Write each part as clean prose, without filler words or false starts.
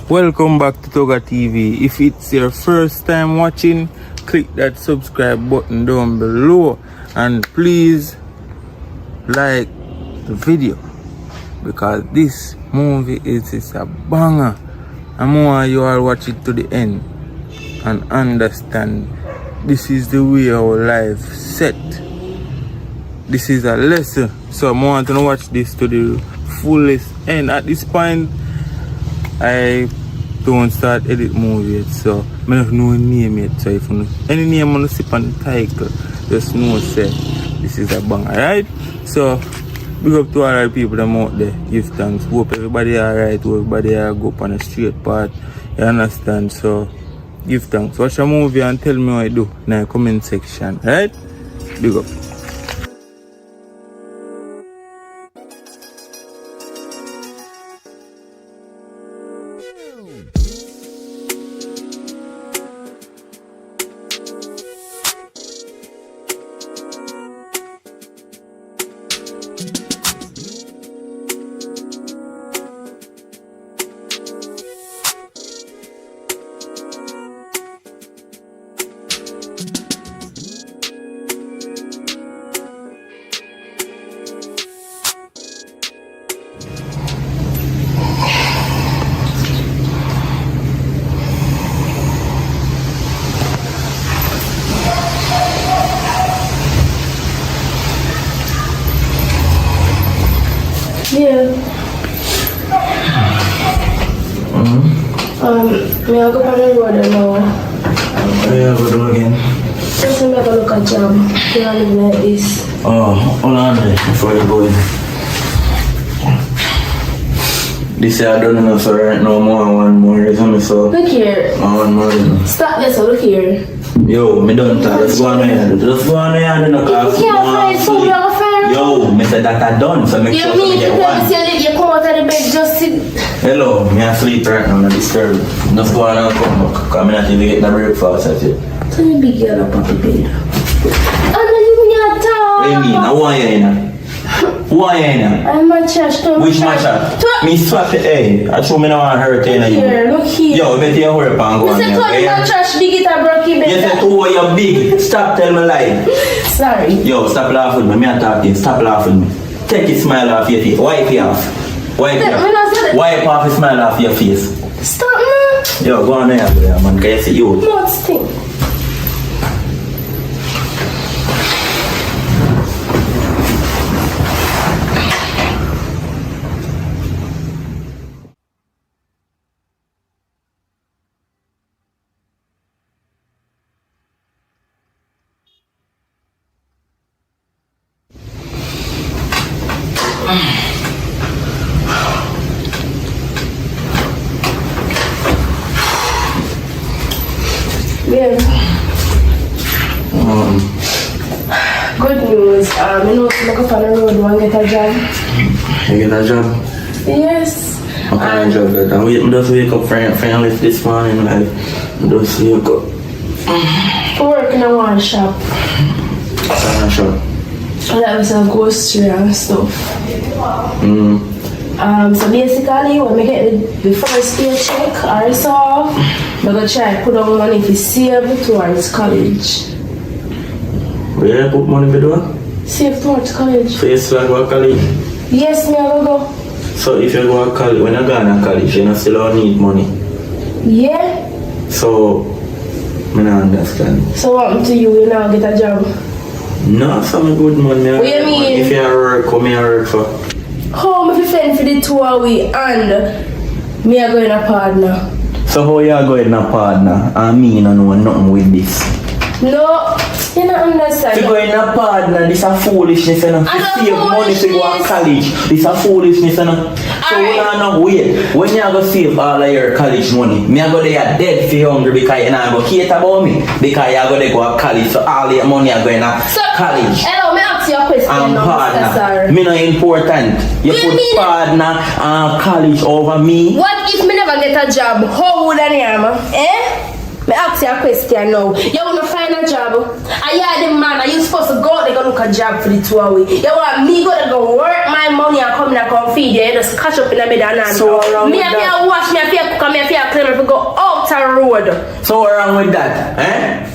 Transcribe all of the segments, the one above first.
Welcome back to Toga TV. If it's your first time watching, click that subscribe button down below and please like the video because this movie is a banger. I want you all watch it to the end and understand this is the way our life set. This is a lesson, so I want to watch this to the fullest end. At this point, I don't start edit movie yet, so I don't know name yet. So if you any name on the sip on the title, just know say this is a bang, alright? So big up to all the people that out there. Give thanks. Hope everybody alright, everybody go up on a straight path. You understand? So give thanks. Watch a movie and tell me what I do in the comment section, alright? Big up. Yeah. Me I go on the road now. Where you go again? Just me I go look at Jam. He live like this. Oh, hold on there before you go in. This year I don't know so right now one more isn't so. Look here. One more. Stop this, look here. Yo, me don't talk. Let's go on here. Let's go on here. You can't find some your friend. Yo, me said that I done, so make sure You get one. you come out of the bed just sit. Hello, me asleep right now, not disturb. Just go on and come back. I'm not even getting the breakfast at you. Tell me big girl up on the bed. I know you not talk. What do you mean? I want you in. Who are you in? I'm a trash. Which match? Me swap it, hey. I show me no one hurt you. Look here. Yo, better you hurry up and go on. You said Tony my trash big it and broke it. You said two you big. Stop telling me lie. Sorry. Yo, stop laughing with me. I'm talking. Stop laughing with me. Take your smile off your face. Wipe it off. Wipe it off. Wipe off the smile off your face. Stop man. Yo, go on there, man. Can you see you? What's thing? Yeah. Good news. You know, I go on the road and get a job. You get a job? Yes. What kind of job that? I just wake up friendly this morning, like, just wake up. I work in a one shop. What shop? That was a grocery and stuff. So basically, when I get the first paycheck or so, I'm going to try to put on money to save towards college. Where you put money to do? Save towards college. So you still go to college? Yes, me I go. So if you go to college, when you go to college, you still don't need money? Yeah. So, I don't understand. So what happened to you? You now get a job? No, some good money. What do you mean? If you work, come here work for? How am I fend for the 2 away and me I go in a partner? So how you going to partner and me don't know nothing with this? No, you don't understand. To go in a partner, this a foolishness, you know. To save money to go to college, this a foolishness, you know. So we don't know, wait, when you go save all of your college money, me I go there dead for hungry because you not go cater about me. Because you go there go to college, so all your money are going to college. Hello, me ask you a question. And now, partner, me not important. You put mean partner and college over me. What if me never get a job? How would I name? Eh? Me ask you a question now. You want to find a job? I hear the man, are you supposed to go there go look a job for the 2 away? You want me go to go work my money and come and come feed you? You just catch up in the bed and so around me have to wash, me have to cook, me have to good. So what's wrong with that? Eh?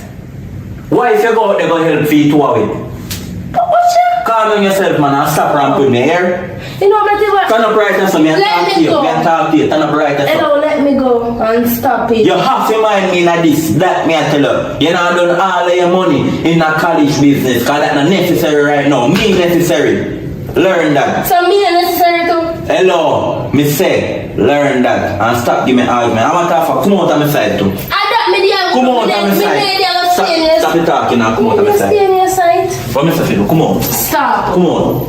Why if you go out there go help feet to away? What's that? Calm down yourself, man, and stop around with me here. You know what? Turn up right now, so me and Let talk me to you. go. Me and talk to you. Turn up right now. Hello, let me go and stop it. You have to mind me like this, that me I tell you. You know done all of your money in that college business, cause that's not necessary right now. Me necessary. Learn that. So me necessary too? Hello, me say, learn that and stop giving me argument. I want to talk for come out on my side too. I don't me there. Come on, on my side. Stop it talking now, come out on my side. Stay on your side. For me say, come on. Stop. Come on.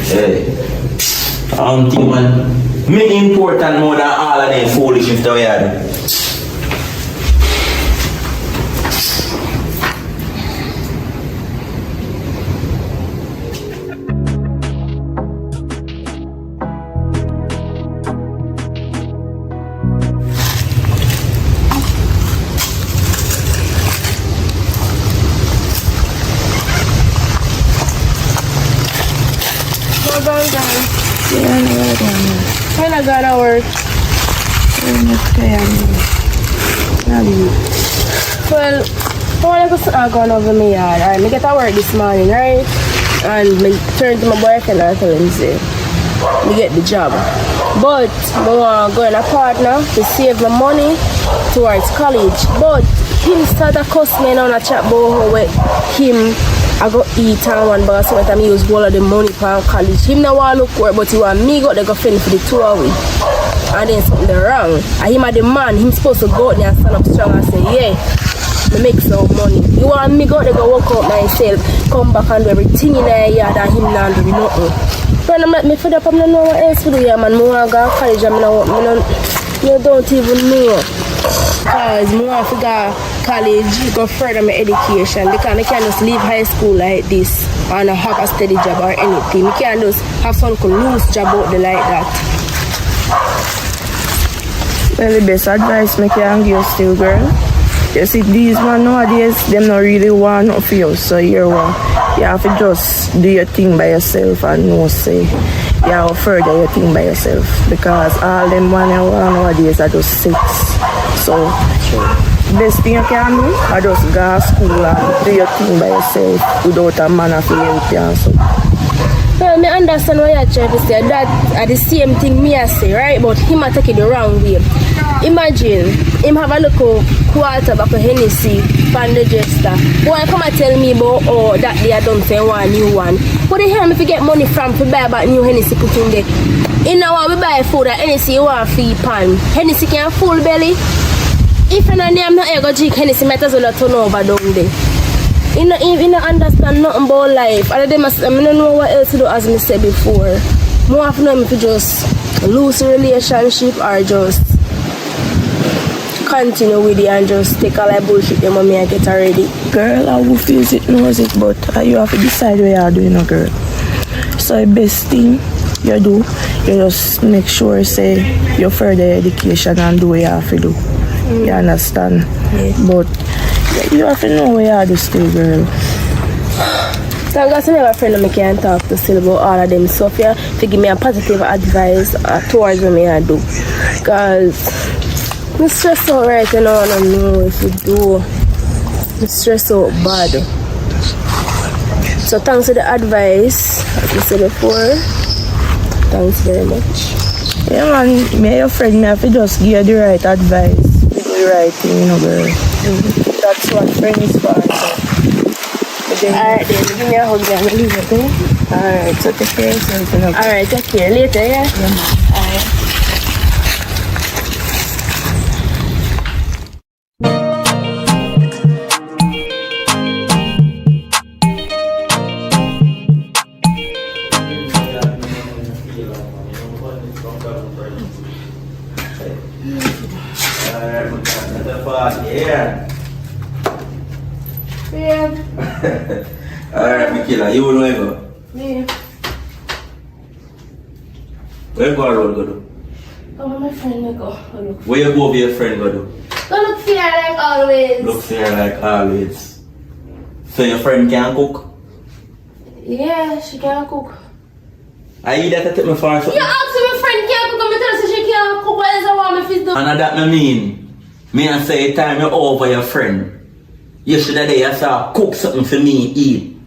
Hey. I don't think man, me important more than all of them foolishness that we had. When I got to work. Well, I want to go over my yard. Alright, I get to work this morning, right? And I turn to my boyfriend and tell him, say, I get the job. But I want to go in a partner to save my money towards college. But him start to cuss me on a chat about how him I go eat and one bag so that I use all of the money for college. Him not want to look work, but he want me go there go fend for the 2 hours. And then something wrong. And him a the man, him supposed to go out there and stand up strong and say, yeah, me make some money. You want me go there go work out myself, come back and do everything in the yard and him not do nothing. When I make me fed up, I don't know what else to do here, man. I want to go to college and I don't even know. Because I want to go college, go further my education. Because I can't just leave high school like this and have a steady job or anything. I can't just have some loose job out there like that. Well, the best advice I can give still, girl. You see, these man nowadays, them not really want nothing for you. So you have to just do your thing by yourself and no say. You have to further your thing by yourself. Because all them man nowadays are just sex. So, best thing you can do, I just go to school and do your thing by yourself without a man to help you and so. Well, I understand what you're trying to say. That are the same thing me I say, right? But him I take it the wrong way. Imagine him have a little quarter back of Hennessy from the jester. Boy, come and tell me about that they are done for one new one. What the hell if you get money from to buy about new Hennessy put in there? You know what we buy food at Hennessy you want feed pan. Hennessy can full belly. If you don't name not go drink Hennessy, might as well turn over down there. You don't understand nothing about life. I don't know what else to do as I said before. More often know if you just lose a relationship or just continue with it and just take all that bullshit your mommy and get already. Girl, I who feels it knows it, but you have to decide what you are doing, girl. So the best thing you do, you just make sure say you further education and do what you have to do. You understand? Yeah. But you have to know what you are doing still, girl. So I got to have a friend that I can talk to still about all of them stuff here to give me a positive advice towards what I do. Because I'm stressed out right now and I don't know if you do. I'm stressed out bad. So thanks for the advice, like you said before. Thanks very much. Yeah, man, me and your friend, me have to just give you the right advice. Do the right thing, you know, girl. That's what friends for. Alright then, give me a hug and I'll leave it, okay? Alright, so take care of yourself. Alright, take care. Later, yeah? Alright. Yeah. Yeah. Alright, Michaela, you know where go? Yeah. Where go do? Oh, my friend, I go. Look. Where you go with your friend go do? Go look fair like always. Look fair like always. So your friend can cook? Yeah, she can cook. I eat that to take me for something. You ask my friend can cook and I tell her she can't cook. What else I want me to do? And that me mean, Me and say time you over your friend. Yesterday I saw cook something for me eat.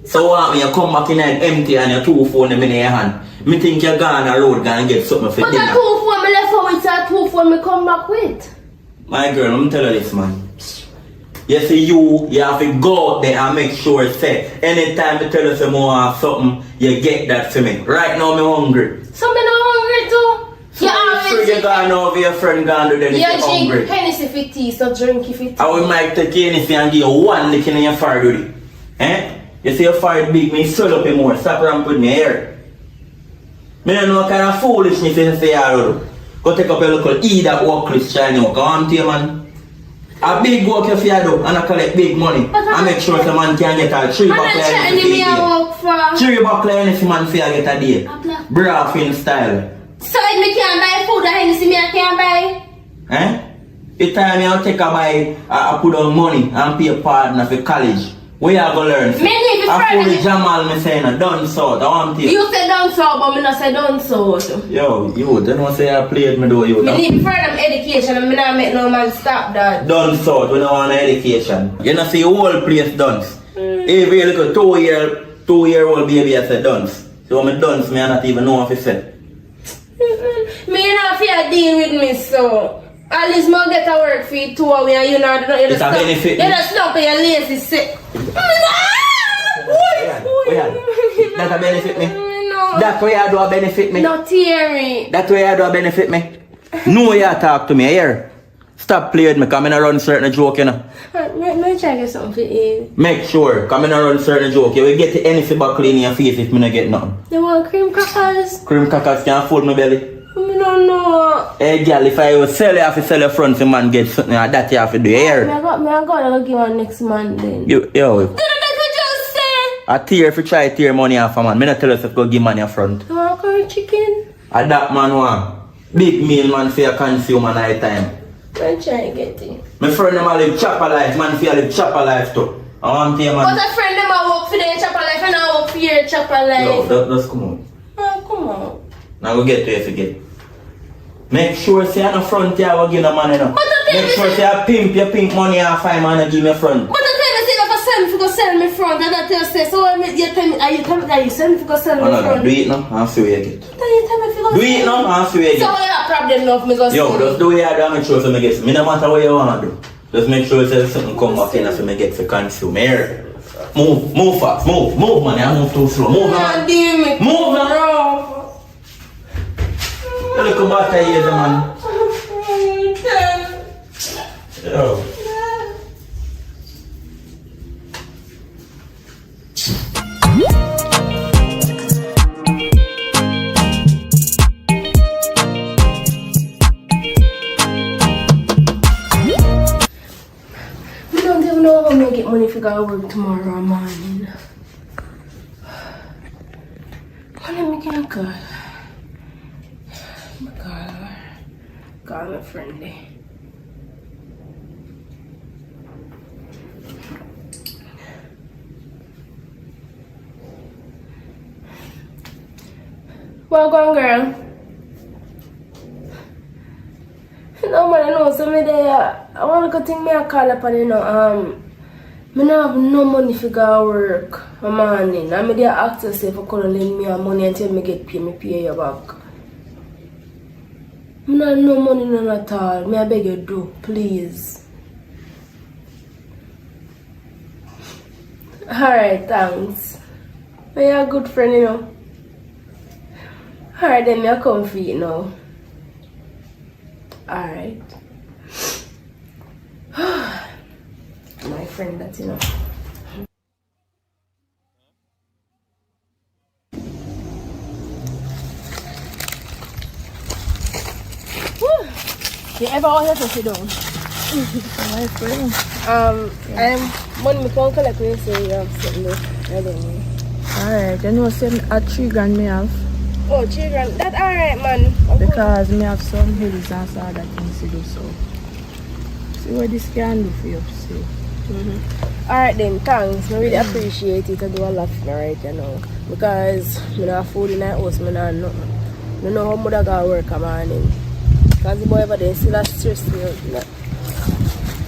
So what when you come back in there empty and your 2 phone in your hand. Me think you're gone a road gonna get something for but dinner. But a 2 phone me left out with a 2 phone me come back with. My girl, let me tell you this, man. You see, you have to go out there and make sure say anytime you tell us you want something, you get that for me. Right now, I'm hungry. So me not hungry too. So you're gone over your friend gone to them if you're hungry. Drink Hennessy for tea, so drink it for tea. I will might take Hennessy and give you one licking in your forehead with it. Eh? You see your forehead big, me swell up you more. Stop around putting me here. Me don't know what kind of foolishness you say you go take up your little eat that workless China. Come on to you, man. A big work you fear do and I collect big money. And make sure the man can get a 3 buckle Hennessy. 3 buckle Hennessy man fear get a day. Bra fin style. So if me can't buy food that Hennessy me I can't buy? Eh? The time you take a buy, I put on money and pay a partner for college. Where you go learn? Me need to I fully Jamal me saying a done sort. I want you. You say done sort, but me not say done sort. Yo, you don't say I played me though. You me need to further education and me not make no man stop that. Done sort, we don't want education. You know see whole place done. Every little 2-year-old baby I say done. So when me done, me I not even know what to say. Me not fear deal with me so. At least more get a work for you 2 hours and you know you're it's a benefit. You're just stuck and you're lazy sick. That a benefit me? No. That way I do a benefit me? No theory. That way I do a benefit me? No you talk to me here. Stop playing with me, come in and run certain joke, you know. Let me try to get something for you. Make sure, come in and run certain joke. You will get any buckle in your face if me not get nothing. You want cream crackers? Cream crackers can't fool my belly. I don't know. Hey girl, if I was sell you have to sell your front, the man get something like that you have to do here. I got to give one next month then. Yo. Did I just say? A tear if you try to tear money off a man. Me not tell us if go give money up front. You want curry chicken? A that man want. Big meal man for your consumer night time. I'm trying to get it. My friend them a live chopper life, man for live chopper life too. I want to man. But a friend them a work for their chopper life and I work for your chopper life. Yo, that's come on. Oh, come on. Now go get to you if you get. Make sure say on the front you will give no money now. Make sure say you pimp money and 5 man and give me front. But the thing is if I sell me to go sell me front, and that you say, so you tell me, are you telling me that you sell me to go sell me front? Do it now and see where you get. Then you tell me if you go Do it now and see where you So get. you have problem enough me go Yo, sell just do what you do and make sure so me get. Me no matter what you want to do. Just make sure say something come back in so me get to consume. Here. Move fast, move man, I move too slow. Move man. Move now. You look about the years man. Yo. We don't even know how I'm gonna get money if I gotta work tomorrow morning. Let me get a girl. My friendly. Well gone, girl. No man, I know so me there. I wanna go think me a call up and you know, me not have no money for go work a morning. I me there ask to say if I could lend me a money until me get paid, me pay you back. Me not have no money none at all. Me I beg you do, please. Alright, thanks. But you're a good friend, you know. Alright, then me I come for you now. Alright. My friend, that's enough. You ever want to sit down? My friend. I'm money me phone collect me so you have something there. I don't know. Alright, you know say a 3 grand me have. Oh, children, that alright, man. Because me have some hills and so other things to do so. See what this can do for you, see. Alright then, thanks. I really appreciate it. I do a lot for me right you know. Because I don't have food in the house, I don't have nothing. I don't know how mother got work a morning. Because the boy over there still has stressed me out.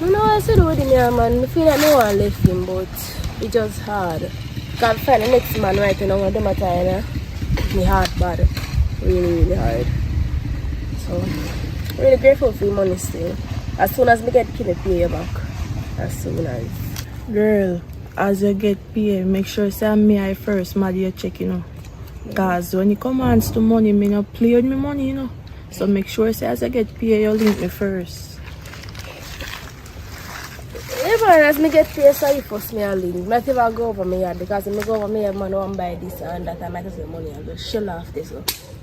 I know what I said with him, yeah, man. I feel like no one left him, but it's just hard. Can't find the next man right now, when them are tired, me heart bad. Really hard. So, really grateful for your money still. As soon as we get kid, pay you back. As soon as. Girl, as you get paid, make sure say me I first, mad you check, you know. Cause when it comes to money, me not play with me money, you know. So make sure say as I get paid, you link me first. Even as me get paid, so you force me a link. I might even go over my yard because if I go over my yard, man, I want to buy this and that. I might have money and just shell off this.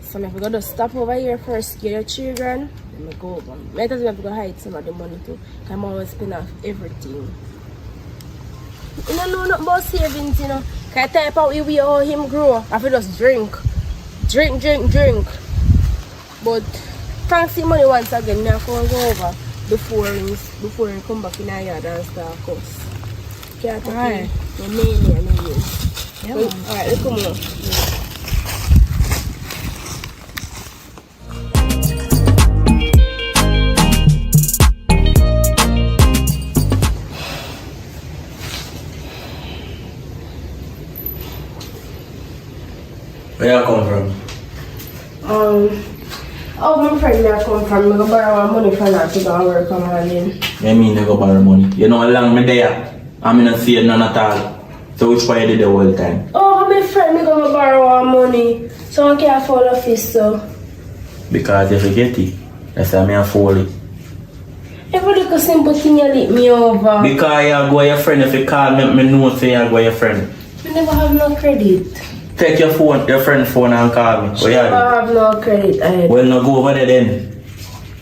So if I go to stop over here first, get your children, then I go over. I might as well go hide some of the money too. I'm always spend off everything. You don't know nothing about savings, you know. Can I type out we how him grow? I feel just drink. Drink. But fancy money once again, now go over before he come back in our yard and start cuss. Can't take Alright. my name and my name. Yeah, Well, alright, let's come on. Where you come from? My friend where I come from, I go borrow money from her to go and work on her then. I mean they go borrow money. You know how long me there? I'm not see none at all. So which way you did the whole time? My friend, I go borrow her money. So I can't fall off this, so. Because if you get it, that's why I fall it. Every little simple thing you leave me over. Because you go your friend, if you call me know say you go your friend. I never have no credit. Take your phone, your friend's phone and call me. What you I do? have no credit. Well, no go over there then.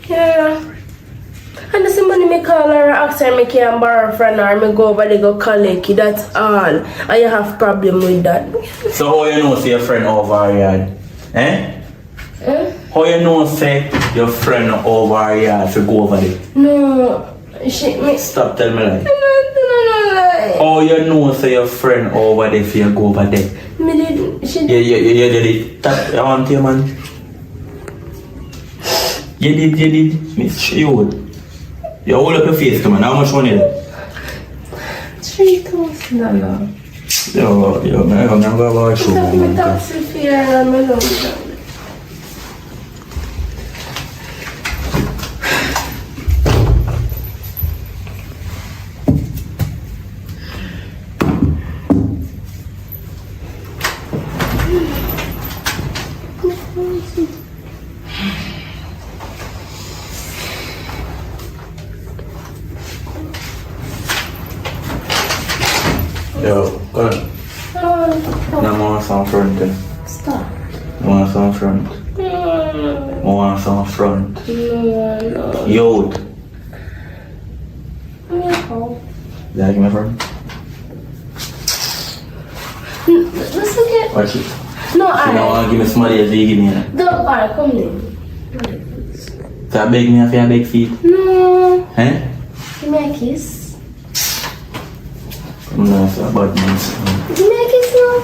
Yeah. And the same money me call her ask her me can borrow from her, me go over there go collect it, that's all. And you have problem with that. So how you know say your friend over here? Eh? How you know say your friend over here to go over there? No. Me. Stop telling me like. No. How you know say your friend over there if you go over there? Me did. She You did it. That I want you man. You did. Miss Shield. You hold up your face, come on. How much money is it? $3,000. Yo, man, I'm gonna go show That's you. my taxi fare and my lunch. Yo, go on. I want some front then. Stop. I want some front. I want some front. No. Yo, No. like my friend? Let's look at. Watch it. No, If you don't want to give me some money, you give me it. Don't. Alright, come in. So I beg me if you beg feet. No. Eh? Give me a kiss. No, it's a bad man. Give me a kiss now.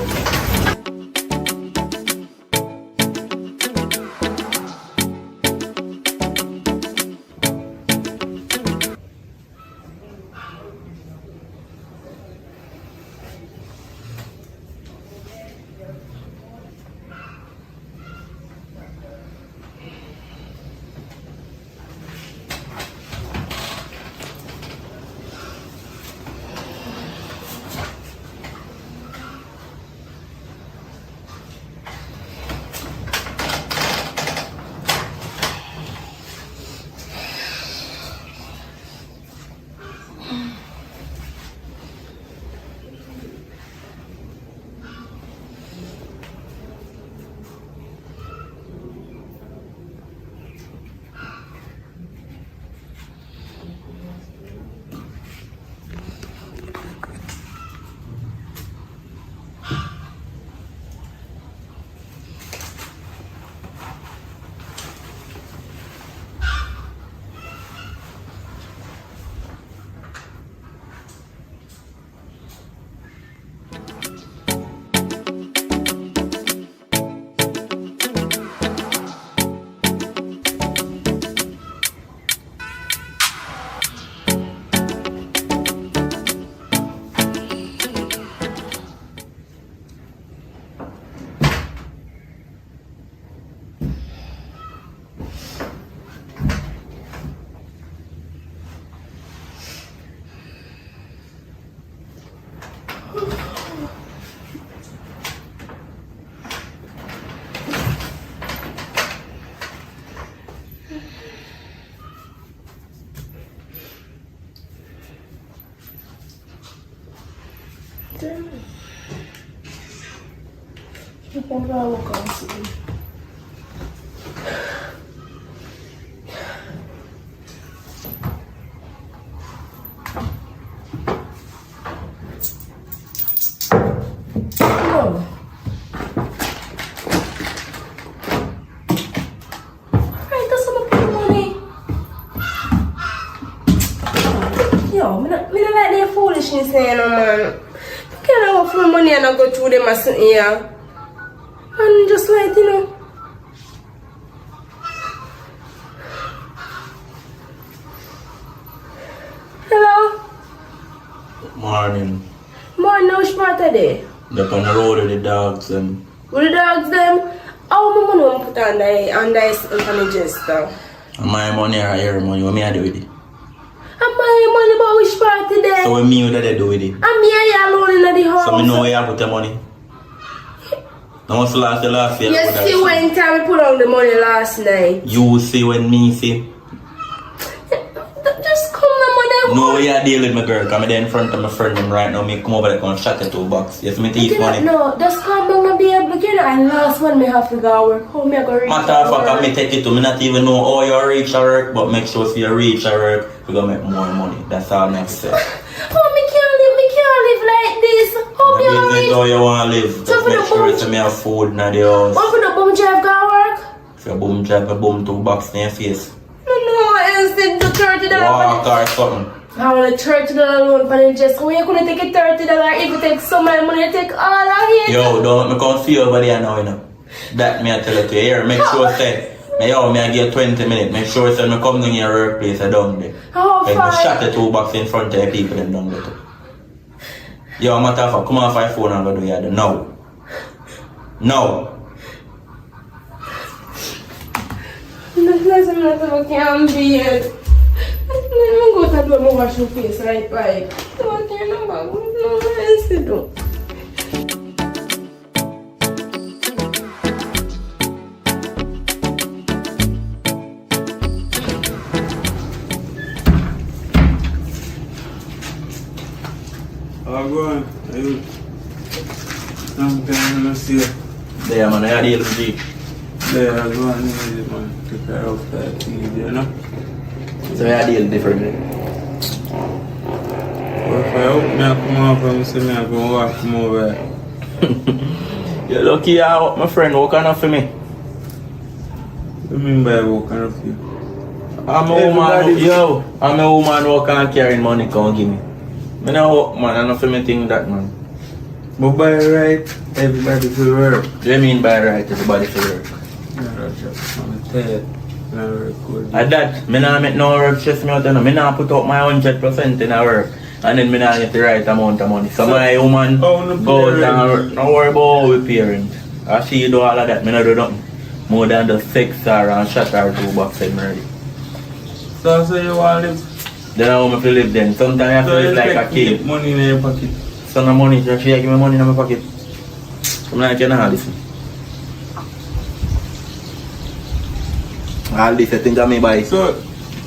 You can go walk on soon. Oh. Alright, that's some of the money. Yo, me not like their foolishness here, no man. Can't I offer money and I go through them as here. And just like, you know. Hello? Morning. Morning, which part of day? They're on the road with the dogs and... With the dogs them? How my money put on the register? And my money or your money, what me I do with it? And my money about which part of day? So what me that they do with it? And me and you alone in the house. So me know where you put the money? I must last year. You see when time we put on the money last night? You see when me see? Just come the money. No way I deal with my girl, come there in front of my friend them right now, me come over there and shut the $2. Yes, me teeth money. No, just come down my baby, but you know, and last one me have to go work. How me I go reach Matter of fact, I may take it to me not even know how you reach your work, but make sure if you reach your work, we're gonna make more money. That's all I have to say. Oh, me can't live like this. How me I reach? How you wanna live? Just make sure it's me have food in the house. What for the bum drive go work? If you boom drive, you boom $2 in your face. No, instead the $30. Walk or something. I want a $30 loan for the just. When you couldn't take a $30, if you take some of my money, you take all of it. Yo, don't make me come see you over there now, you know. That me I tell you to you. Here, make sure say, me I get 20 minutes. Make sure say me come down your workplace I down there. How Then far? me shut the $2 in front of the people and down there too. Yo, matter of fact, come off your phone and go do your now. Now. That's not can be it. I'm going to do my wash your face right by. Don't care no bag. No, I still don't. Go on. I'm going to see you. There, man, I deal with you. There, I go and need it, man. Take care of that thing, you know? So I deal differently. But if I open me, I come over and say me, I go walk come over. You're lucky my friend work enough for me. What do you mean by walking off you? I'm a woman who can't carry money, can't give me. I know, man, I don't feel me think that, man. But by right, everybody will work. What do you mean by right, everybody feel work? At that, I don't make no work stress me out, I don't put up my 100% in a work. And then I don't get the right amount of money. So my woman goes and work. Don't worry about our parents. I see you do all of that, I don't do nothing. More than the sex her and shot her $2 and ready. So you want to live? Then I want to live then. Sometimes I have to live like a kid. Money in your pocket. So no money, she give me money in my pocket. I'm like, you know, listen. All this I think I may buy. So,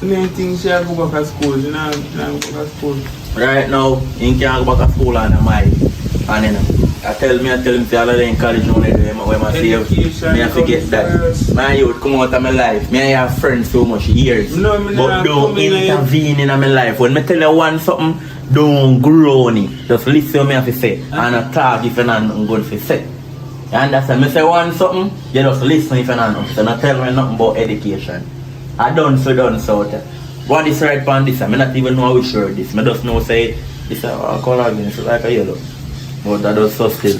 you don't think she have to go back to school? You know, go back to school? Right now, you can't go back to school and and you know, I tell him say all of them in college now when I save, me I forget that. My youth come out of my life. Me I have friends so much years. No, but don't intervene in my life. When I tell you one something, don't grow on it. Just listen to me have to say. And I talk if you're not good to say. You understand? I say one something, you just listen if you're not. So not tell me nothing about education. I done so. What is right on this? I not even know which word this. I just know say this a color again, it's like a yellow. But that does so still.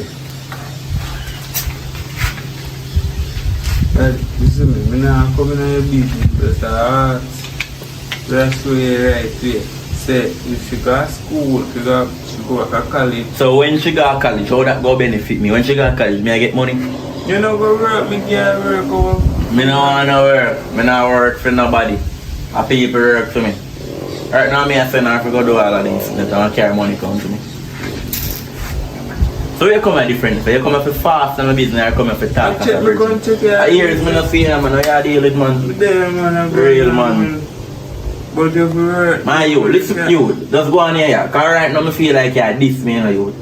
Listen to me, I'm not coming on your business, but I ask. That's the right way. Say, if she go to school, she go to college. So when she go to college, how that go benefit me? When she go to college, me I get money? You know go work, me can't work over. Me no wanna work. Me not work for nobody. I people work for me. Right now, me I send her to go do all of this. That I carry money come to me. So you come at different. So you come for fast and my business, I come for talk. Check me come check your years me not see him, man. I deal with man. There man, I'm real man. But you work. Man, you listen, you just go on here. Cause right now I feel like you diss me, you know, you.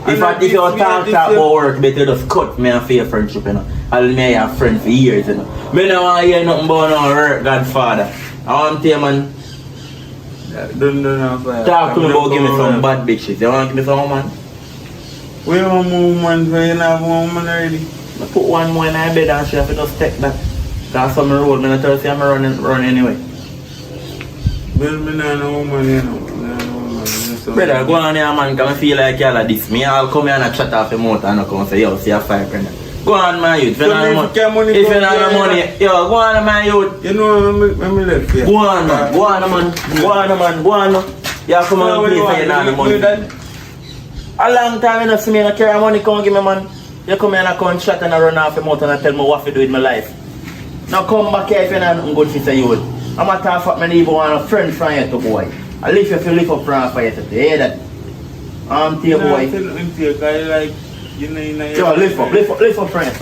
If you talk about work, better just cut me and for friendship, you know. I'll make a friend for years, you know. Me don't want to hear nothing about no work, Godfather. I want to tell you, man. Don't Talk to me about give me some bad bitches. You want to give me some woman? Where one more woman when you have one woman already? I put one more in my bed and she have to just take that. Because some road, I'm not tell you I'm run anyway. Well, me not no woman, you know. Brother, go on here, man, because I feel like y'all are this. Me, I'll come here and chat off your mouth and I'll come and say, yo, see a 5 grand. Go on, my youth. If you don't have money, yo, go on, my youth. You know, I'm left here. Go on, man. Go on, man. Go on, man. Go on. You have to come and play for you now, the money. A long time you don't see me and carry money, come give me, man. You come here and come chat and run off your mouth and tell me what to do with my life. Now come back here if you're not good for say youth. I'm a talk for me even want a friend from you to boy. I live if you live up front for you to hear that. I'm to your boy. You know, Yo, lift up from you.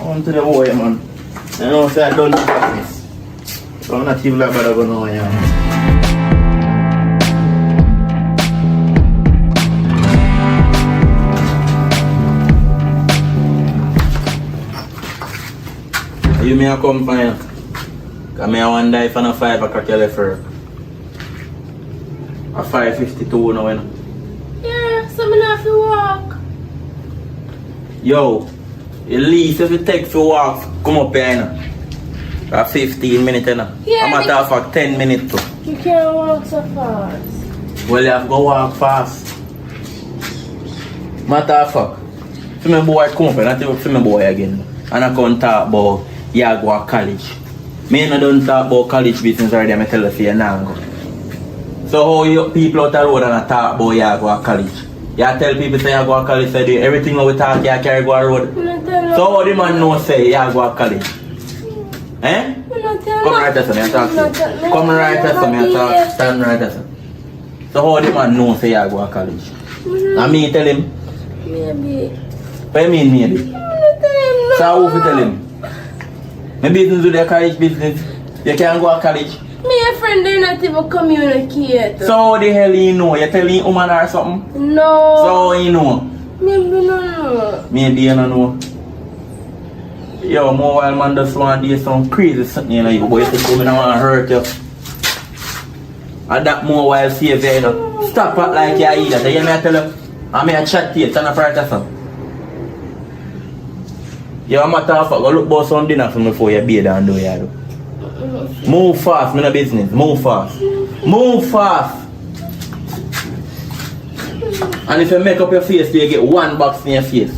On to the boy, man. You know, say I don't do business. So I'm not even like better going on here. You may come find. Because I want to die for a 5 o'clock left for a 5:52 now, you know. Yeah, so I have to walk. Yo, at least if you take for walk, come up here, you know. For 15 minutes, you know. Yeah, I'm at for 10 minutes too. You can't walk so fast. Well, you have to go walk fast. Matter of fact, if my boy come up, I tell my boy again. And I can't talk about you go to college. Me no don't talk about college business already, I tell you for you now. So how you people out the road and I talk about you go to college? You tell people say you go to college, say everything we talk you carry go to road. So how the man know say you go to college? Eh? Come right there, son, you talk to me. Come right there, son, you talk. Stand right there, son. So how the man know say you go to college? And me tell him? Maybe. What do you mean maybe? So how you tell him? My business with the college business. You can't go to college. Me and friend they not even communicate. So how the hell you know? You telling him woman or something? No. So how you know? Maybe no. Maybe you don't know. Yo, more while man just want to do some crazy something, you know, you boy think I want to hurt you. And that more while save you, you know. Stop it like you eat that. You hear me tell you? I'm here to chat to you, turn up right or something. Yo, matter of fact, go look about some dinner for me before you bathe and do you. Move fast, me no business. Move fast. Move fast. And if you make up your face, you get 1 box in your face.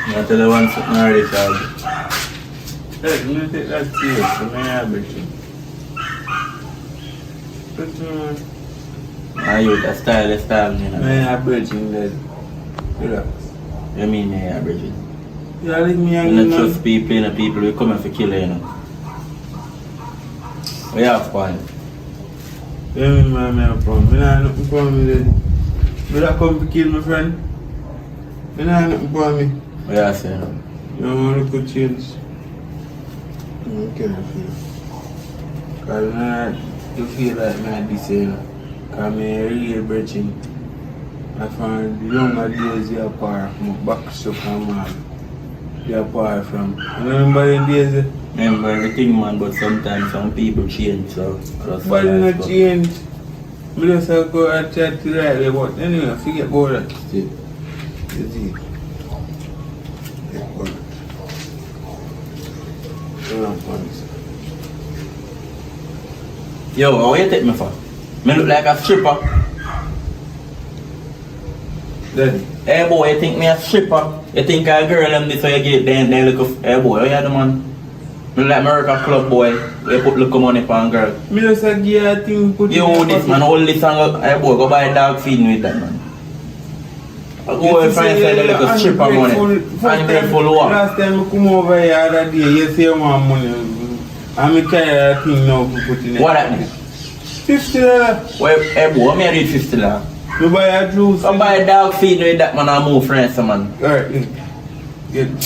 I tell you one something already, child. Hey, I'm gonna take that serious, so I have everything. You the style, you know. I have bridging there. Relax. You mean me, Bridget? Yeah, leave me You hanging don't trust people, you know, people will come and for kill you, know. We have fun. Yeah, me man, I have problem. I have nothing for me then. Will I come to kill my friend? I have nothing for me. We are saying. You want to put change? Okay, I feel. Because you feel like me this, you know. Because I'm really bridging. I found the younger days they are far from back stuff and man. They are far from. You remember the days? Remember everything, man, but sometimes some people change, so. But not change. I just go and chat to that, but anyway, forget about that. You see? Yo, how you take me for? Me look like a stripper. Daddy. Hey boy, you think me a stripper? You think a girl them this way you get then look. Hey boy, oh yeah the man. Me like American club boy. You put look money for a girl. Me just a give a thing put You this man, hold this and hey boy, go buy dog feeding with that man. I go and find a little stripper money. Ungrateful what? Last time I come over here other day, you say you want money. And me carry a thing now to put in it. What that mean? $50. Well, hey boy, me read $50. You buy a juice. Go buy dog feeding with that man and move friends man. Alright.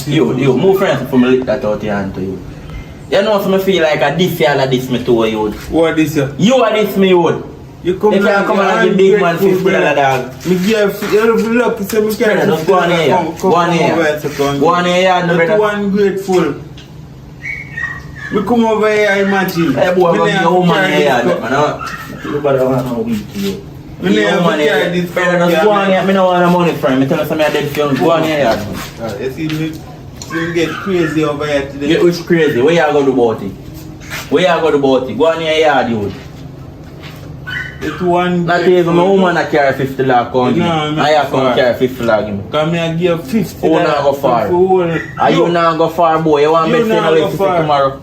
You, move friends for me lick that out your hand to you. You know so me feel like a this year like this me to you. What this year? You are this me would. You come if you come and give big man $50 dog. Me give you lucky so me carry just go on here. Go on here. Go on here, no brother. One grateful. Me come over here, imagine. Hey boy, go give your woman here, man. Nobody want no weed to you. Me never carry this brother, just go on here. Me no want no money from me. Tell us I'm dead for you. Go on here. You see me get crazy over here today. Get which crazy? Where you go to about it? Where you go to about it? Go on here yard, dude. It's one. Not even my woman that carry $50 come give me. I come carry $50 give me. Come here give $50. Who not go far? Are you not go far, boy? You want bet say no wait tomorrow?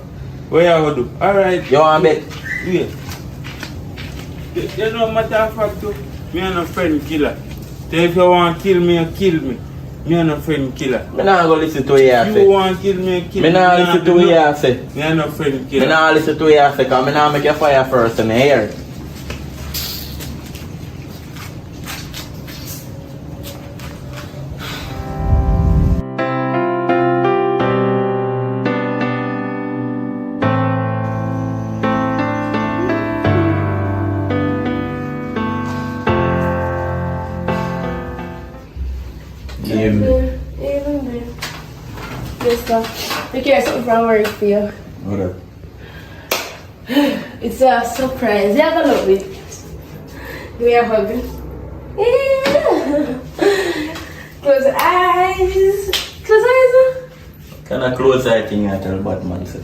What you gonna do? Alright. You want bet? Yeah. You know matter of fact too, me and a friend killer. So if you want to kill me, you kill me. Me and a friend killer. Me not go listen to what you say. You want to kill me, you kill me. Me not listen to what you say. Me and a friend killer. Me not listen to what you say because me not make you fire first and hear it. We care something from work for you. What up? It's a surprise. You're gonna love it. Give me a hug. Yeah. Close your eyes. Close your eyes. Can I close I think I tell Batman say?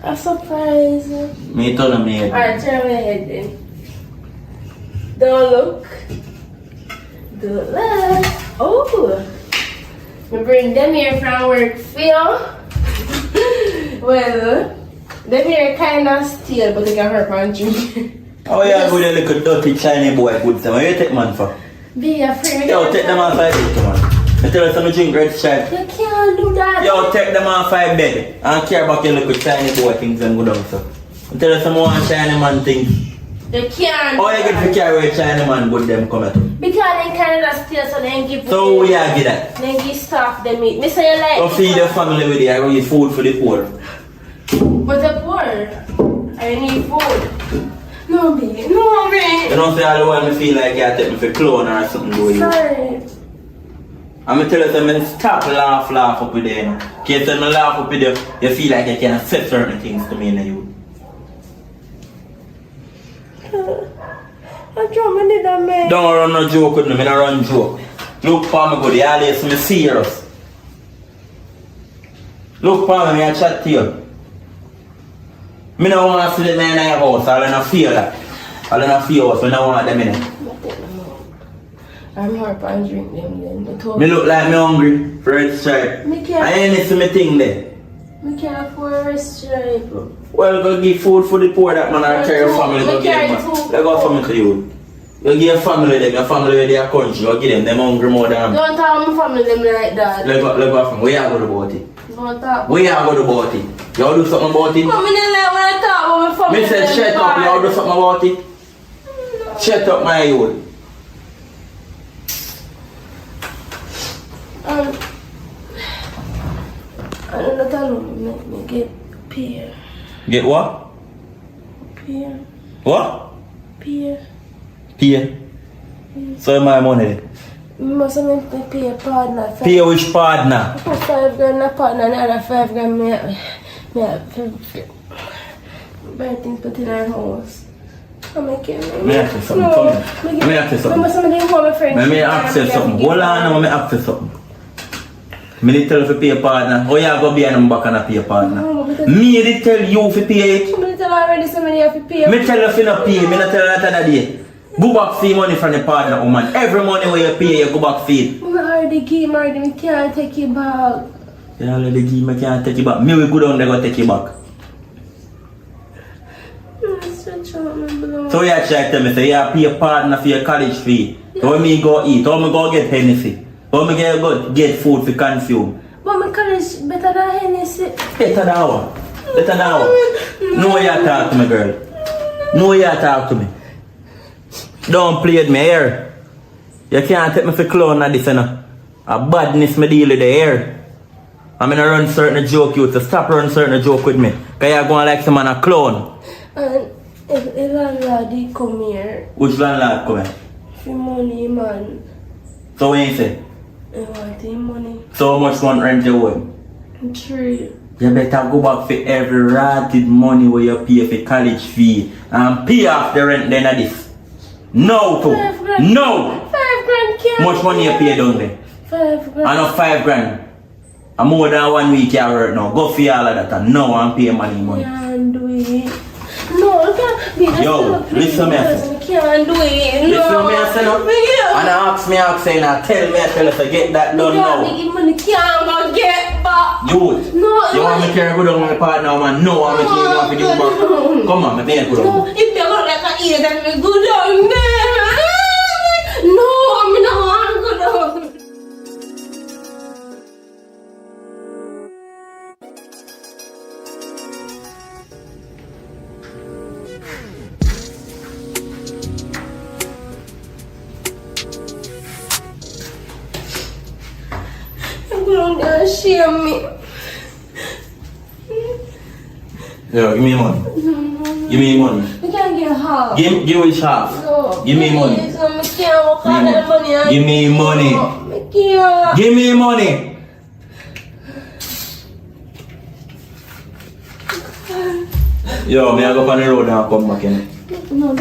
A surprise. Me turn on me head. Alright, turn my head then. Don't look. Don't look. Oh. We bring them here from work for you. Well, them here kind of steal, but they can hurt my drink. Oh yeah, go there little dirty Chinese boy good time. Where you take man for? Be afraid. Yo, take them off 5 bed, man. I tell you some drink red stripe. You can't do that. Yo, take them off 5 bed and care about your little Chinese boy things and go down so. I tell you some more Chinese man things. You can't. Oh, you get to carry a Chinese man good them come at you. Because in Canada still, so they give. So we are get that. They give staff them meat. Me say you like. Go feed your family with it. I go get food for the poor. But the poor, I need food. No, baby. No, baby. You don't say all the while me feel like you take me for clone or something do you. Sorry. I'm gonna tell you something, stop laugh up with them. Because when I laugh up with you, you feel like you can say certain things to me in the youth. I draw my little man. Don't run no joke with me, I don't run joke. Look for me good, you always me serious. Look for me, I chat to you. I don't want to see them in your house, I don't feel that. I don't feel us, I don't want them in it. I'm hard and drink them then. Me look like me hungry for red stripe. I ain't see me thing there. Me can't afford a red stripe. Well, go give food for the poor that man or carry your family go give them. Let go for me to you. You give your family them, your family with their country, you give them hungry more than me. Don't talk my family them like that. Let go from where you go about it? Don't talk. Where you go about it? You do something about it? Mom, I don't like when I talk about my family. Me said shut up, you do something about it? No. Shut up my youth. I don't know make me get peer. Get what? Peer. What? Peer. Pay. So my money. Must have been pay a partner. Pay which partner? I put 5 grand in a partner and the other 5 grand me buy things put in our house. I make it. Me have to something. Come here. Me have to something. Me have to something. Hold on, me have to something. Me did tell you to pay a partner. Oh yeah, go be on back and pay a partner. Me did tell you to pay it. Me tell already so many have to pay. Me tell you if you not pay, me not tell you that other day. Go back for money from the partner, woman. Every money where you pay, you go back for it. I already give already, me can't take it back. You already give me, can't take it back. Me will go down there, go take it back. So you try to tell me, say you pay a partner for your college fee. So when me go eat, how me go get Hennessy? How me go get food for consume? But my college better than Hennessy. Better than what? Better than what? No you talk to me, girl. No you talk to me. Don't play with me here. You can't take me for clown at this, you know. A badness me deal with the air. I'm gonna run certain joke you to stop running certain joke with me. Cause you're going like some man a clown. And if landlord he come here, Which landlord come here? for money man. So what you say? I want him money. So how much one rent you owe? 3. You better go back for every rotted money where you pay for college fee and pay off the rent then of this. No too. 5 grand. No! 5 grand can't. Much money you pay down there? 5 grand. I know 5 grand. And more than 1 week you work now. Go for all of that and now I'm paying money. Can't do it. No, I can't be the Yo, listen to me. I can't do it. No. Listen to me I say no. And I ask me, I say now, tell me I tell us to get that done now. Give money, can't go get back. Youth, No, you want me to carry good on my partner, man? No, I want me to carry good on my back. Come on, me pay good No, on. if you look like an idiot, then we go down there. No, I'm not want to go down. You're gonna shame me. Yo, give me money. Give me money. We can't get half. Give which half? No. Give me money. Please, I can't walk out that money. Give me money. No, I can't. Give me money. Yo, me I go on the road and come back in. No, I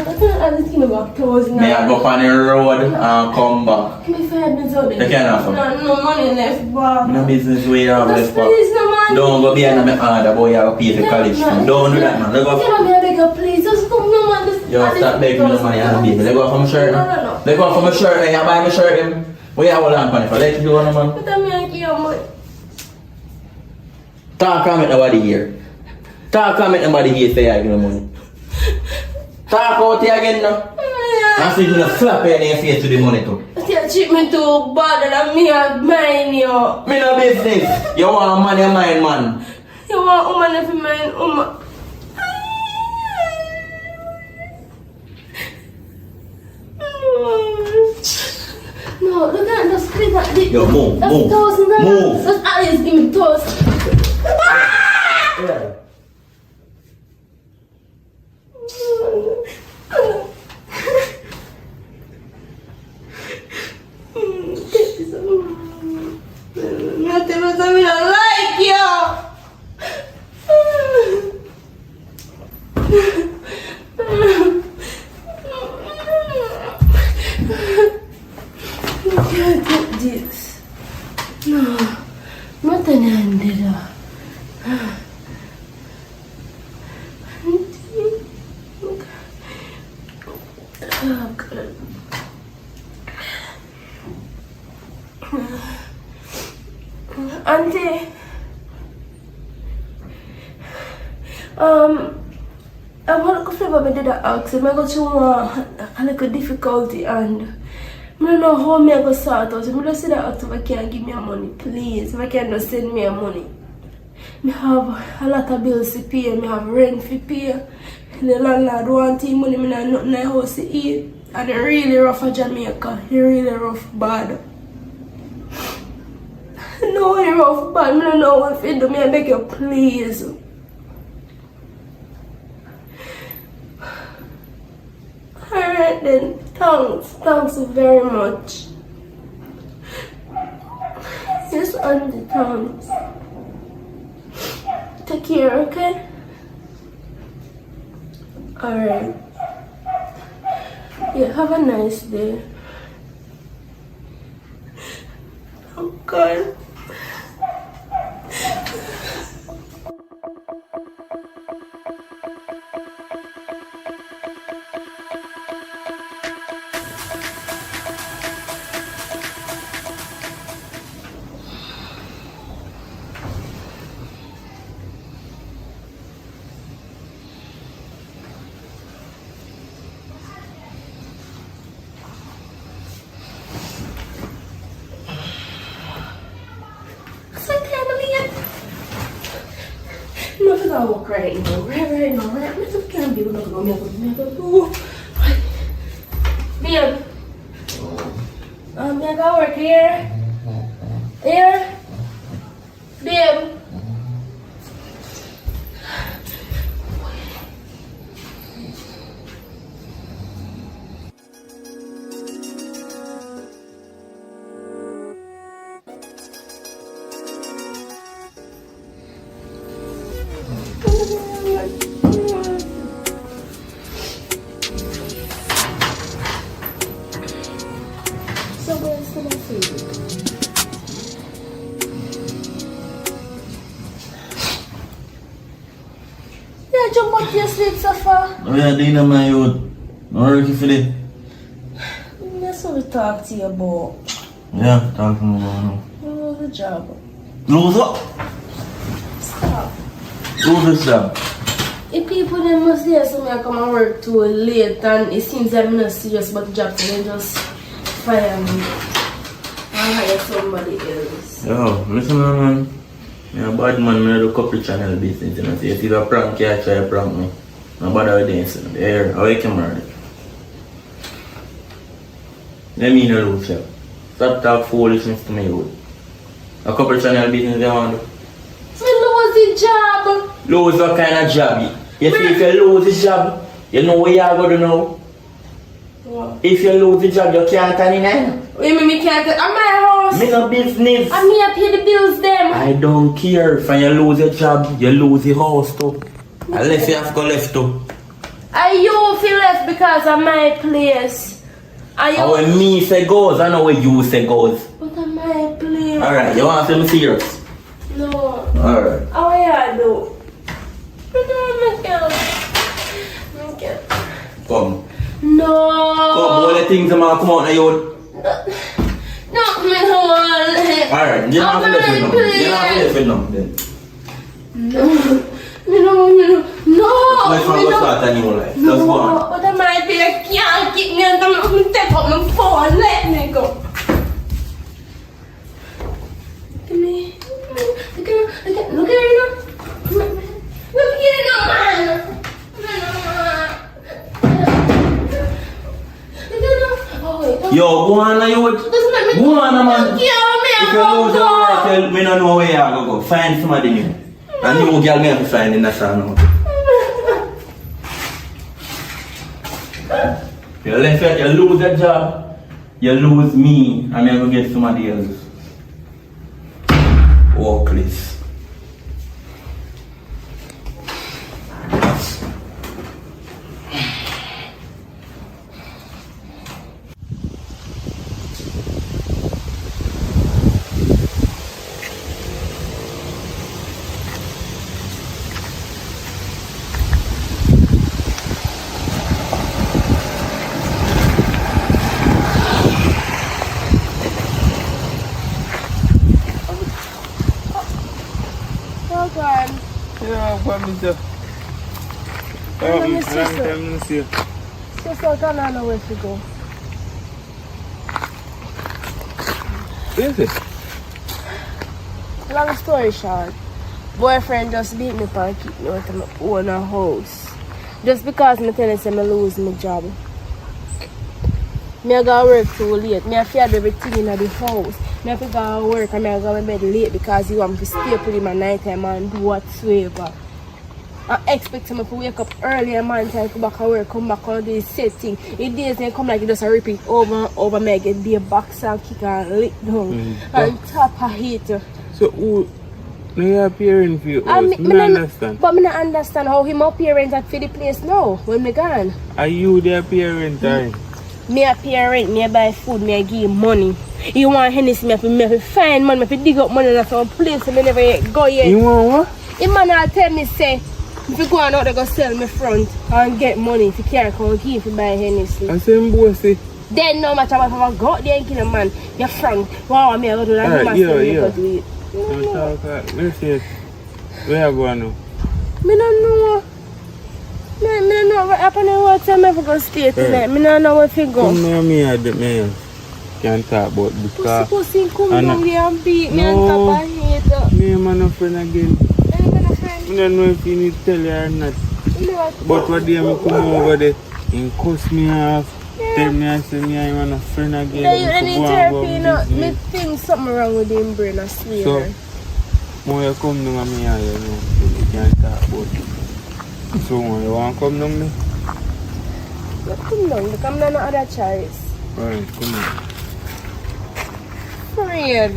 just give me back 1,000. Me I go on the road and come back. Give me 5 minutes out there. You can't have No money left back. No business where you have Just left back. please, no man. Don't go behind my order, boy, you have to pay for college. Don't do that, man. Let go. Can I be a beggar, please? Just come, no man. Just Yo, stop begging me no money and baby. Let go from my shirt. No. Let go from my shirt and you buy my shirt him. Where you hold on for? Let you go on, man. But I'm not your money. Talk and make nobody here. Talk and make nobody here say I give me money. Talk out here again now. I see you gonna slap you in your face to the money too. You treat me too bad and me and mine you. Me no business. You want money, mine, man. You want woman if you mine woman. No, look at the screen that did. Yo, move, That's move, $1,000. move. That's at least give me $1,000. Yeah. Nothing but I don't like you. You can't take this. No, nothing ended up. Oh, God. Auntie, I want to flavor me did ask him. I got to a little difficulty and I don't know how me I go sort out. I just say that if I can give me a money, please. If I can just send me a money. I have a lot of bills to pay. I have rent to pay. The landlord wants money. I have nothing in the house to eat. And it's really rough for Jamaica. It's really rough, bad. No, it's rough, bad. I don't know what to do. I beg you, please. Alright then. Thanks. Thanks very much. Yes, Auntie, thanks. Take care, okay? Alright. Yeah, have a nice day. Oh God. I'm not gonna walk right now. Right now. I can't be able to go. Babe. I gotta work here. Here. Babe. So where's the food? Yeah, jump up to your sleep so far. Oh yeah, Dina, my youth. I'm working for it. That's what we talk to you about. Yeah, talk to me about now. You lose the job. Lose what? Stop. Lose this job. If people then must hear something I come and work too late and it seems that I'm not serious about the job, so they just fire me and hire somebody else. Yo, listen man. I'm a bad man, I do couple channel business, you know. So if you a prank, you try to prank me. No bother with this, you know. Here, how you can murder? Let me know lose job. Stop talk foolishness to me, dude. A couple channel business you want to do. So lose the job. Lose what kind of job? You see, if you lose the job, you know what you are going to know. What? If you lose the job, you can't turn in it. What you mean me can't? I'm my house. Me no business. And me I pay the bills them. I don't care if you lose your job, you lose your house too. Unless you have to go left too. And you feel left because of my place. And And when me say goes, I know what you say goes. But of my place. Alright, you want to see me serious? No. Alright. How you do? I can't. Come. No. Come, all the things that come out now, you. No, me no want it. Alright, you don't have to listen now. You don't have to listen now then. No. No. Let's not go start a new life. Just go on. But I might be I can't keep me until I'm take up my phone. Let me go. Look at me. Look at you. Look here now, man. Yo, go on now, you. Go on, man. If you lose your work, tell me no know where you are go. Find somebody new. And you girl me have to find in that channel. You left it, you lose that job, you lose me, and I'm going to get somebody else. Workless. Yeah, what me do? Long time no see you. Sister, I don't know where to go. Is it? Long story short, boyfriend just beat me up and kick me out of my own house. Just because me tell him I lose my job. Me I go work too late. Me I fear everything in the house. Me have to go work and I go to bed late because he want me to stay up with him at night time and do whatsoever. I expect him to wake up early and man time to go back to work, come back on the same thing. In days they come like he just repeat over and over, me get be a box and kick and lick down and top of it. So who no your parents for your house? Me understand. But I don't understand how him up parents at for the place now when me gone. Are you their parent time? Me a parent, me a buy food, me a give him money. He want Hennessy, me have to find money, me have to dig up money in some place me never yet go yet. You want what? Him man a tell me say, if you go on out there go sell me front and get money, if you can't come give if you buy Hennessy. I say bossy. Then no matter what, if I go out there and kill a man, you're front. Wow, me a go do that, Alright, you must yeah. do it. Let's see it. Where you going now? Me don't know. Me don't know what happened and what time I have to go stay tonight. Me don't know where to go. Come now, me at the mail. Can't talk about because Pussy come down there and beat me on top of it. me and my friend again. I'm gonna find I don't know if you need to tell you or not. But what day I come over there and cuss me off, tell me I say me I'm a friend again. Yeah, you need therapy, you know. Me think something wrong with him brain, I swear. So, when you come down and me here, you know, you can't talk about it. So, when you want to come down there? You come down, because I'm not no other choice. Alright, come on. Afraid.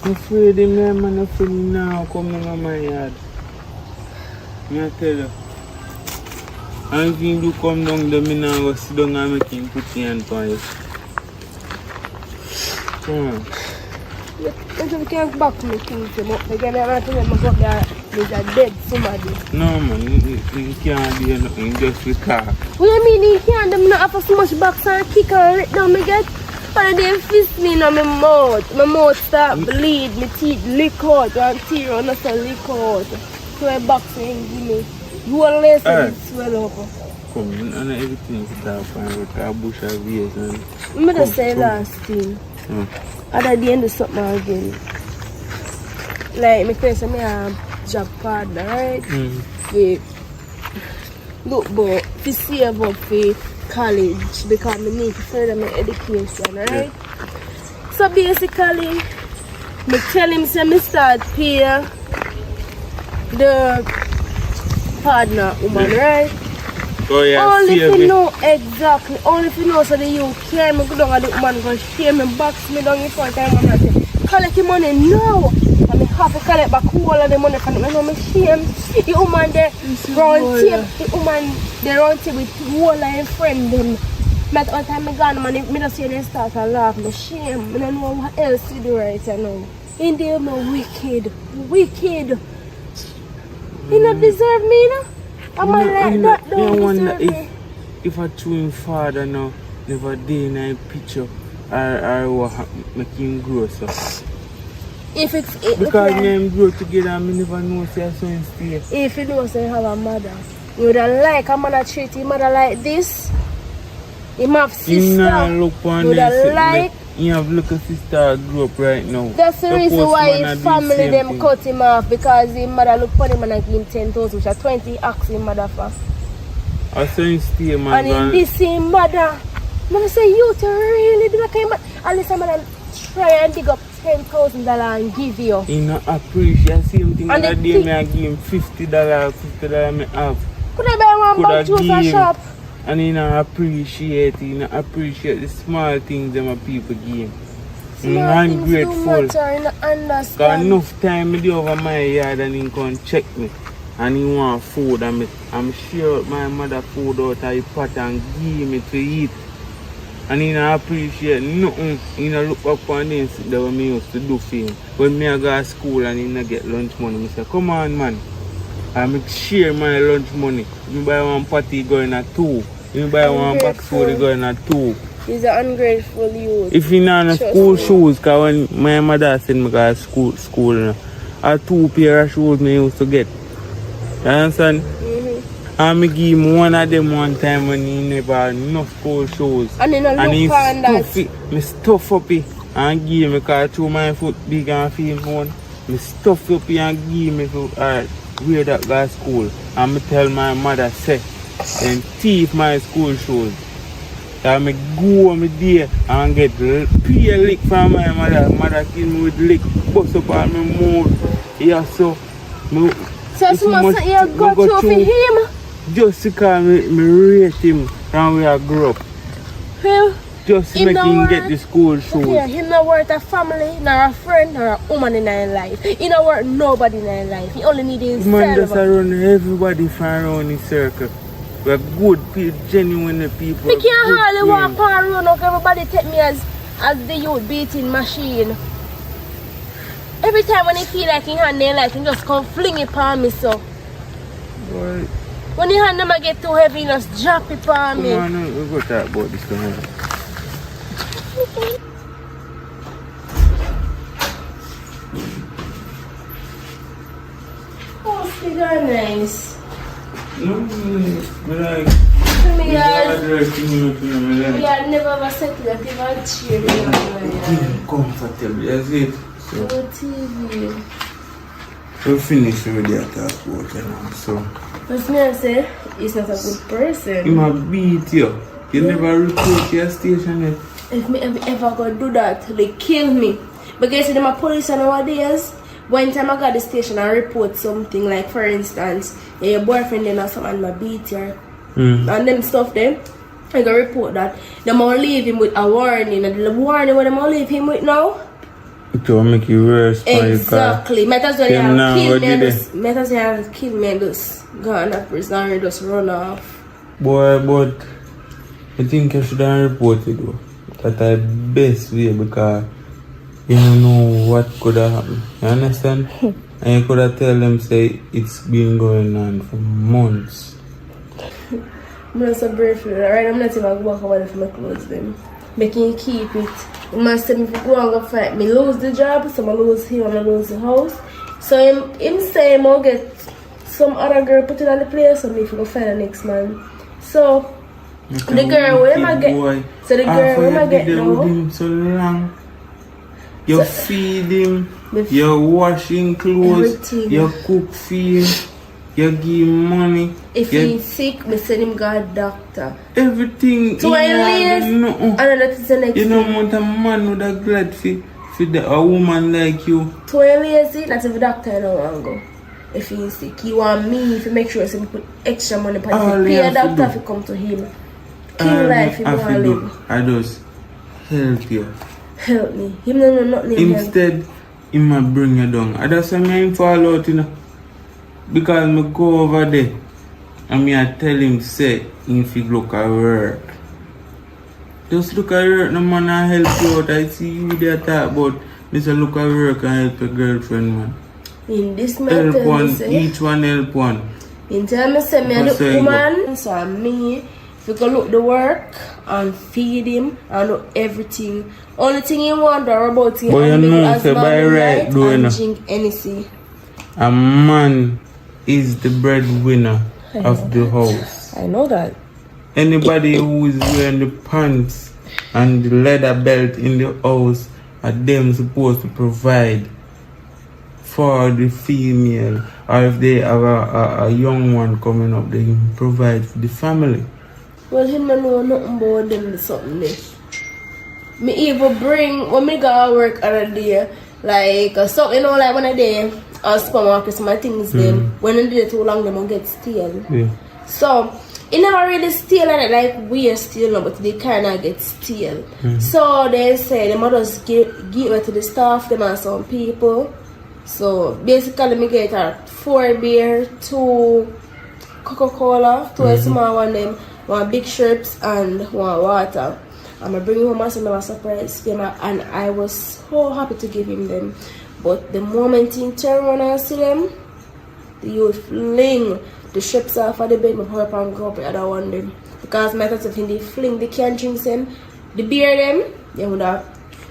I'm afraid him there, man. I'm afraid now. Come down on my yard. I tell you. And if you do come down there, I now go sit down and make him put your hand on you. Come on. You can't back me things him up. Again, I'm not telling him go there with a dead somebody. No, man. You can't do nothing. Just with talk. What do you mean he can't? I'm not have so much box and kick and let down me get. And they fist me in my mouth. My mouth start bleed. My teeth lick out. And tear on us lick out. So I box me and give me. You will less and it swell up. Come on, and everything is that fine with a bush of years. I'm going to say last thing. Other day I do something again. Like, my friend said, I have a job partner, right? Look, but to save up for college because I need to further my education, right? Yeah. So basically, I tell him say I start pay the partner woman, right? Oh, yeah, only if you know exactly, only if you know so that you care me go down at the woman go share me box me down in front time and I say, collect the money now. And I have to collect back all of the money from it. I know me shame. The woman there run tape, the woman they run tape with all of her friend them. But all the time I gone man, I just see them start to laugh, me shame. I don't know what else to do right now. In there me wicked. Wicked. You don't deserve me, you know? I'm like that though. I wonder if a twin father now never did in a picture or what make him grow so. If it's because we grow together and I never know say so in stay. If you know say you have a mother, you would like a mother treat your mother like this. You have sister. You look on you would like. You have little sister grow up right now. That's the reason why his family them cut him off because his mother look for him and give him 10,000 which are 20 ask his mother for. I saw him stay man. And in this same mother, I say you to really do that kind of at least I'm gonna try and dig up $10,000 and give you. He not appreciate same thing and that day I give him $50 me have. Could I buy one bag juice at shop? And he not appreciate the small things that my people give him. I'm grateful. Because enough time I do over my yard and he come check me. And he want food and I'm sure my mother food out of the pot and give me to eat. And he not appreciate nothing. He not look up on this that what me used to do for him. When me I go to school and he not get lunch money, I say, come on man. I share my lunch money. You buy one patty going at 2. You buy one box food going at 2. He's an ungrateful youth. If you not have school shoes, because when my mother sent me to school, I 2 pair of shoes me used to get. You understand? And I give him one of them one time when he never had enough school shoes. And he look on that. I stuff up it and give him because 2 my foot big and feel one. I stuff up it and give him alright, wear that guy school. And I tell my mother, say, and thief my school shoes. So I go on there and get pay a lick from my mother. Mother kill me with lick, bust up on my mouth. Yeah, so much you got to for him? Just because me rate him and we are grow up. Well, just to make him get the school shoes. Okay, him not worth a family, nor a friend, nor a woman in his life. He not worth nobody in his life. He only need himself. Man just around everybody from around his circle. We're good people, genuine people. Me can't hardly walk around, everybody take me as the youth beating machine. Every time when he feel like he hand their life, he just come fling it on me so. Boy. When the hand them get too heavy, he just drop it on me. Come on, we'll go talk about this one. Oh, these are nice. No, like, me I never ever said that they were cheering. Comfortable, that's it. So TV. We finish with that talk about it. So That's me I say, he's not a good person. he might beat you. You never report your station yet. If me ever go do that, they kill me. Because see, them a police nowadays. One time I got the station and report something like, for instance, your boyfriend then or something might beat you, and them stuff then, I go report that. They might leave him with a warning, and the warning what they might leave him with now. It will make you worse. Exactly. Matters when you have kill me and just matters when you have kill me and just go on that prison and just run off. Boy, but I think I should have reported though. That's the best way because you don't know what could have happened. You understand? And you could have tell them say it's been going on for months. I'm not so brave for that. Right? I'm not even walk away from my clothes then. Making you keep it. You must tell me if you go and go fight me lose the job, so I lose him and I lose the house. So him say I'll get some other girl put it on the place and me if you go find the next man. So the girl where am I get? So the girl where am I get now? Him so long. You feed him, you wash him clothes, everything. You cook for him, you give him money. If he's sick, me send him go to doctor. Everything. So and that is the next you know what a man would have glad for a woman like you. 12 years, that's if the doctor I don't want to go. If he's sick, he want me to make sure he put extra money on pay a doctor if you come to him. Kill life if you want to live. I just help you. Help me. Him no know nothing. Instead, he might bring you down. I just say I fall out, you know. Because I go over there and I tell him say if he look at work. Just look at work, no man, I help you out. I see you there talk about Mr. Look at work and help your girlfriend, man. In this matter, help one, each one help one. In time I say me a look woman, so me if you go look the work and feed him and do everything. Only thing you wonder about him and you know, say by right and drink anything. A man is the breadwinner of the house. I know that. Anybody who is wearing the pants and the leather belt in the house are them supposed to provide for the female, or if they have a young one coming up, they can provide for the family. Well, him don't know nothing about them or something there. Me even bring, when me go to work on a day, like something, you know, like when I day, or supermarket, some things them, when I do it too long, them will get stale. Yeah. So, it never really stale like we are stale now, but they kind of get stale. So, they say, they just give it to the staff, them and some people. So, basically, me get 4 beer, 2 Coca-Cola, 2 small one, them, 1 big shrimps, and 1 water. I'm going to bring home some of a surprise for him, and I was so happy to give him them. But the moment he turned around and see them, the youth fling the strips off of the bed, my help and go up the other one them. Because my thoughts if they fling the canned drinks them, the beer them, they would have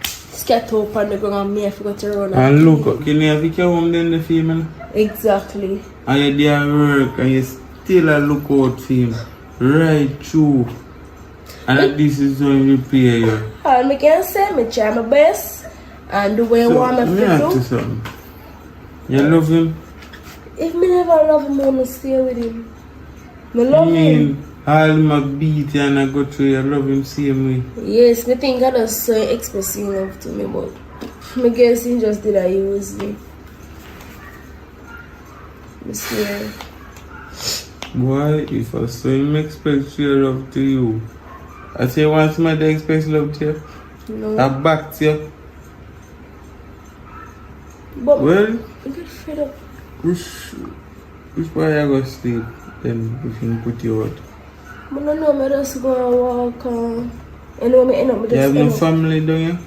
scattered up on the ground and me have to go to run. And look, can you have your home then the female? Exactly. And you there work and you still a look out for him. Right through. And this is how you repay you. All I can say, I try my best and do what I want me to do. You love him? If me never love him, I will stay with him. I love him. All my beat and I go through, you love him same way. Yes, I think God is so expressing love to me, but I guess he just did that use me. I swear. Boy, if I saw him expect your love to you, I say once somebody expects love to you, no. I back to you. But well, I get fed up. Which way I go sleep, then we can put you out. I don't know, I just go and walk and when I end up, I just you have no family down here?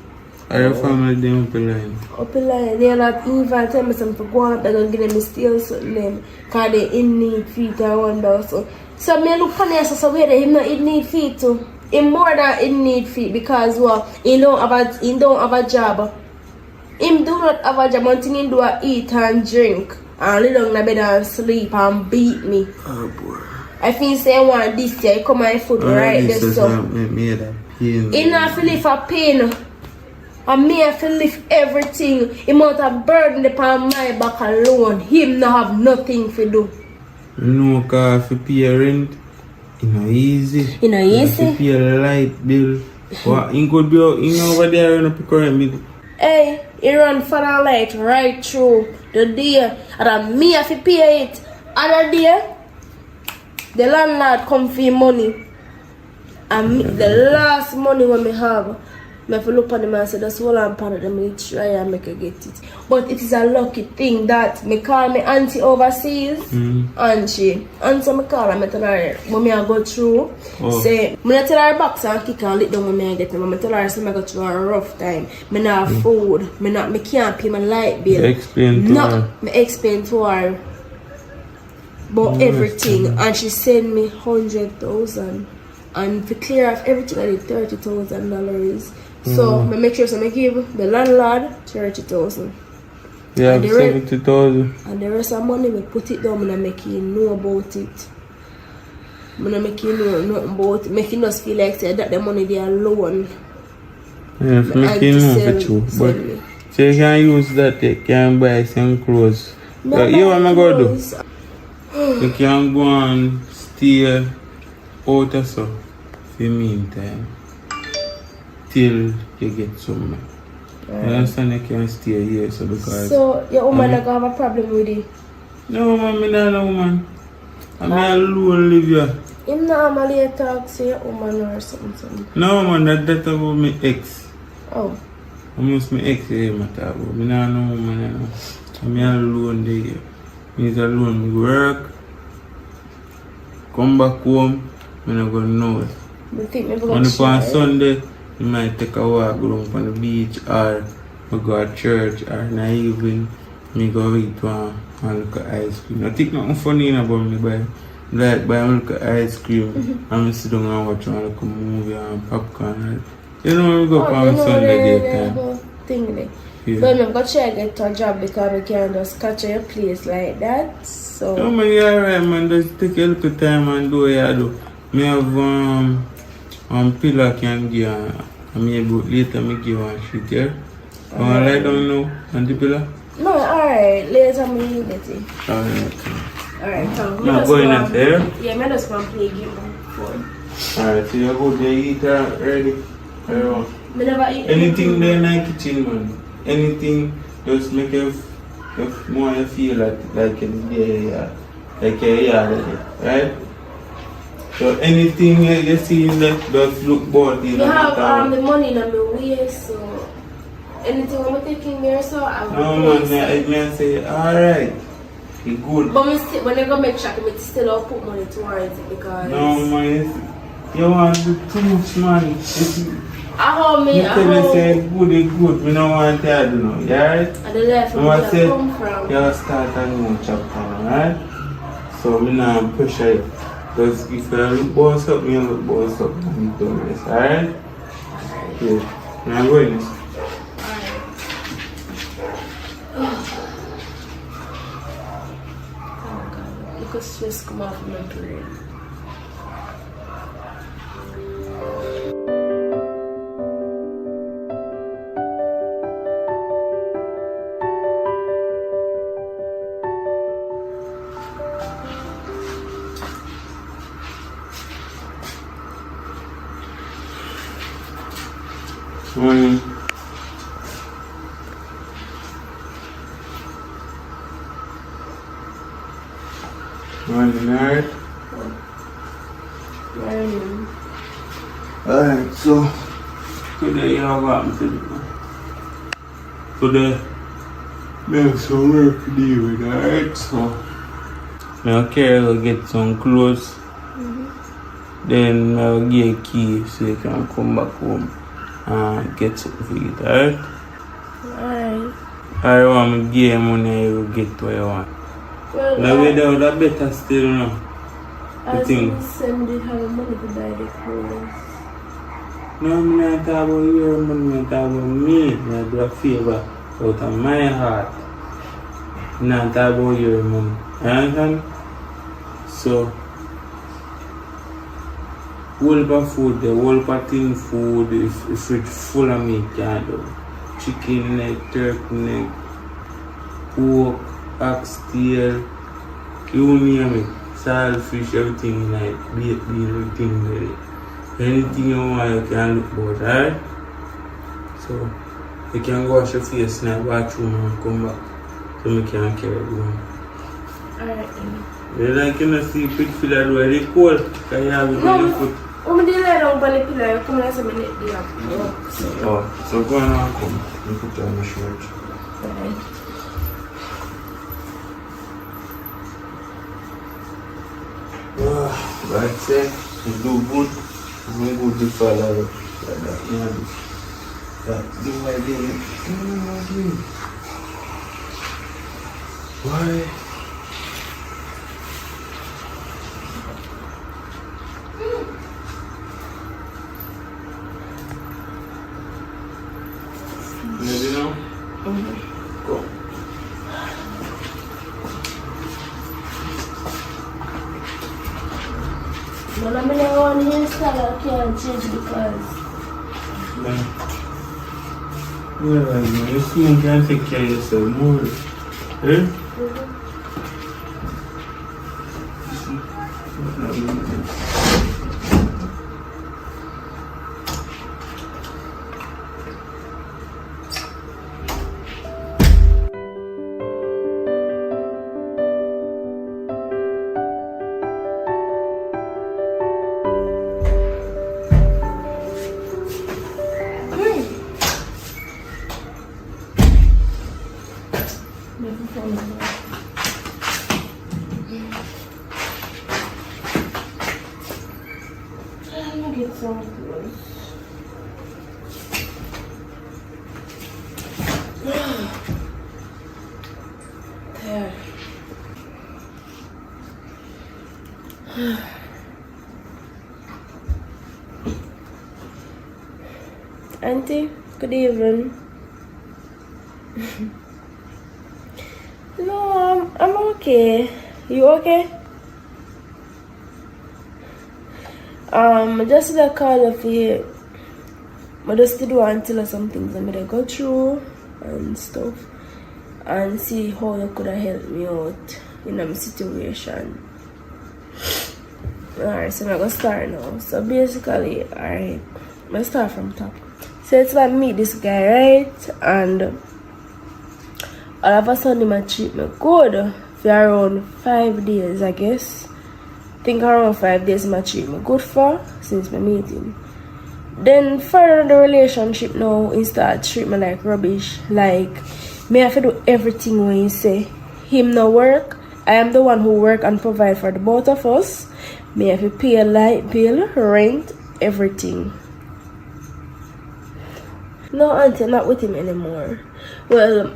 Or your family them up the line? Up the line, they're not even tell me something to go up, they're going to give them steal something because they're in need feet and wonder. So I look funny as so where they not in need feet too. Him more than in need feet because well, he don't have a job. Him do not have a job until he do a eat and drink and lay down in the bed and sleep and beat me. Oh boy. I feel say I want this year, come my foot right there so. Me that pain. He not feel for pain. And me have to lift everything. Him out a burden upon my back alone. Him no have nothing to do. No, cause if you pay rent, it's not easy. You know, easy? If you pay a light bill, what, he could be out, over there and pick current bill. Hey, he run for the light right through the day. And then me have to pay it. Other day, the landlord come for him money. And me, the last money when me have, I have to look at them and say, that's all I'm part of them. I try and make her get it. But it is a lucky thing that me call my auntie overseas. And she answer me call and I tell her when I go through. Say, I tell her box and kick and lick down when I get them. I tell her say I go through a rough time. I not have food. I can't pay my light bill. Explain to her. I explain to her about everything. And she send me 100,000. And to clear off everything I did $30,000. So I make sure I give the landlord 30,000. Yeah, 70,000. And the rest of the money we put it down and I make you know about it. I make you know nothing about it. Make you just feel like say that the money they alone. Yeah, if make you know for true. But so you can use that, you can buy some clothes. You know what I'm going to do? You can go and stay out or so for the meantime. Till you get some money. You understand? You can't stay here so because... So your woman not gonna have a problem with it? No man, I'm not a woman. I'm alone live here. Him not normally talk to your woman or something. No man, that's about my ex. Oh. Almost my ex here matter about. I'm not no woman. I'm alone there. I'm alone. I work. Come back home. I'm not gonna know it. You think maybe on Sunday, you might take a walk around on the beach or we go to church or in the evening, me go eat one and look at ice cream. I think nothing funny about me buy look at ice cream and sit down and watch one look a movie and popcorn. You know, we go on Sunday daytime. Thing yeah. So I'm going to try to get a job because we can't just catch your place like that. So no man, you're alright man, just take a little time and do what you do. Me have pillow can give and maybe later me give one shit here. You want to lie down now on the pillow? No, alright, later me get it. Alright, so I'm going up there? Yeah, I just want to play a game on phone. Alright, so you go there, eat ready? I never eat anything there in the kitchen man. Anything just make you more you feel like you're there, right? So anything you see in that does look bad. You have the money in my way, so anything I'm taking there, so I will. No man, I can say alright, it's good. But when I go make sure I still I'll put money towards it because no man, you want to do too much money. I hold me, you say it's good, we don't want to do no, alright? And the life where I come from. You start a new chapter, alright? So we not pressure you. Because if you look boss up, you look boss up and you do this, alright? Yeah. Now go in this. Oh God, look at stress come off my brain. Morning. Morning, alright? Morning. Alright, so today you have what to do. Today, I have some work to do with, alright? So, I will get some clothes. Then I'll get a key so you can come back home and get something for you, alright? Alright. I want to give you money, you will get what you want. Well, now without that better still no. I think send it have money to buy the clothes. No, I'm not talking about your money, I'm talking about me. I do a favor out of my heart. I'm not talking about your money. You understand? So, whole of food, the whole of thing food, if it's full of meat, can't do. chicken neck, turkey neck, pork, oxtail, you name it, saltfish, everything like baked bean, everything there. Anything you want, you can look about, alright? So, you can go wash your face in the bathroom and come back so you can carry it home. Alright then. You like you know sleep with filler do it cold, because you have it on your foot. When I lay down on the pillow, you come and say me neck day up. Oh, so go on and come. You put on the shirt. Alright. Like say, you do good. You good to follow up. Like that, you know. That, do my day. Why? Ready now? Go. But I'm going to one hairstyle I can't change because... Yeah, you soon can take care of yourself more. Eh? Let me get some clothes. There. Auntie, good evening. No, I'm okay. You okay? Just the call of you. I just did want to tell you some things I'm gonna go through and stuff and see how you could have helped me out in my situation. Alright, so I'm gonna start now. So basically, alright, let's start from top. So it's like meet this guy, right? And all of a sudden he treat me good for around 5 days, I guess. I think around 5 days he treat me good for since my meeting. Then further the relationship now he start treat me like rubbish. Like me have to do everything when he say. Him no work. I am the one who work and provide for the both of us. Me have to pay a light bill, rent, everything. No, auntie, I'm not with him anymore. Well,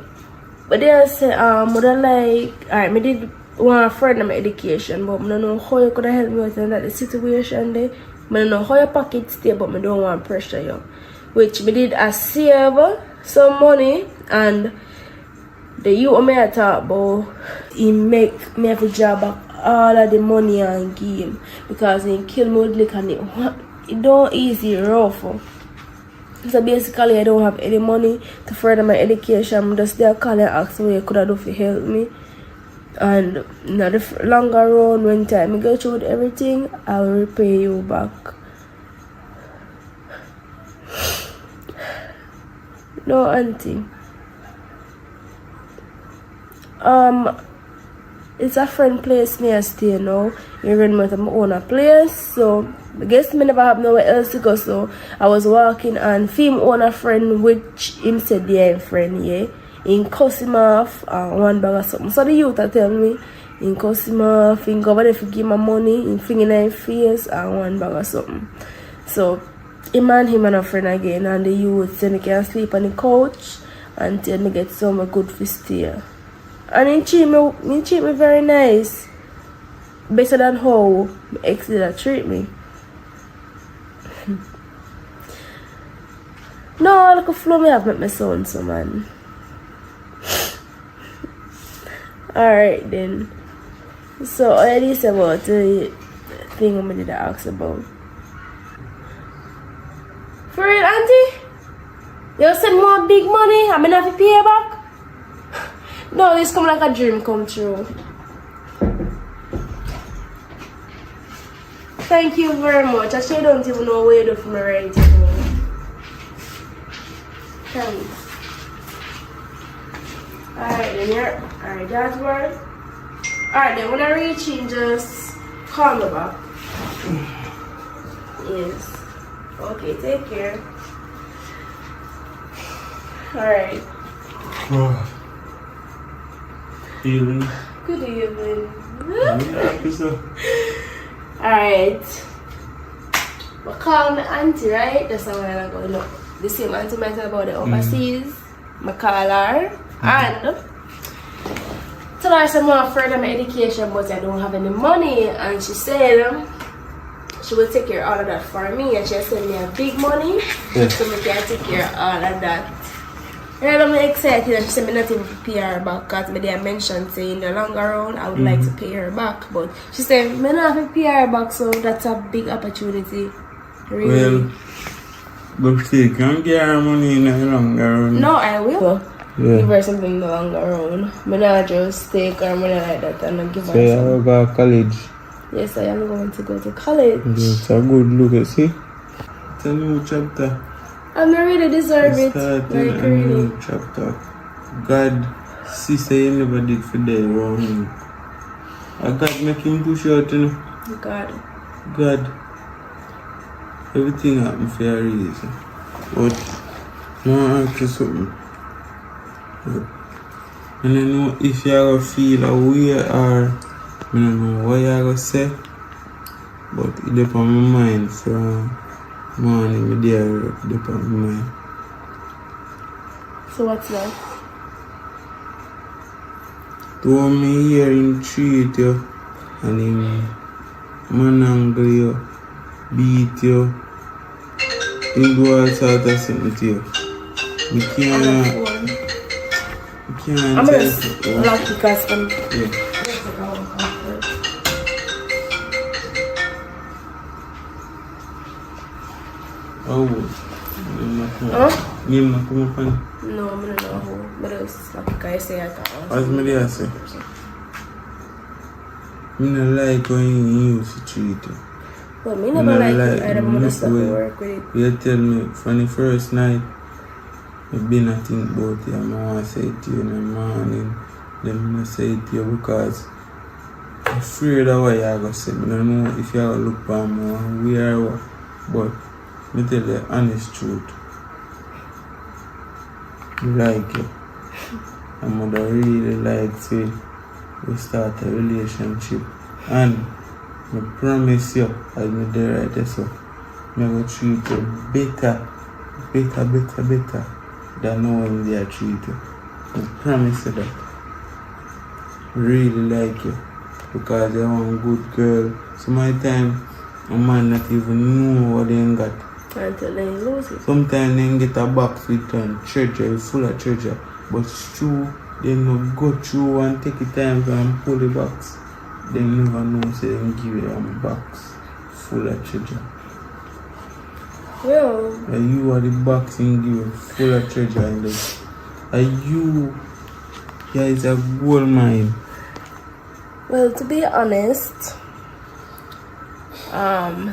but they say, mother like, alright, me did want a friend of my education, but I don't know how you could have helped me with that situation there. I don't know how your pocket stay, but I don't want to pressure you. Which me did save some money, and the you me I talk about, he make me have to job back all of the money and give him, because he kill me with liquor and it don't easy rough. So basically I don't have any money to further my education. I'm just there calling and asking what you could have done to help me. And in the longer run, when time I go through with everything, I will repay you back. No, auntie. It's a friend place me I stay now. You're running with my own place, so I guess me never have nowhere else to go. So I was walking and film own a friend, which him said yeah, friend, yeah. In cuss him off one bag of something. So the youth are tell me in cuss him off, in go over there for give my money, in finger in his face and one bag of something. So him and a friend again, and the youth said they can sleep on the couch until me get some good for stay. And he treat me very nice. Better than how my ex did treat me. No, like a flow me have met my son, so man. Alright then. So all this about the thing I did ask about. For real, auntie? You send more big money, I'm gonna have to pay back? No, this come like a dream come true. Thank you very much. Actually, I don't even know where to do for me right now. Thanks. Alright, then you're. Alright, that's right. Alright, then when I reach in, just call me back. Yes. Okay, take care. Alright. Evening. Good evening. Yeah, Alright. I call my auntie, right? That's how I'm going to go. The same auntie might talk about the overseas. I call her and tell her some more further my education, but I don't have any money. And she said she will take care of all of that for me, and she sent me a big money so I can take care of all of that. And I'm excited, and she said me not even pay her back because I mentioned say in the longer run I would like to pay her back, but she said me not have to pay her back, so that's a big opportunity. Really. Well, but still, can't get her money in the longer run. No, I will. Yeah. Give her something in the longer run. Me not just take her money like that and not give her So you something. go to college? Yes, I am going to go to college. It's a good look, see? It's a new chapter. And I really deserve it. Starting Like a really. new chapter. God, sister, you never did for them around him. And God make him push out, you know. God. God, everything happened for a reason. But, I want to ask you something. I don't know if you ever feel a way or I don't know what you're going to say, but it depends on my mind from morning, my day work, it depends on my mind. So what's that? To me hear him treat you and him manangle you, beat you, him do all sorts of something to you. You can't I'm tell gonna lock you guys from. Yeah. Oh, name na come up on. No, I'm gonna know who. But it's lock you guys say I can't. As me dey say, me no like when you used to treat you. Well, me never like it. I don't want to stop way work with it. you tell me from the first night, I've been a think about you. I want to say it to you in the morning. Then I not say it to you because I'm afraid of what you're going to say. I don't know if you're going to look for me or where or what. But me tell you the honest truth. I like you. I'm gonna really like to we start a relationship. And I promise you, as me there right there, so I will treat you better than no one they treat you. I promise you that. Really like you because you're one good girl. So my time a man not even know what they ain't got. Until they lose it. Sometimes they get a box with treasure, full of treasure. But it's true, they no go through and take the time and pull the box. They never know, so they give you a box full of treasure. Well, And you are the box and give you full of treasure in this. And you is a gold mine. well, to be honest,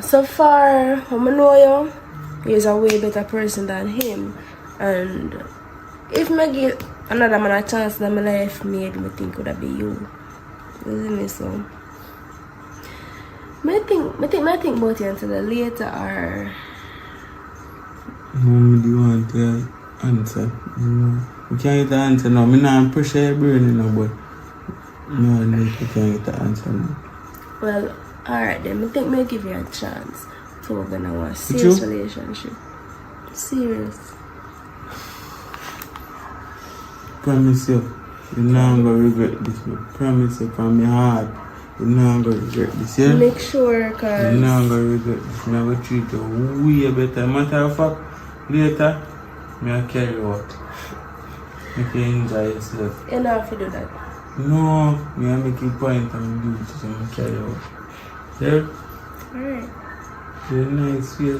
so far, I know you. He's a way better person than him, and if I give another man a chance in my life, maybe I think would be you. Isn't it so? I think about you until later or. No, do you want to answer? No. You can't get the answer now. I'm not pressure your brain, but no, you can't get the answer now. Well, alright then, I think I'll give you a chance. So we're gonna want a serious relationship. Serious. Promise you, you're not going to regret this. I promise you from my heart, you're not going to regret this, yeah? Make sure, cause You're not going to regret this. I'm going to treat you way better. Matter of fact, later, I'll carry you out. Make you enjoy yourself. you know if you do that. No, I'll make you point and do it, so I'll carry you out. Yeah? Alright. You're nice, yes.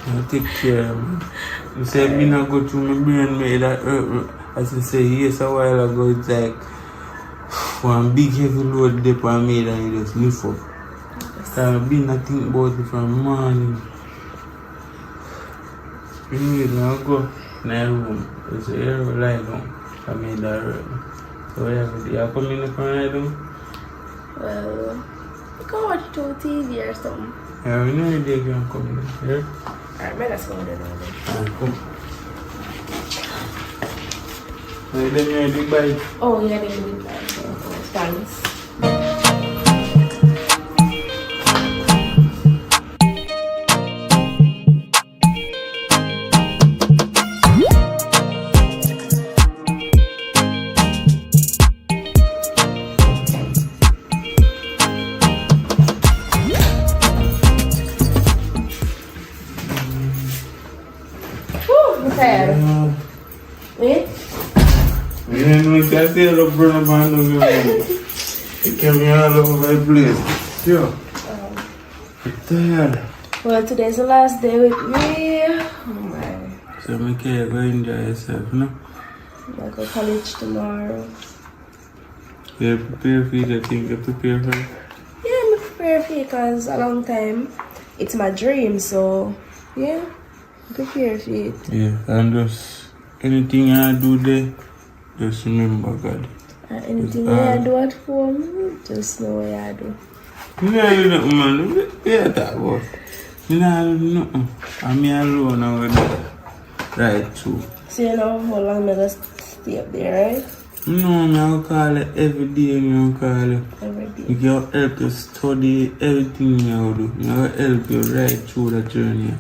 I'll take care of me. You say me not go through my brain, me that hurt me. As you say, yes, a while ago, it's like one big heavy load dip on me and it just lift up. So I've been not think about it from morning. Anyway, now go in my room. It's here, lie down. I made that hurt me. So whatever, you come in the corner, down? Well, you can watch it on TV or something. Yeah, we know they can come in here. Alright, man, let's go there now. Alright, come. Let me know the bike. Oh, yeah, they will be fine. Thanks. Wait. You know, I see a rubber band of you. It can be all over the place. Sure. I'm tired. Well, today's the last day with me. Oh my. So, make sure you go enjoy yourself, no? I go to college tomorrow. You prepare for the thing you prepare for? Yeah, I'm prepared for it because a long time it's my dream, so yeah, I'm prepared for it. Yeah, and just anything I do there, just remember God. Anything I do at home, just know what I do. You know, you know, man, yeah, that was. You know, nothing. I'm me alone now with that. Right, too. So you know how long I'm gonna stay up there, right? No, I'll call it every day. I'll call it. Every day. You can help you study everything you do. I'll help you right through the journey.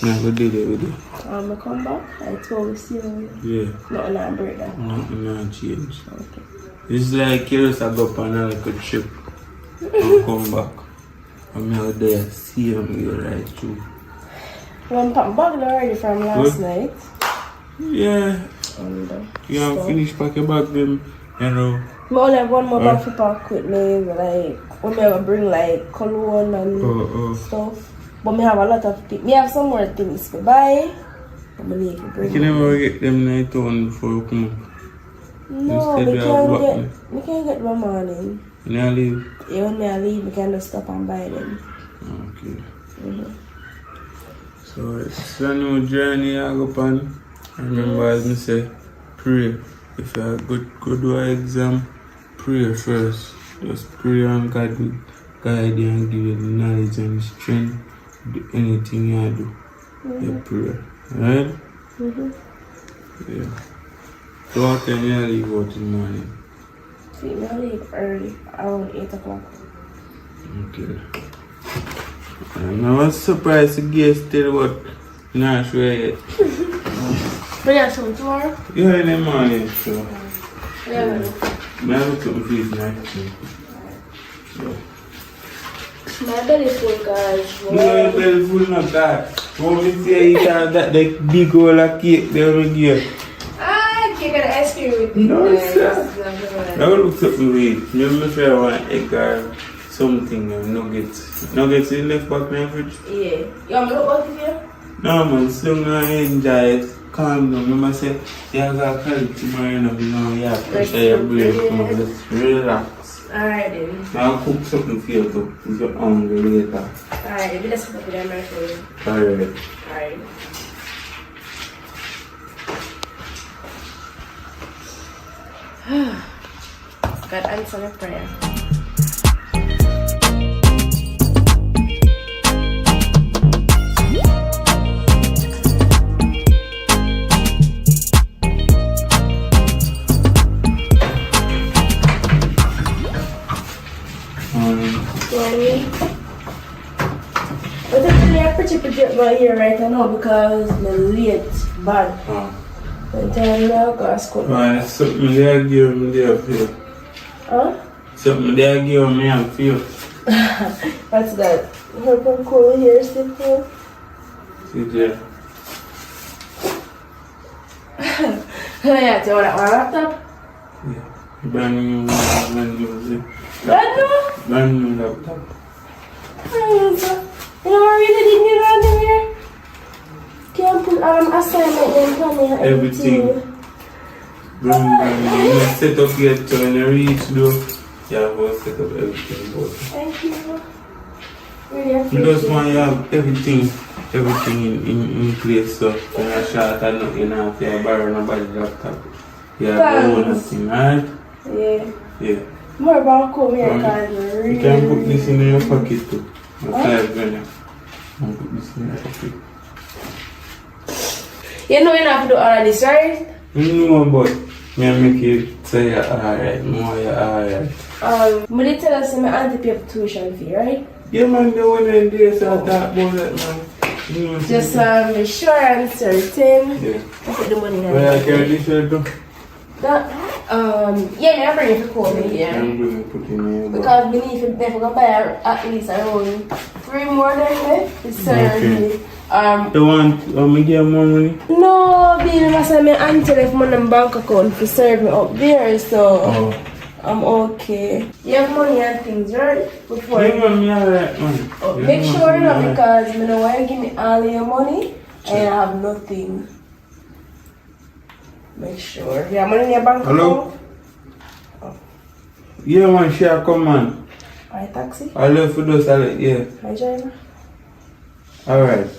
I'm going to do it with you. I come back, I told you. Yeah. Nothing I break down. Nothing will change. Okay. It's like you just go up on a little trip and come back. I'm out there, see you right through. Well, I'm back already from last night. Yeah. And, You have finished packing back them, you know. I only have one more bag to pack with me, like, when I bring like cologne and stuff. But I have a lot of things. I have some more things to buy. But I need to bring You can never get them night on before you come up. No, we can't get them morning. You know, leave? Yeah, when I leave, we can just stop and buy them. Okay. So it's a new journey I go on. Remember, as I say, pray. If you go do an exam, pray first. Just pray and God will guide you and give you the knowledge and strength to do anything you do. You pray. Alright? Yeah. So what time you leave out in the morning? See, I leave early, around 8 o'clock. Okay. I was surprised to get still, but not sure yet. But yeah, so tomorrow? Yeah, in the morning, so. Yeah. I have something for you tonight. My belly full, guys. No, your belly full, not that. When we say you have that big old cake, they will give you. Cake and ice cream with it. No, sir. I will look something with it. Maybe if I want egg or something, nuggets. Nuggets in the left back in the fridge? Yeah. You want me to look back here? No, man, still not enjoy it. Calm down. Remember, say, you have got college tomorrow, you know, you have to share your brain. Just relax. Alright, then. I'll cook something for you too, if you're hungry later. Alright, maybe that's what I'm going to do. Alright. Alright. God answer my prayer. But actually I'm pretty right here right now because I'm late bad. And then now I go to school. Man, something they give me there for you. Huh? Something they give me and feel. What's that? Help them cool here, simple. See there. Yeah, do you want my laptop? Yeah. Brand new, see. Brand new? Brand new laptop. You know what really didn't need around here? Can't put assignment and planning and Everything. You set up yet to when you reach though. You have to set up everything. But thank you. Really you appreciate just want to have everything in place. So when you're short and nothing, you have to borrow nobody's laptop. You have your own thing, right? Yeah. Yeah. More about come here because You can put this in your pocket too. $5 grand. And put this in your pocket. You know you have to do all of this, right? You know, but me make you say you're alright. More you're alright. But they tell us my auntie pay for tuition fee, right? Yeah, man, the one in there, so I talk about that, man. You know, Just be sure and certain. yeah. I put the money in. Where I carry this shirt too? That, yeah, I bring it to call me, yeah. I'm going to put in here. Because beneath it, they're going to buy at least around 3 more than me. It's Okay. You want me get more money? No, baby, I said my auntie left money in bank account to serve me up there, so I'm okay. You have money and things, right? Before Yeah, man, me alright, man. make sure you know, because you know why you give me all your money and I have nothing. Make sure. You have money in your bank Hello? account? Yeah, man, share come, man. Alright, taxi. I love for those, yeah. Hi, China. Alright.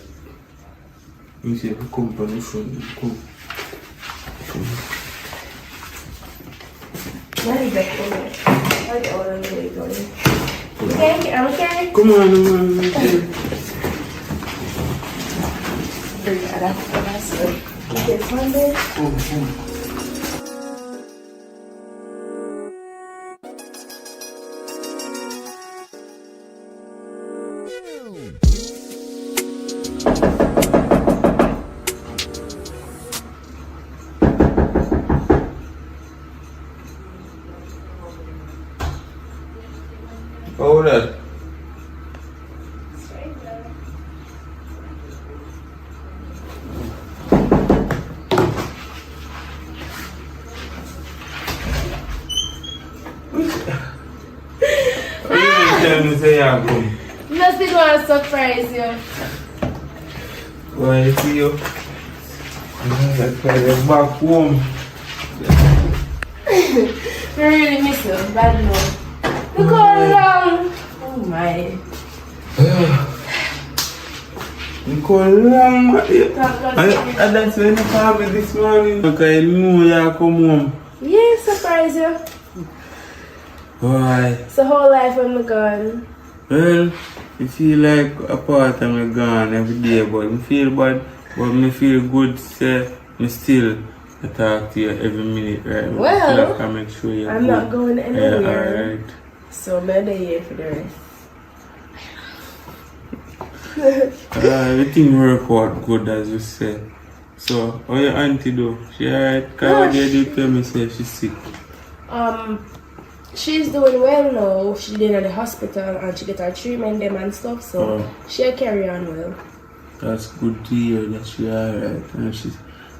You see, come from the front. Come. Where is that going? I get all of the going. Okay, I'm okay. Come on, man. That's good. This one there. Come. Hold on. What you tell me say you come? Just did want to surprise you. Why I see you? That's why you're back home. I really miss you, bad no. Look how long. Oh my. You call long, man. Thank God. And that's when you call me this morning. Okay, you know you come home. Yeah, surprise you. Why? It's the whole life when I'm gone. Well, I feel like a part of me gone every day, but I feel bad, but I feel good, say, I still talk to you every minute, right? Well, I make sure you're I'm good. not going anywhere. Yeah, alright. So I'm here for the rest. Everything work out good, as you said. So, how your auntie do? She alright? Because they did tell me say she's sick. She's doing well now. She's been at the hospital and she get her treatment them and stuff, so she'll carry on well. That's good to hear that she alright. And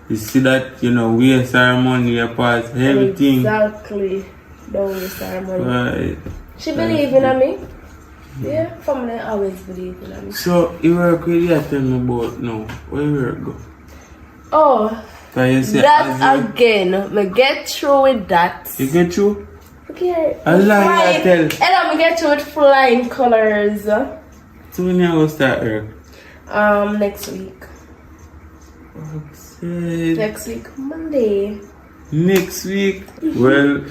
you see that, you know, waste her money apart, everything. Exactly. Don't waste her money. Right. She believe in me. Yeah, family always believe in me. So, you work with you tell me about now. Where you work go? Oh, You say, that again. Me get through with that. You get through? Okay. I lie, I tell. And I'm get through with flying colors. So when you go start work? Next week. Okay. Next week, Monday. Next week? Well,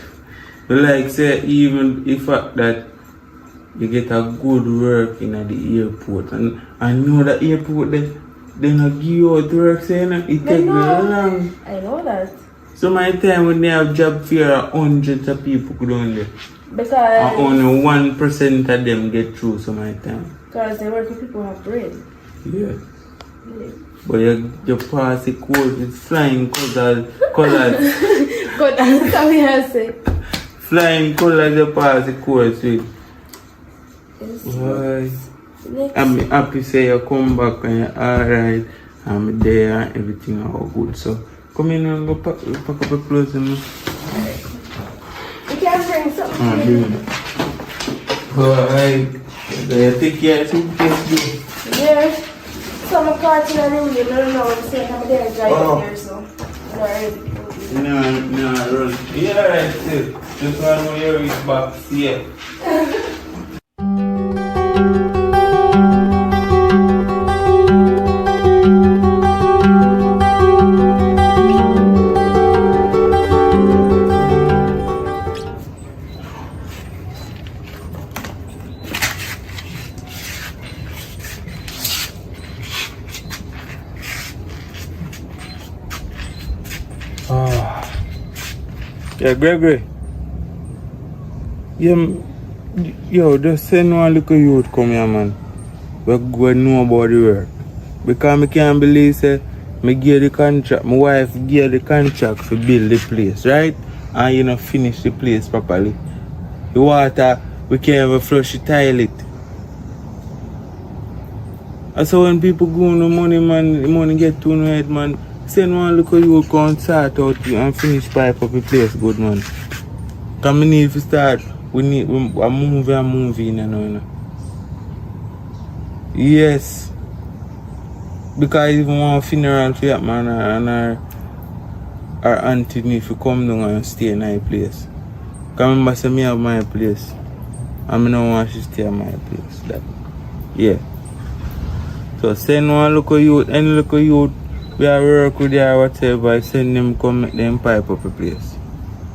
like say, even if that you get a good work in the airport, and I know the airport they not give you out work, saying it takes very long. I know that. So my time when they have job fair, hundreds of people go down there. Because And only 1% of them get through, so my time. Because they work with people who have brain. Yeah. But you pass the course with flying colors. Good answer, we have said. Flying colors you pass the course with. Yes. Why? Next. I'm happy say you come back and you're alright. I'm there and everything are all good. So come in and go pack up your clothes and You can bring something. bring it. Alright. You take care of suitcase. Yeah. Some carton and room, you don't know. say I'm there to drive here, so. Alright. No, run. Yeah, right, still. Just one more year is back. Yeah. Yeah, Gregory. Yeah, yo, just send one little youth come here, man. We go know about the work. Because I can't believe say me give the contract, my wife gave the contract to build the place, right? And you know finish the place properly. The water, we can't even flush the toilet. And so when people go on the money, man, the money get to no head, man. Send one look at you come start out and finish pipe up the place, good man. Cause we need to start. We need a movie, you know. Yes. Because even one funeral for that man and our auntie need to come down and stay in my place. Cause remember say me have my place. And I don't want to stay at my place. That yeah. So send one look at you, any look at you. We are work with you or whatever, send them come make them pipe up a place.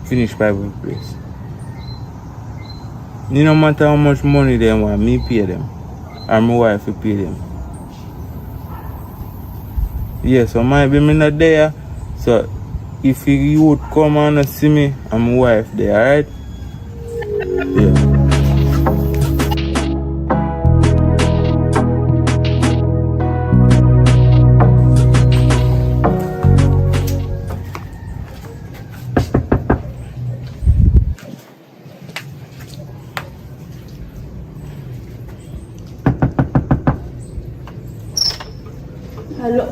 Finish pipe up a place. You no matter how much money they want, me pay them. Or my wife will pay them. Yeah, so might be me not there. So if you would come and see me, and my wife there, alright? Yeah. Hello.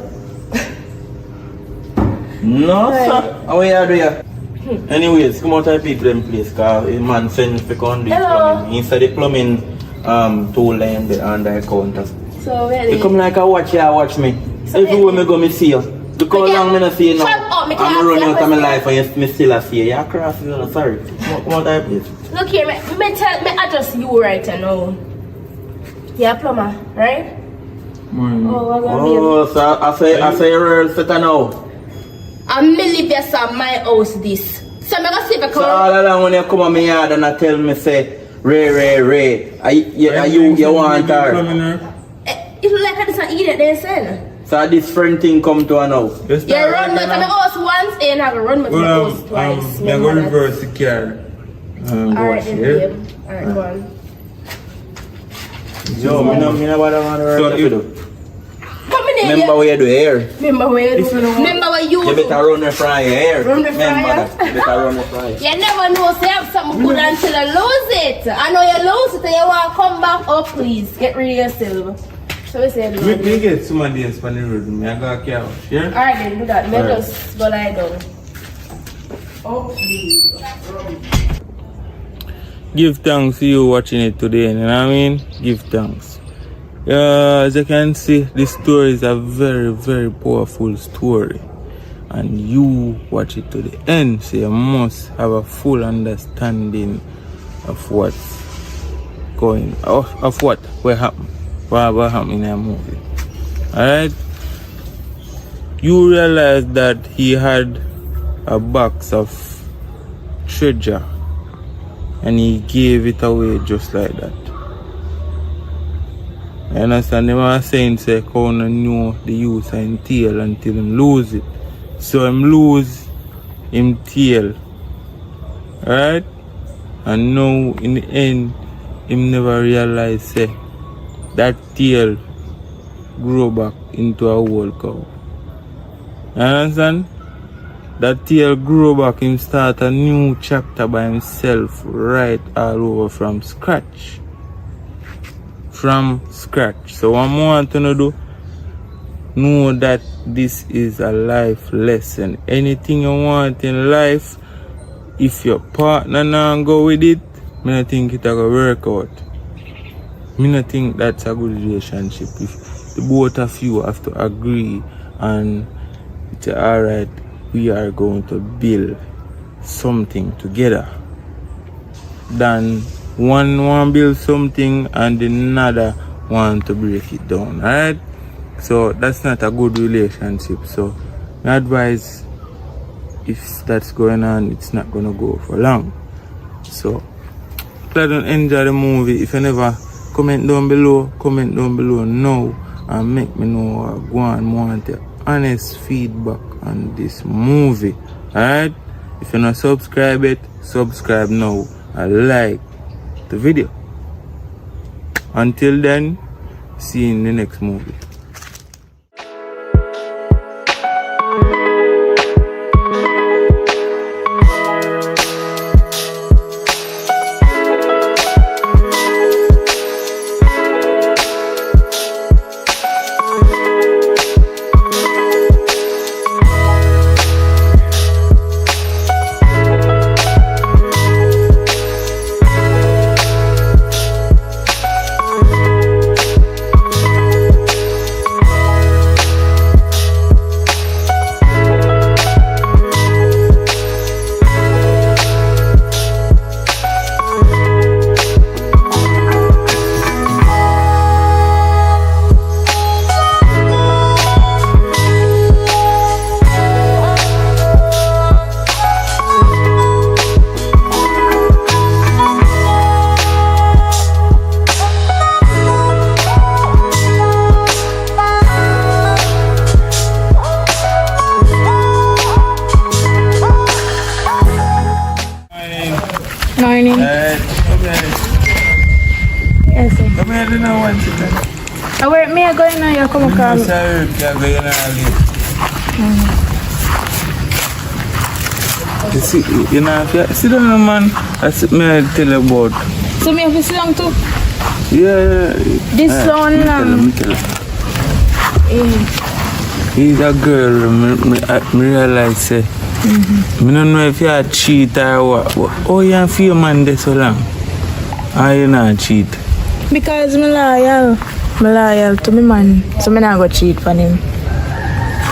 No, sir. How are you doing? Anyways, come out and people them place, cause a man send for come do plumbing. He said the plumbing tool them on the counter. So really? You come like a watch here, watch me. So everywhere me go, me see you. Look how long me not see you now. I'm running out of my life and me still see you. You're cross, you know, sorry. Come out and please. Look here, me address you right now. You're a plumber, right? Oh, so I say you're set now. I'm live just at my house this. So I'm gonna see if I come. So all along when you come on my yard and I tell me say, Ray, you want her? It look like I just eat it then son. So this friend thing come to her now. You run me to my house once and I run me to my house twice. I'm going to reverse the car. Alright then, babe. Alright, go on. Yo, me no what I want to do. Remember Remember what you do here. Remember where you You better run the fryer here. Run the fryer? Remember that. You better run the fryer. You never know, say have something good until you lose it. I know you lose it and you want to come back. Oh, please, get rid of yourself. So we say, me get some of this on the road. Me I got a car. Yeah? Alright then, do that. Let us go lie down. Oh, please. Give thanks to you watching it today, you know what I mean? Give thanks. As you can see, this story is a very, very powerful story. And you watch it to the end, so you must have a full understanding of what's going, of what will happen, what happened in a movie. Alright? You realize that he had a box of treasure and he gave it away just like that. I understand them are saying say Corner knew the use of tail until him lose it. So him lose him tail. Right? And now in the end him never realize say that tail grow back into a whole cow. You understand? That tail grow back, him start a new chapter by himself right all over from scratch. From scratch. So what I want to do, know that this is a life lesson. Anything you want in life, if your partner not go with it, I don't think it's going to work out. I don't think that's a good relationship. If the both of you have to agree and It's alright, we are going to build something together. Then one build something and another want to break it down, alright? So that's not a good relationship. So my advice, if that's going on, it's not gonna go for long. So please don't enjoy the movie. If you never comment down below now and make me know what go on. Want your honest feedback on this movie. Alright? If you're not subscribe it, subscribe now and like the video. Until then, see you in the next movie. Morning. Come here. Yes, sir. Come here, you know one chicken. Where me I going now? You come call me. Sorry, you see, you know, if you sit down, man, that's me I tell you about. So me have to sit down too? Yeah. This one, tell him. He's a girl, me realize, say, I don't know if you are cheat or what. Oh, you feel man this so long? Or you not cheat? Because I'm loyal. I'm loyal to me man. So I'm not going to cheat for him.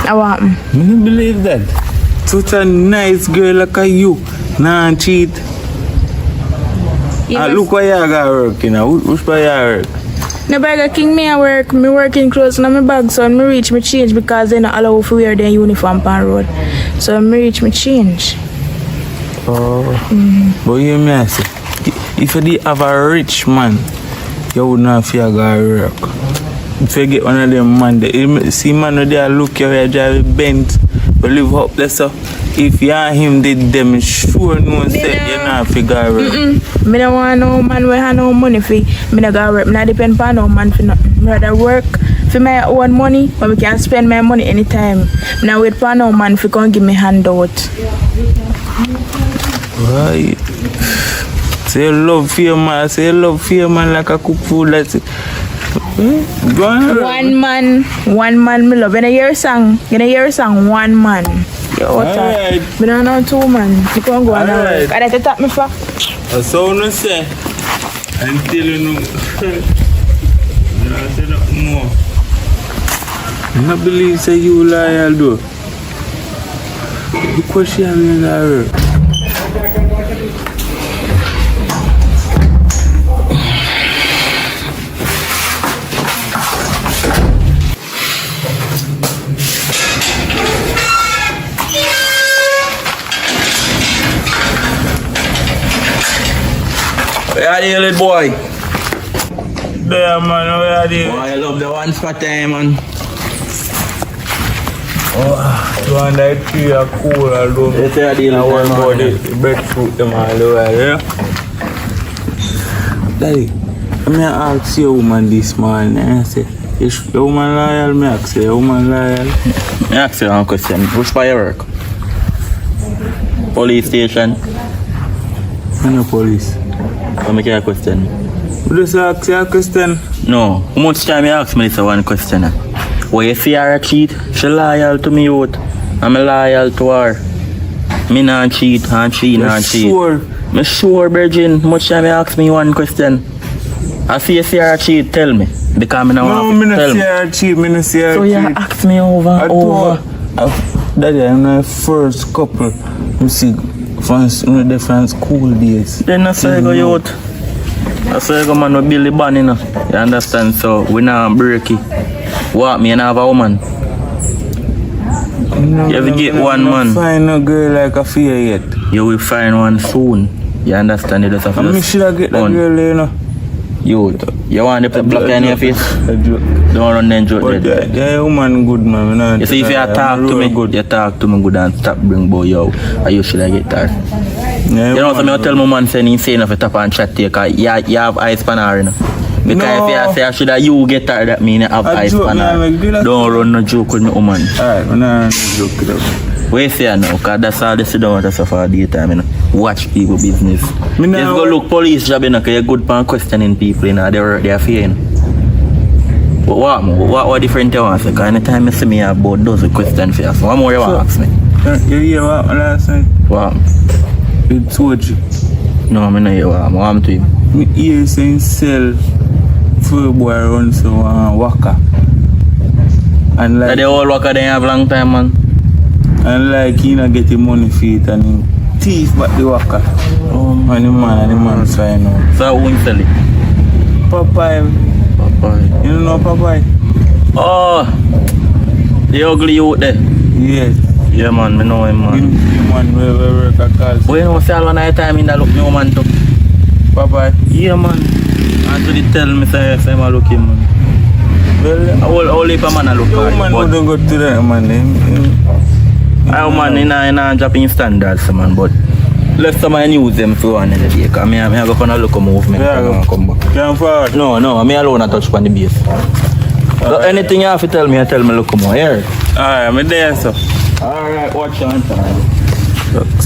I want him. I don't believe that. Such a nice girl like you, not cheat. Yes. Look where you got work, you know. Which way you work? No Burger King me I work. Me working clothes in my bag, so when me reach me change because they not allow to wear their uniform on road. So when me reach me change. Oh. But you may say, if you did have a rich man, you would not fear go work. If you get one of them man, they see man where they look you where drive a Benz, you live up there, so if you and him did them, sure no say you not figure work. Me don't want no man where have no money for me not go work. Me not depend on no man for nothing. Me rather work for my own money, but we can spend my money anytime. Me not wait for no man for come give me handout. Right. Say love for your man, say love for your man like a cook food. That's it. Go on. One man me love. When I hear a song, one man. Yo, what Alright. Me don't know two man. You can't go on Alright. work. I like to tap me for. So no say until you know. I say that more. I don't believe say you loyal though. Because she having a work. Where are you, little boy? There man, where are they? Boy, I love the one spot time, man. Oh, you want that tree are cool alone. They say I deal I with want them, about the breadfruit them all the way, yeah? Daddy, I'm going to ask your woman this morning. I say, is your woman loyal? Me ask you, your woman loyal? I ask you one question. Which part you work? Police station. I'm not police. Let me get a question. You just ask you a question. No. How much time you ask me this one question? When you see her a cheat, she loyal to me youth. I'm loyal to her. Me not cheat and she not cheat. Sure. Me sure, Virgin. How much time you ask me one question? I see you see her a cheat, tell me. Because me not No, want me to not tell see me. her cheat, me not see her So cheat. you ask me over. Daddy, I'm my first couple. You see, from different school days. Then I say go youth. I say go man we build the band, you know. You understand? So we not break it. What me and have a woman. No, You ever get one man? Find a girl like a fear yet. You will find one soon. You understand? You just have to I should I get that girl, you know. You want to block in your face? Don't run then joke but dead. yeah, woman good, man. You see, if you talk to me good, you talk to me good and stop bring boy yo. Are you should I get that? Yeah, you know what I tell my man saying he saying if you tap and chat to you, cause you have eyes pan her, you know. Because no. if you say should I you get her, that mean you have eyes pan her. Don't run no joke with me woman. Alright, I'm not joking up. Wait here now, cause that's all they sit down with us for a daytime, you know. Watch people business. Just go look police job, you know, cause you're good for questioning people, you know, they're fear, you know. But what different you want to say? Cause anytime you see me about those questions for you, so what more you want to ask me? You hear what last night? What? With Soji. No, I don't hear what I'm to him. Me hear saying sell for a boy run so waka. And like That the whole waka they have long time, man. And like he not getting money for it and he thief but the waka. And the man sign out. So who sell it? Popeye. You don't know Popeye? Oh, the ugly youth there. Yes. Yeah, man, I know him, man. The man where work at cars. But you know, say all night time in that look new man too. Popeye. Yeah, man. Actually tell me say I look him, man. Well, All heap of man I look no like. man wouldn't go to that man. I man in a Japanese standards, man, but let someone use them for one day. Because I go for a look movement. Yeah, come back. Can't forward. No, me alone I touch on the base. So anything you have to tell me look more. Here. Alright, I'm there, so. Alright, watch on time.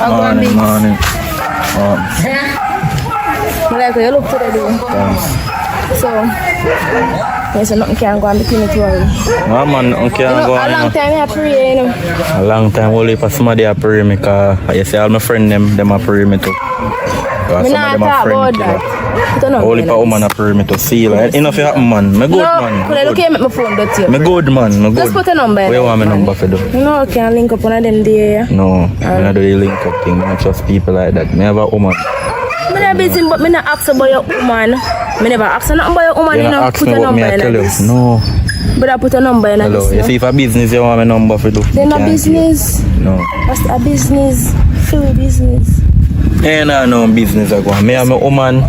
Morning. Like you look today, so yes, nothing can go on between the two of you. Man, okay, A long time I pray, you know. A long time, only for somebody I pray me, because I say all my friends them I pray me too. Me not talk about that. Only for woman I pray me to see like enough you happen, man. Me good man. No, look here, make my phone dirty. Me good man, me good. Just put a number. Where you want my number for do? No, can link up one of them there. No, I don't do the link up thing. I trust people like that. Me have a woman. Me not busy, but me not ask about your woman. Me never ask nothing about your woman. You You know, ask put me a what me number I in tell you. this. No. But I put a number in Hello. this. You see if a business you want my number for do. Then you a can't business. give. No. What's a business? Free business. Ain't no business I go. Me have my woman.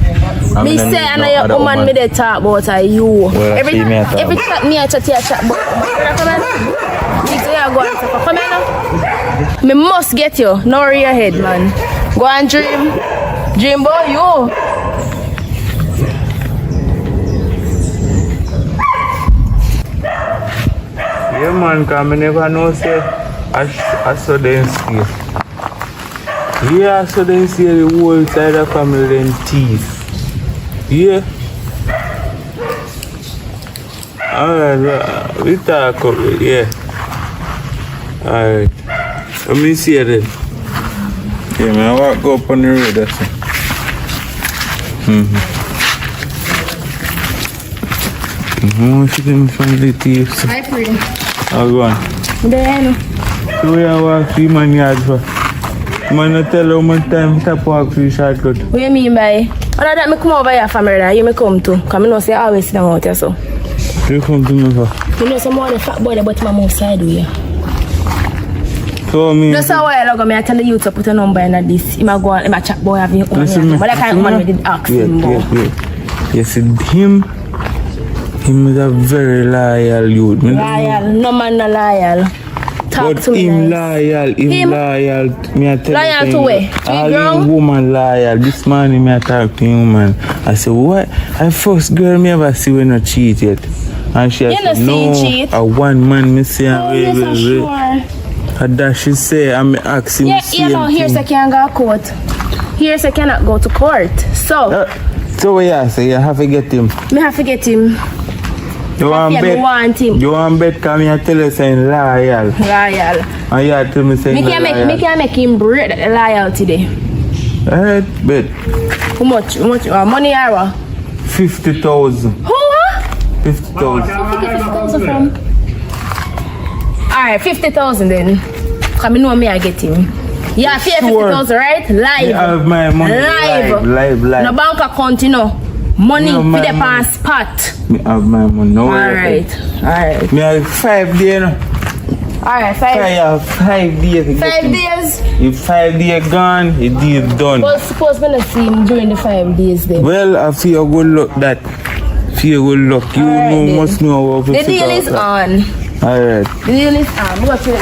Me say I know your woman me they talk about are you. Well, Every see me I talk every about. chat me I chat about. Come on. Me say I go and talk. Come on now. Me must get you. No worry your head, man. Go and dream. Dream boy you. Yeah, man, because I never know, say, I saw them see. Yeah, I saw them see the whole side of family then teeth. Yeah. Alright, we talk up it, yeah. Alright. Let me see it then. Yeah, man, I walk up on the road, that's it. She didn't find the thieves. Hi free. I'll go on. Then So we are walk 3 man yard for. Man, I tell how much time to walk through shortcut. what you mean by? Other that me come over here family that you me come to. Cause me know say I always sit down out here so. You come to me for. You know some more the fat boy but my mouth side way. So me. Just a while ago me I tell the youth to put a number in this. He go on, chat boy have him own. Listen, But I can't man we did ask him more. You see him is a very loyal youth. Loyal, no man no loyal. Talk But to me. him nice. loyal, Him loyal. Me I tell loyal you, to where? all To him woman loyal. This man me I talk to him man. I say what? I first girl me ever see when I cheat yet. And she You said no see no. cheat. A one man me say Oh, yes, I'm sure. And that she say I me ask him Yeah, same you know, here's thing. I can't go to court. Here's I cannot go to court. So, So what you say? You have to get him. me have to get him. You want bet? want him. You want bet? Come here, tell us saying loyal. Loyal. And you tell me saying Me can make him break the loyalty there. Alright, bet. How much? Money or what? 50,000. Who? 50,000. 50,000 from? Alright, 50,000 then. Cause me know me I get him. Yeah, pay 50,000, right? Live. I have my money. Live. No bank account, you know. Money for the pan spot. Me have my money. No. Alright. Me have 5 days. No? Alright, 5 I have 5 days. 5 days. If 5 days gone, it is done. But suppose when I see him during the 5 days then. Well, I feel good luck that. Feel good luck. You know, must know how to the deal is on. Alright. The deal is on. We got to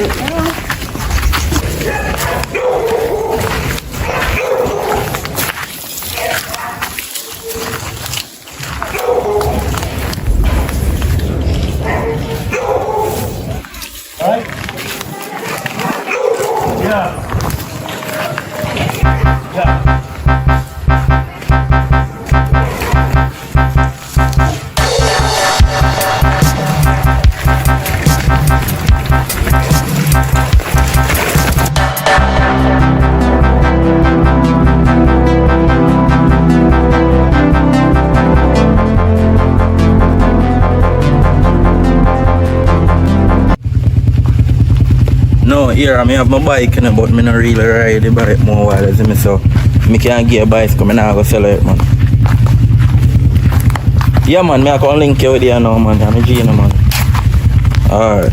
No, here I have my bike, you know, but I don't really ride the bike more while as me, so I can't get a bicycle, I now go sell it, man. Yeah, man, I can link you with you now, man. I'm a G, man. Alright.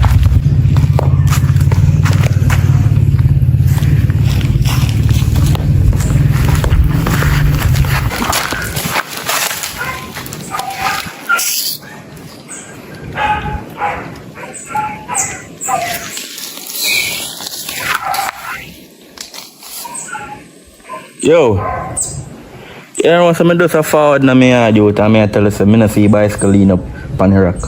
Yo, you know what I do so forward na me yard out and I tell you say I don't see bicycle lean up on the rock.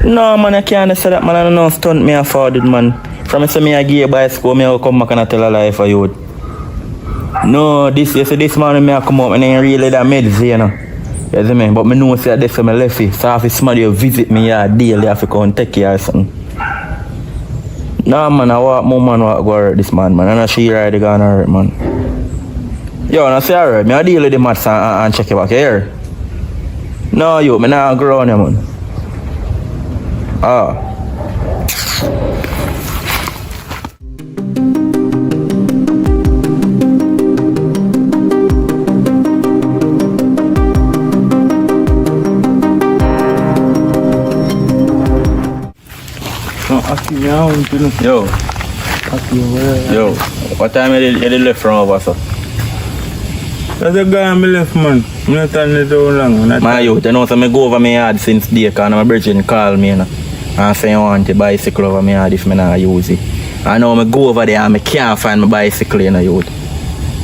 No man, I can't say that man, I don't know stunt me afforded man. From me say me I give a bicycle, me I come back and I tell a lie for you. No, this you see this man me I come up and ain't really that medicine, you know. You see me? But me know say this me left it. So if somebody visit me yard daily, I have to come and take care of something. No man, I walk more man walk go hurt this man, man. I know she ride gonna hurt man. Yo, I say alright, me I deal with the mats and check it back here. No you, me not grow on you man. Ah. Yo. Yo, what time you did left from over, sir? That's a guy on my left, man. I'm not turning it too long. My youth, you know, so I go over my yard since day, because my brother call me, you know, and say I want a bicycle over my yard if I not use it. I know I go over there and I can't find my bicycle, you know, youth.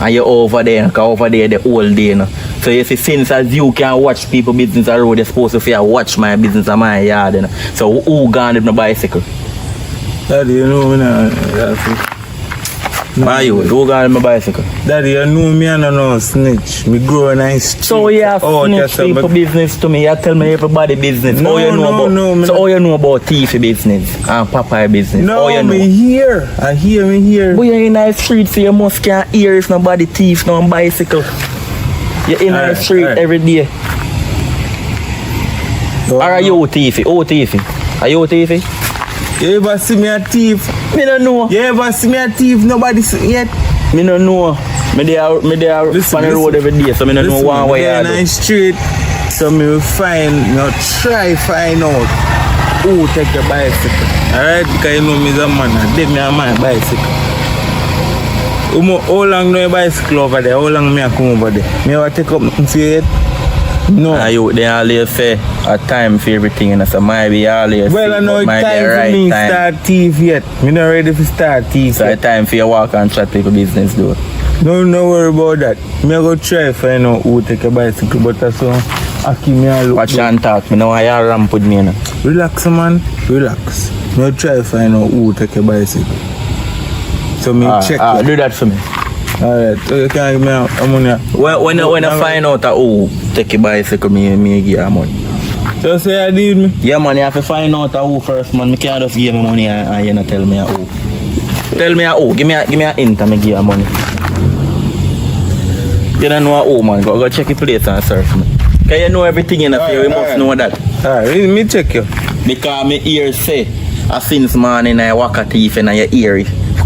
And you're over there, because over there the whole day, you know. So you see, since as you can watch people business on the road, you're supposed to feel watch my business on my yard, you know. So who gone with my bicycle? Daddy, you know me now. My youth, who gone with my bicycle? Daddy, you know me and I know snitch. Me grow a nice street. So you have snitch people business to me. You tell me everybody business. No, you know no. So all you know about thief business and Popeye business? No, you know? me here. I hear me here. But you're in the street, so you must can't hear if nobody thief no bicycle. You're in the street every day. Or are you thiefy? Oh, thiefy. Are you thiefy? You ever see me a thief? Me don't know. You ever see me a thief? Nobody see yet. Me don't know. Me there on the road every day, so me don't know one way I do. In the street, so me will try find out who take your bicycle. Alright, because you know me is a man, I did me a my bicycle. How long do you bicycle over there? How long me I come over there? Me ever take up nothing for you yet? No. They always say a time for everything, and so might be always. Well, I know it's time right for me time. Start thief yet. Me not ready to start thief. So it's time for you walk and chat people business though. Don't worry about that. Me I go try find out who take a bicycle, but that's so I keep me a look. Watch and talk. Me know why you ramp with me now. Relax, man. Relax. Me I try find out who take a bicycle. So me check it. Do that for me. Alright, so you can't give me a money. When I find out who take your bicycle, me give you money. So say I need me? Yeah, man, you have to find out who first, man. Me can't just give me money and you not tell me who. Tell me who. Give me a hint and me give you money. You don't know who, man. Go check your place and search me. Cause you know everything in the field, you must know that. Alright, me check you. Because me ear say, since morning I walk a thief and your ear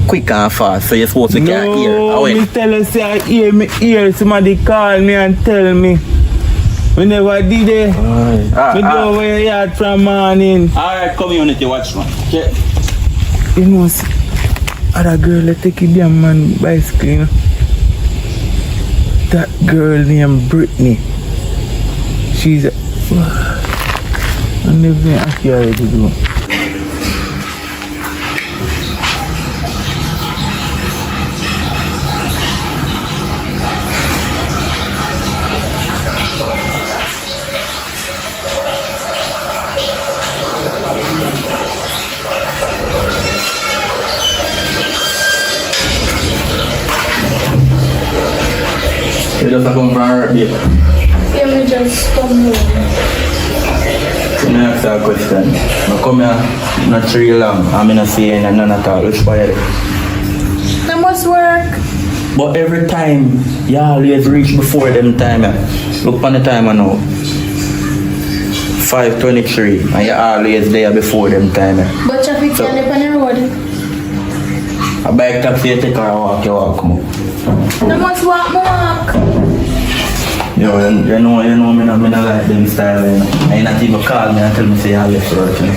quick and fast, so you're supposed to can't hear. No, me tell you say I hear somebody call me and tell me. We never did it. We go over your yard from morning. Alright, community watchman. Okay. You know, other girl that take a damn man bicycle, you know. That girl named Brittany. She's a... I never asked you how to do. You just come from her, babe. Yeah, me just come home. Let me ask you a question. I come here not very long. I'm not saying none at all. Which part? I must work. But every time, you always reach before them time. Look on the time now. 5:23, and you're always there before them time. But traffic So- can't on the road. A bike taxi, you take or walk, you walk more. I must walk my walk. Yo, you know me not like them style, you know. And you not even call me and tell me say you left work, you know.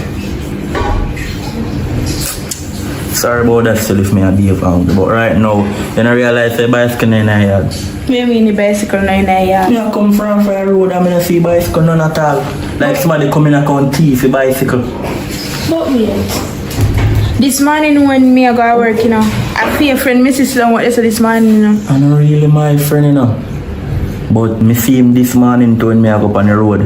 Sorry about that still if me a behave angry, but right now, you don't realize the bicycle in the yard. Me mean the bicycle now in the yard. Me I come from a road and I don't see bicycle none at all. Like somebody come in and come thief a bicycle. But wait. This morning when me I go to work, you know, I feel a friend, my sister, what they said this morning, you know. I'm not really my friend, you know. But me see him this morning too when me I go up on the road.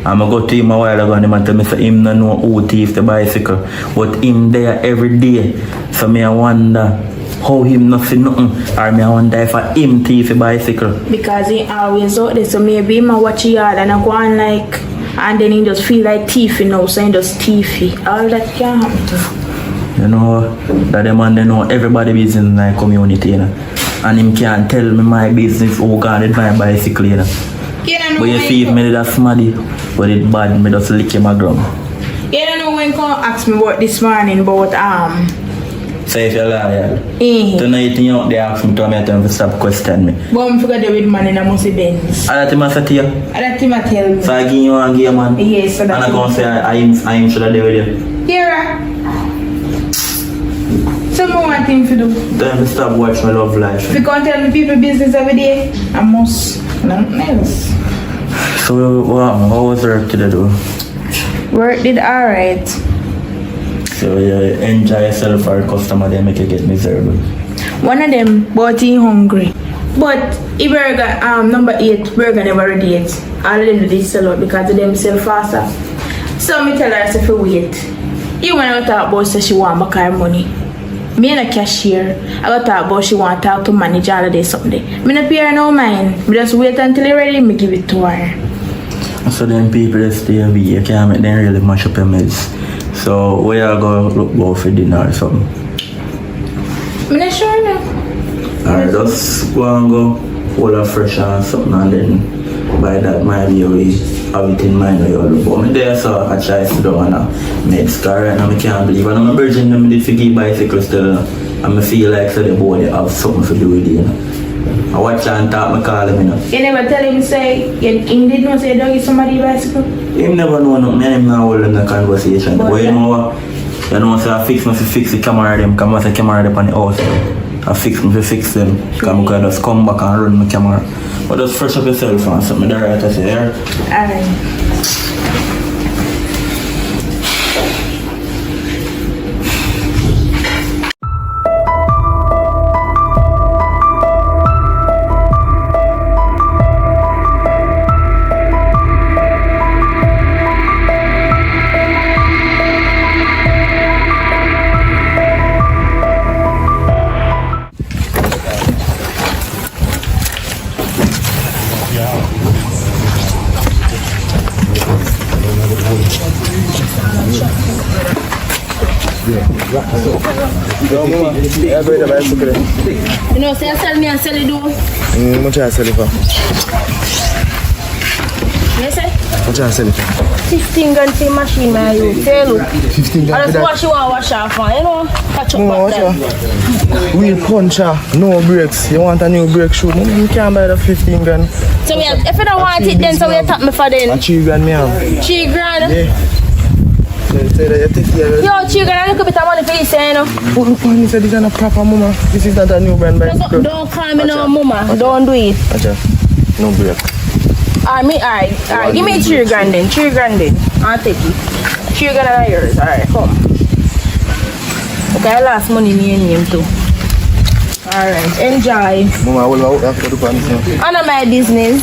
I'm go to him a while ago and him tell me say him no know who thief the bicycle. But him there every day. So me I wonder how him not see nothing. Or me I wonder if him thief the bicycle. Because he always out there, so maybe him a watch the yard and I go on like, and then he just feel like thief, you know, so he just thiefy. All that can happen to him. You know, that the man they know everybody business in my community, you know. And him can't tell me my business who got it my bicycle, you know. But you see if me did a smaddy, but it bad, me just lick him a drum. You don't know when come ask me about this morning about Say if you're loyal. eh. Tonight you out there ask me to me to stop question me. But I forgot the with man in a musty Benz. And that him a say to you. And that him a tell me. So I give you one game, man. Yes, so And that I go say I should have dealt with you. Here. So I want him to do. Tell him to stop watch my love life. If you can't tell me people business every day, I must. Nothing else. So how was work today though? Work did alright. So you enjoy yourself for a customer, they make you get miserable. One of them bought he hungry. But if burger number 8, burger never ready yet. All of them did sell out because of them sell faster. So me tell her to wait. You wanna talk about say she want back her money. Me and a cashier, I got talk about she want to talk to manager all day someday. Me not pay her no mind. Me just wait until it ready, me give it to her. So them people that stay away, you can't make them really mash up your meds. So where you go look go for dinner or something? Me not sure now. Alright, just go and go hold a fresh or something and then by that mind you will have it in mind where you look. But me there so I try to sit down and make scar right now I can't believe. And I'm a virgin them did forgive bicycle still and I feel like so the boy they have something to do with it, you know. I watch and talk, I call him, you know. You never tell him say, him did not say don't give somebody a bicycle? Him never know nothing, me and him not hold in the conversation. But you know what? You know, so I fix the camera them, come out the camera up on the house. I fix them, come just come back and run my camera. But just fresh up yourself and something there right I say, here. Alright. You know, say I sell me and sell it do. How much I sell it for? Yes, sir. How much I sell it for? 15 gun for machine, man. You say, look. 15 I for just that. wash you and wash off, man. You know, catch up No, back then. wheel puncher, no brakes. You want a new brake shoe? You can't buy the 15 gun. So we have, if you don't want it, then so we tap me for A then. 3 grand me have. 3 grand. Yeah. Say that you take care of it. Yo, 3 grand, a little bit of money for this, you know. Look, man, he said this is a proper mama. This is not a new brand bicycle. Don't call me no mama. Don't do it. Acha, no brake. Alright, give me 3 grand then. 3 grand then. I'll take it. 3 grand are yours. Alright, come. Okay, I lost money in your name too. Alright, enjoy. Mama, what have to do for this? None of my business.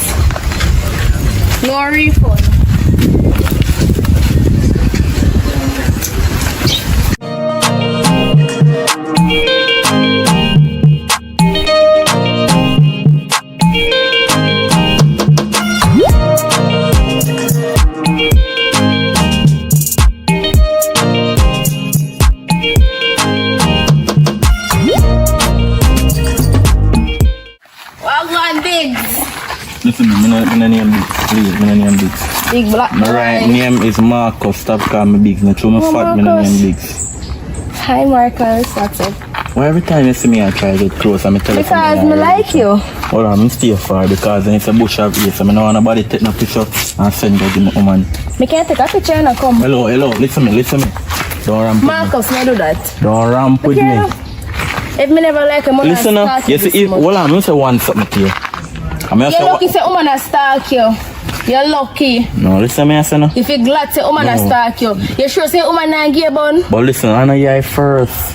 No refund. Listen, my name Biggs, please, my name Biggs. Big black My right boy. name is Marcus, stop calling me Biggs. Not show me Oh, fat, my Marcus. name Biggs. Hi Marcus, what's up? Why every time you see me I try to get close and I tell you Because something me like you. Hold on, I'm stay far because then it's a bush of ears. I don't want nobody take no picture and send it to my woman. Me can't take a picture and I come. Hello, listen me. Don't ramp with me. Marcus, me do that. Don't ramp with me. If me never like a man, Listen now, you see, if, hold on, I'm going to say one something to you. I'm You're lucky say woman a stalk you. You're lucky. No, listen me, I say no. If you glad say woman a No. stalk you. You sure say woman a gay bun? But listen, I know you first.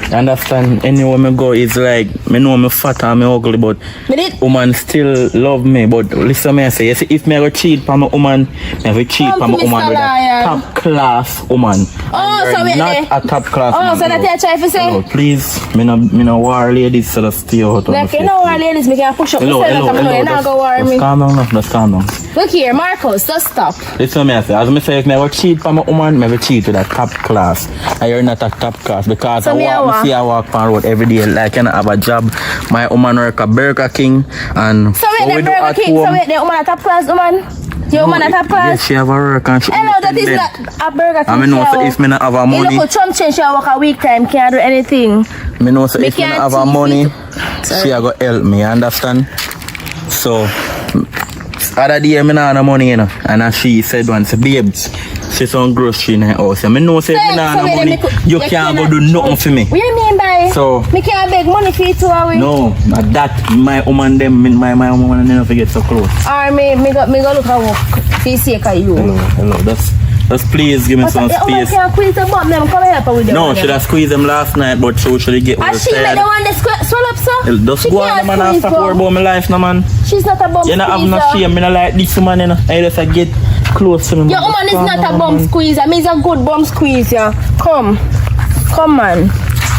You understand? Anywhere me go, it's like, me know me fat and me ugly, but Me did. woman still love me. But listen me, I say, you see, if me go cheat for my woman, me have to cheat for my Come to woman Mr. with a Lion. top class woman. Oh, And so you're we not there. a top class Oh, woman. so that you try to say? Hello, please, me no war ladies, so just stay out of my Like, you face. know what, ladies, me can push up Hello, myself like I'm you're not gonna worry just me. calm down now, just calm down. Look here, Marcos, just stop. Listen me, I say, as me say, if me ever cheat for my woman, me ever cheat with a top class. And you're not a top class because So me a me see I walk on road every day like I have a job. My woman work at Burger King and So wait, what we the do Burger at King, so home- wait, the woman a top class woman? Your woman a top Yeah, class? she have a work and she Hello, that is independent. not a Burger King. I mean, know she so a if me not have a You money, look at Trump change, she a work a week time, can't do anything. me know so Me if me not can't have a tease money, it. she a go help me, you understand? So, other day me not have no money, you know, and she said once, babes, she some grocery in her house. I know say if me not have no money, you can't go do nothing for me. What you mean by? So- me can't beg money for you two away. No, not that my woman them, my woman never get so close. Or me go look at work for the sake of you. Hello, just please give me But some your woman space. can't quit the bottom, them come help her with them. No, she have squeezed them last night, but she usually get And she make the one that swell up, sir? Just She go on, can't man, and squeeze stop worry bum. about my life, no, man. She's not a bum You not have no squeezer. shame, me not like this man, you know. I just get close to me. Your woman is not a bum squeezer. Me is a good bum squeezer. Come, man.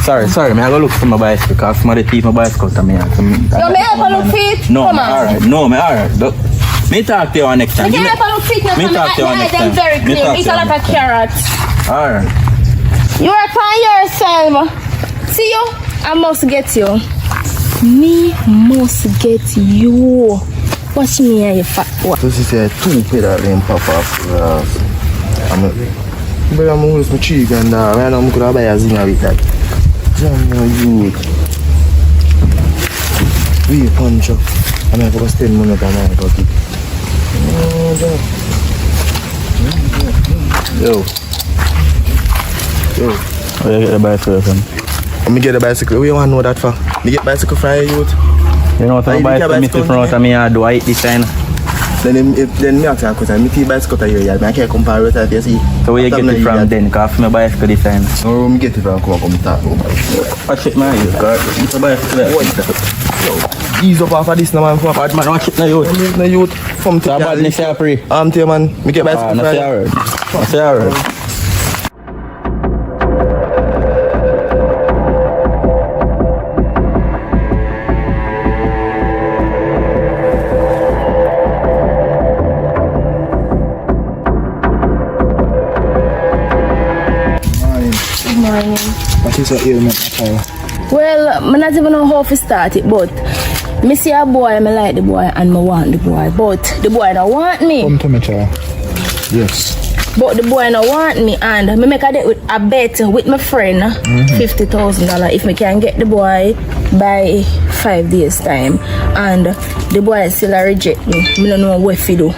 Sorry, me I go look for my bicycle because somebody thief my bicycle to me. You may help her look fit? No, Come me on. alright. No, me alright. Look, me talk to you next time. Me Give can me- help her look fit. Me talk to you I next them time. very Me clean. talk Eat to a you lot of next time. carrots. Alright. You work on yourself. See you? I must get you. Me must get you. Watch me and you fat boy. So she said 2 pedal in pop up. But I'm going to 3 grand. Right now I'm going to buy a zinger with that. Damn you. We punch up. I'm going to spend money on my pocket. Yo. Oh, you get the bicycle from? Let me get a bicycle. Where you want to know that for? Me get bicycle for your youth. You know what Aye, I'm you bicycle get me bicycle, from out of me do I eat this kind? Then me ask you a question. Me take bicycle to your yard. I can't compare with that, you see. So where you get it from then? Because my bicycle this kind. No, me get it from come talk about bicycle. Watch it man, you got it's a bicycle. Ease up off of this now, man. Come Bad man, watch it now you. on. No youth. Come So take bad your say I pray. arm to you, man. Me get bicycle No for say you. alright. No say alright. Good morning. What is your ailment, my child? Well, I not even know how to start it, but me see a boy, I like the boy and I want the boy, but the boy don't want me. Come to me, child. Yes. But the boy don't want me, and me make a bet with my friend, $50,000 if me can get the boy by 5 days time, and the boy still reject me. Me don't know what to do.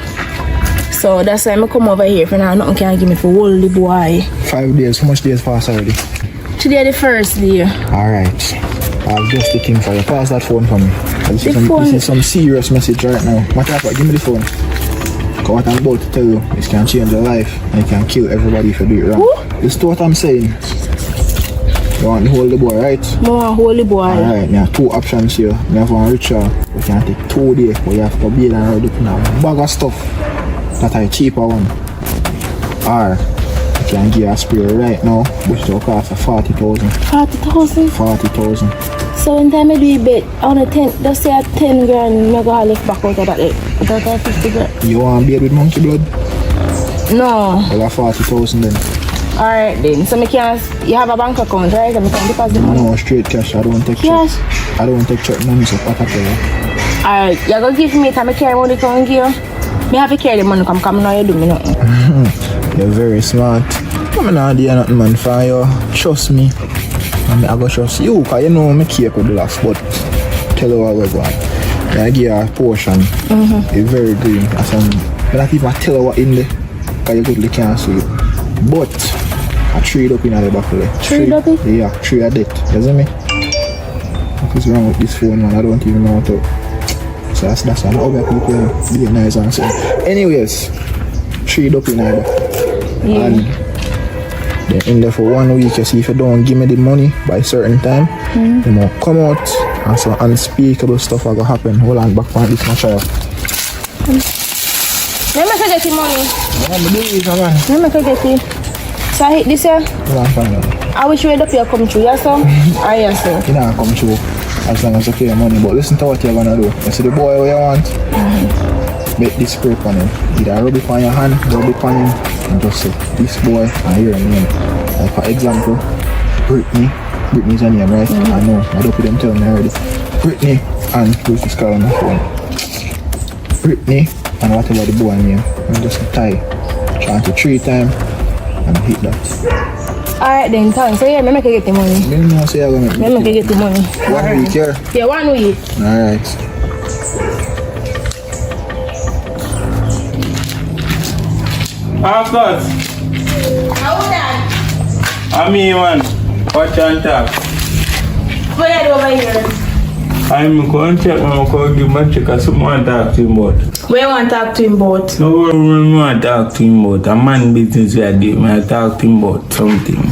So that's why I come over here for now. Nothing can give me for hold the boy. 5 days. How much days pass already? Today the first day. Alright. I'll just the thing for you. Pass that phone for me. This is some serious message right now. Matter of fact, give me the phone. Because what I'm about to tell you, this can change your life and it can kill everybody if you do it wrong. This is what I'm saying. You want to hold the boy, right? I want to hold the boy. Alright, I have 2 options here. I have one ritual. We can take 2 days, but you have to be and already put a bag of stuff. That are a cheaper one. Or you can give a spray right now, which will cost 40,000. 40,000? 40,000. So when time I do a bet, on a 10, just say a 10 grand, I go lift back out of that. Without a 50 grand. You want to bed with monkey blood? No. Well, 40,000 then. Alright then, so you have a bank account, right? And I can deposit money. No, straight cash. I don't take Cash? check. I don't take check money, so what I tell you. Alright, you're going to give me time I carry money to give you. Me have to carry the money, come now you do me nothing. You're very smart. I'm not doing nothing, man, for you. Trust me. I go trust you, because you know me care with the last, but tell you what we're going. I give you a portion. It's very green. I not even tell you what in there, because you goodly can't see it. But I trade up in the back of it. Trade up it? Yeah, trade a debt. You see me? What is wrong with this phone, man? I don't even know how to. So that's why other people be nice and say. Anyways, trade up in there. Yeah. And then in there for 1 week, you see, if you don't give me the money by a certain time, you will come out and some unspeakable stuff will happen. Hold on, back on this, my child. Let me get the money. Let me get it. So I hit this here. Hold on, find out. I wish you would up here come through, yes sir? Yes sir. You don't come through as long as you pay your money, but listen to what you're gonna do. You see the boy where you want? Make this spray on him. Either rub it on your hand, rub it on him, and just say, this boy, and hear him name. Like for example, Brittany's her name, right? I know, I don't put them tell me already. Brittany, and who's this guy on my phone? Brittany, and whatever the boy name, and just tie. Chant it 3 times, and hit that. Alright then, thanks. So yeah, me make you get the money. You know, say I'm gonna Me make you get the money. 1 week here. Yeah, 1 week. Alright. Of course. How that? I mean, man, watch and talk. What you do over here? I'm going to check my call, give my check, because someone talk to him about. Where you want to talk to him about? No one want to talk to him about. A man business where I give me, I talk to him about something.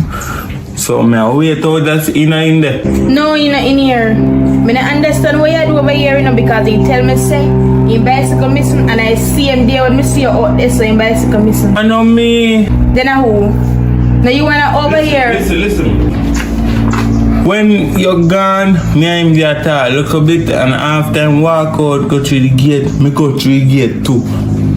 So, I wait out that's in there. No, you're not in here. I don't understand what you do over here, you know, because he tell me, say, your bicycle missing, and I see him there when I see you out there, so your bicycle missing. I know me. Then who? Now you wanna over here? Listen. When you're gone, me and him there talk, look a bit, and after him walk out, go through the gate, me go through the gate too.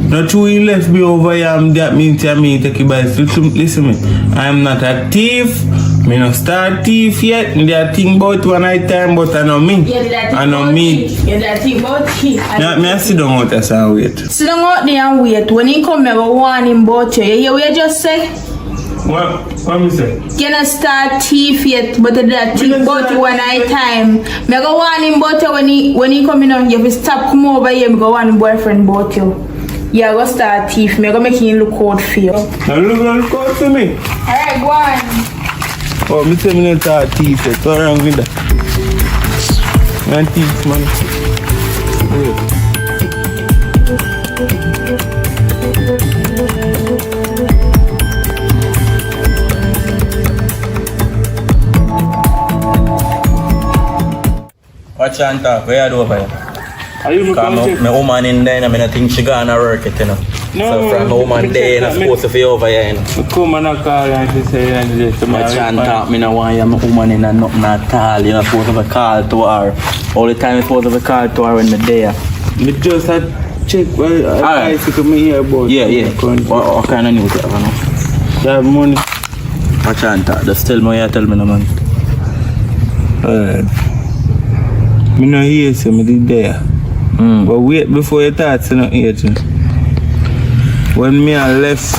Not true, he left me over here, that means I mean take your bicycle. Listen me, I'm not a thief, me no start thief yet, me there think about one night time, but I know me. I know me. You're that thing about thief. Now, me I sit down out there and wait. Sit down out there and wait. When he come here, I warn him about you. You hear what you just say? What me say? You not start thief yet, but that thing about you one night time. Me go warn him about you when he come in on you. If you stop come over here, me go warn him boyfriend about you. Yeah, go start thief. Me go make him look out for you. Now look out for me. Alright, go on. Oh, me say me not start thief yet. What's wrong with that? Man thief, man. Wait. Watch and talk, where you do over here? Are you Because my woman in there, and I think she gonna work it, you know. No, so from my woman there, and I'm supposed to be over here, you know. I come and I call and she say and this tomorrow. Watch and talk, me no want my woman in and nothing at all. You're not supposed to be called to her. All the time you're supposed to be called to her when they're there. Me just had check I see to me here about. Yeah. What kind of news you have now? You have money. Watch and talk. Just tell me what you tell me, no man. Alright. Me no hear so me did there. But wait before you start to not hear too. When me I left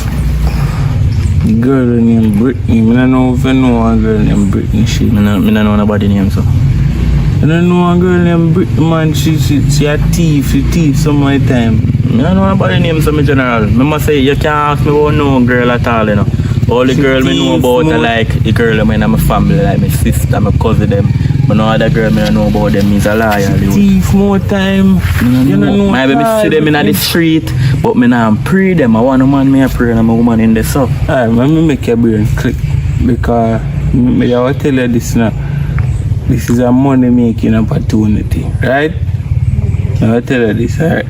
the girl named Brittany, me don't know if I know one girl named Brittany. She Me no know nobody name so. I don't know one girl named Brittany, man. She a thief. She thief some of the time. Me don't know nobody name so, me general. Me must say, you can't ask me about no girl at all, you know. All the girl me know about are like the girl in my family, like my sister, my cousin them. But no other girl me don't know about them is a liar. Thief more time. You don't know. Maybe me see them in the street, but me not pray them. I want a man, me a pray and I'm a woman in the so. Alright, let me make your brain click. Because I will tell you this now. This is a money making opportunity, right? I will tell you this, alright?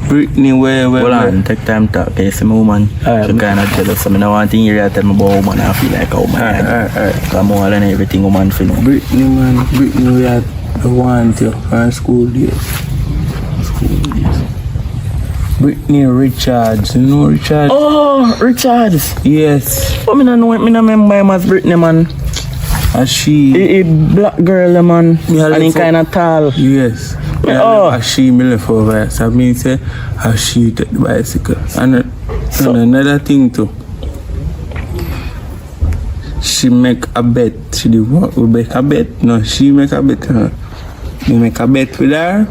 Brittany, where? Hold on, take time to talk. You see my woman, she kind of jealous. So I don't want to hear you tell me about woman. I feel like a woman. Alright. I'm more than everything woman feel. Brittany, man, Brittany, we had I want you from school days. Brittany Richards, you know Richards? Oh, Richards. Yes. But me no know, me no remember him as Brittany, man. And she... He black girl, man. And he kind of tall. Yes. As she me left over. So I mean say, as she take the bicycle. And another thing too. She make a bet. She did what? We make a bet. No, she make a bet. We make a bet with her.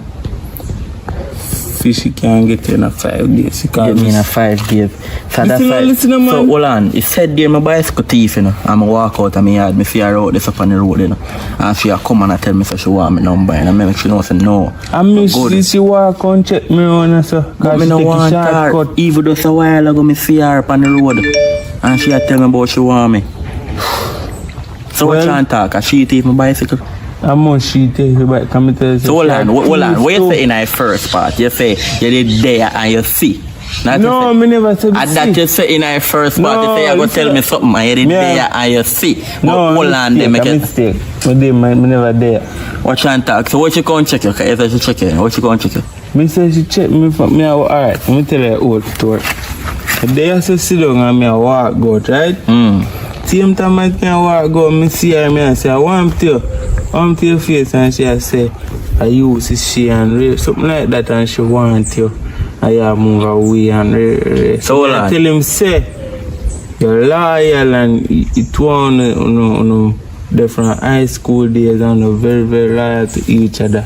She can get in a 5 days. Get me in a 5 days. So that's listen, man. So hold on. He said there my bicycle thief, you know. I'm a walk out of my yard. Me see her out this up on the road, you know. And she a come and tell me so she want me number. And I make she know say no. I miss she walk and check me on so. But me no want her. Even just a while ago me see her up on the road. And she a tell me about she want me. So what you want talk? She thief my bicycle? How much she take you back? Come tell you. So hold on. What you say in our first part? You say you did there and you see. No, me never said see. That you say in our first part, you say you're going to tell me something and you did there and you see. No, hold on, then make it. Mistake. Me never there. What you talk? So what you going to check? Okay, if you check it, what you going to check? Me say she check me for me. Alright, let me tell you old story. They also sit down and me a walk out, right? Same time I can walk out, me see her, me and say, I want to your face, and she say, I use she and rape, something like that, and she want you. I move away and rape. So I tell him, say, you're loyal and it one different high school days and very, very loyal to each other.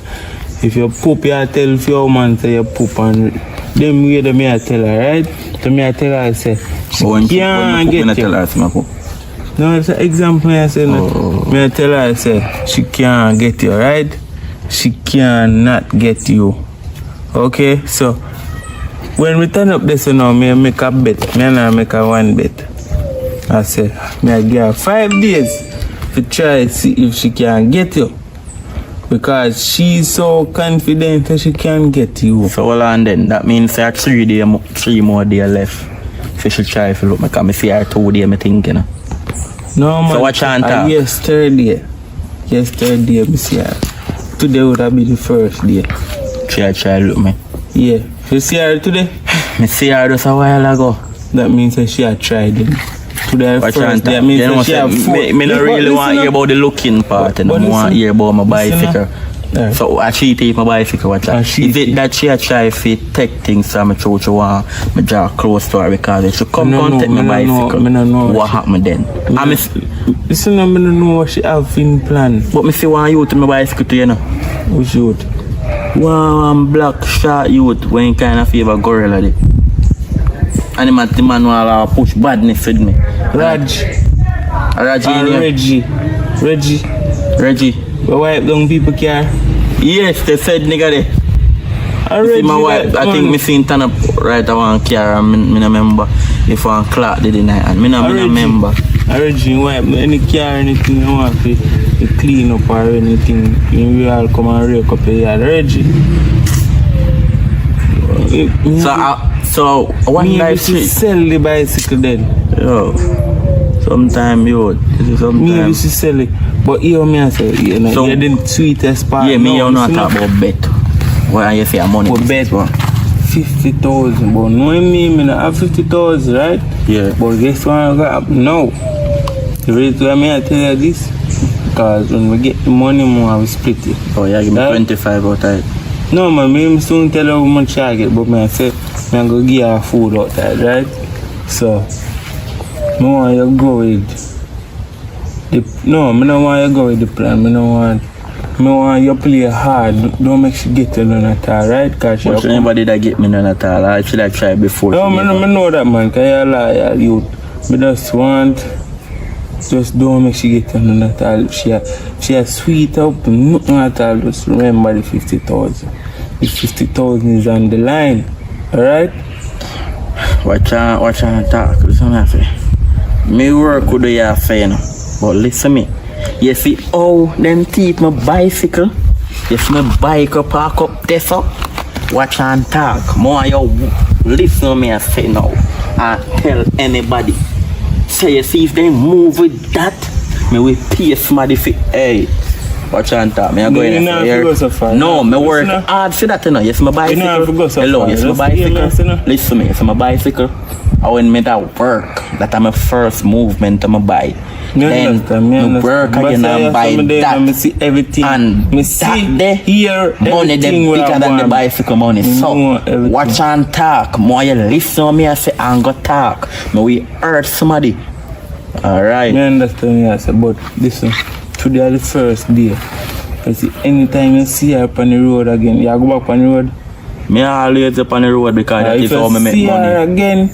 If you poop, you tell your man say you poop and them way me I tell her, right? So me I tell her, I say, she can't get you. No, it's an example I say. Me I tell her, I say, she can't get you, right? She cannot get you. Okay? So, when we turn up this, you know, me I make a bet. Me and I make a one bet. I say, me I give her 5 days to try see if she can get you. Because she's so confident that she can get you. So hold on then. That means there are 3 more days left. So she try to look me, because I see her 2 days, I think, you know. No, man. So what you talk? Yesterday, me see her. Today would have been the first day. Try look me. Yeah. You see her today? Me see her just a while ago. That means that she had tried it. Today first day. That means that she had me not really want to hear about the looking part. I want to hear about my bicycle. So I she take my bicycle, watch her. Is it that she try to take things from my church want me draw close to her because if she come take my bicycle, what happened then? Listen, I don't know what she have in plan. But me see one youth to my bicycle to you know. Which youth? One black short youth when you kind of favor gorilla there. And the man will push badness with me. Reggie. We wipe down people car. Yes, they said nigga there. See my wife, I think me seen turn up right at one car and me no remember if one clock did the night and me no remember. I Reggie wipe any car anything you want to clean up or anything. You will come and rake up your yard. Reggie. So one night she sell the bicycle then. Yo. Sometime you maybe she sell it. But you me I say, you know, you're the sweetest part. Yeah, me you not talk about bet. Why you say money? But bet 50,000, but knowing me not have 50,000, right? Yeah. But guess what I got now? The reason why I tell you this, because when we get the money more, we split it. Oh, yeah, give me 25 out of it. No, man, me soon tell her how much I get, but I say, I'm going to give her food out there, right? So, I want you to go with no, I don't want you to go with the plan. I want you to play hard. Don't make she get you none at all, right? Cause But anybody that get me none at all, I feel like try before. No, I know that, man, because you're a liar, you. I just don't make she get you none at all. She a sweet up, nothing at all. Just remember the 50,000. The 50,000 is on the line, alright? Watch on talk. Listen what I say. Me work with the affair, you know. But listen me. You see how them thief my bicycle? You see my bike up, park up, this up? Watch and talk. More you listen to me I say now. And tell anybody. Say you see if they move with that, me will pay somebody for, hey. Watch and talk. Me I go in and say, no, me work hard for that, you know. You see my bicycle? Hello, you see my bicycle? Listen to me, you see my bicycle? I when me that work, that I'm my first movement on my bike. Then me work again and buy that. Me see everything. And me see that there, here, money them bigger than the bicycle money. So watch and talk. More you listen to me I say and go talk. Me we hurt somebody. Alright. Me understand you, I say, but listen, today is the first day. You see, anytime you see her on the road again, you go back on the road. Me always up on the road because that is how me make money. If you see her again,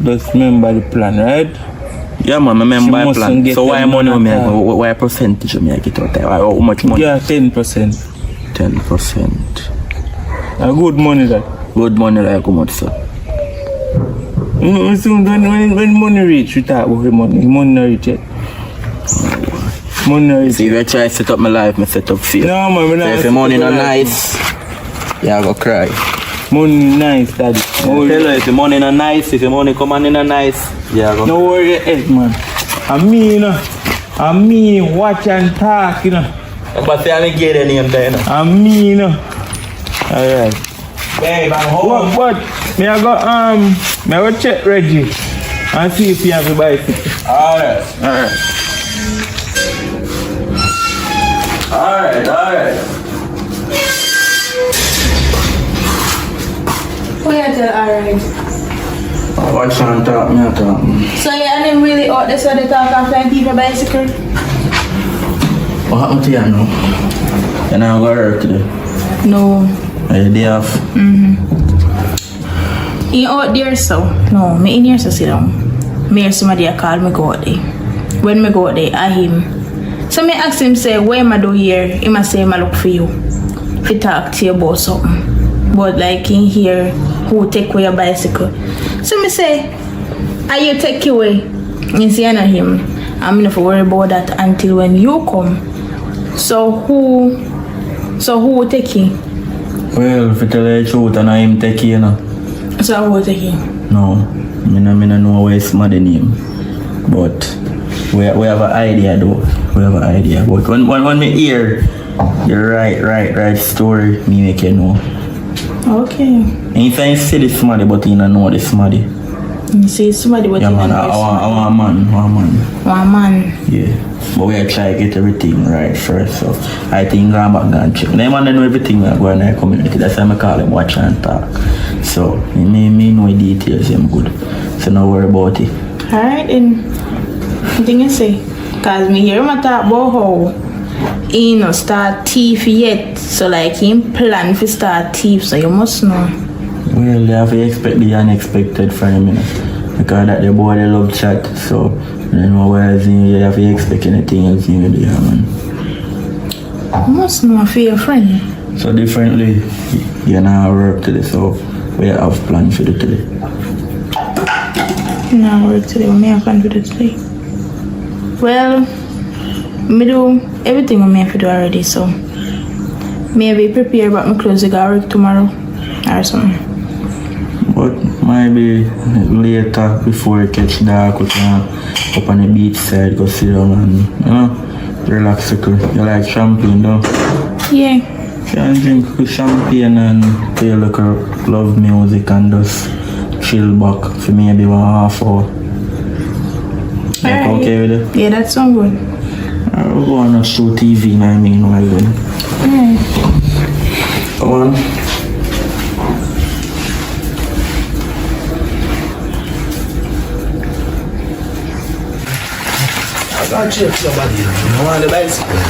just remember the plan, right? Yeah, man, I remember my plan. So why money me I go? Why percentage me I get out there? How much money? Yeah, 10%. 10%. A good money that. Good money like how much, sir? When money reach, we talk about the money. Money not reach yet. Money not reach. See, if I try to set up my life, I set up fear. No, man, so if the money not nice, yeah, I go cry. Money nice, daddy. Tell her if the money not nice, if the money come on in a nice, yeah, go. No worry your head, man. I mean, watch and talk, you know. But I didn't get any of that, you know. Alright. Babe, I'm home. But me I go check Reggie and see if he have a bicycle. Alright. What you tell alright? Watch and talk, me I talk. So you and him really out there so they talk after and keep your bicycle? What happened to you now? You not go to work today? No. Are you day off? You out there so? No, me in here so sit down. Me hear somebody a call me go out there. When me go out there, I him. So me ask him say, what am I do here? He must say, I look for you. If talk to you about something. But like in here, who take away your bicycle? So me say, are you take away? You see, I know him. I'm not worry about that until when you come. So who will take you? Well, if you tell you the truth, and I him take you, know. So who will take you? No, I know where it's mad name. But we have an idea though. We have an idea. But when me hear the right story, me make you know. Okay. Anytime you see this somebody, but you don't know this somebody. You see somebody but yeah, you man, don't know I want a man. One man. Yeah. But we try to get everything right first. So I think I'm back and check. They man know everything we are going in the community. That's why I call them watch and talk. So me know the details, I'm good. So no worry about it. Alright then. What thing you say? Cause me hear him talk about how he no start thief yet. So like him plan to start thief, so you must know. Well, you have to expect the unexpected for a minute. Because that the boy they love chat, so you know whereas you have to expect anything else in the man. You must know for your friend. So differently, you now work today, so we have plans for the today. No work today, we have plan for the today. Well, me do everything I have to do already, so maybe prepare about my clothes to go work tomorrow or something. But maybe later before it catch dark, we can up on the beach side, go sit down and relax a little. You like champagne, though? Yeah, Can drink champagne and play like love music and just chill back for maybe 1/2 hour. Like, okay with it? Yeah, that sounds good. I'll go on a show TV, I mean, while then. Come on. I gotta check somebody. I want the bicycle.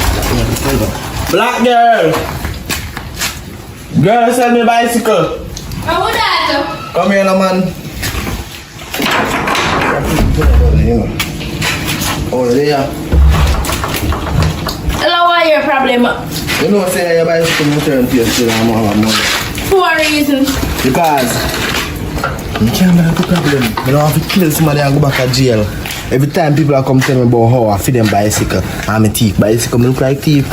Black girl! Girl, sell me a bicycle. How would that? Come here, no, man. Oh, there. Hello, what your problem? You know, say your bicycle return to your still and more money. For what reason? Because you can't have a problem. You don't have to kill somebody and go back to jail. Every time people are come tell me about how I feed them bicycle, I'm a thief. Bicycle look like thief.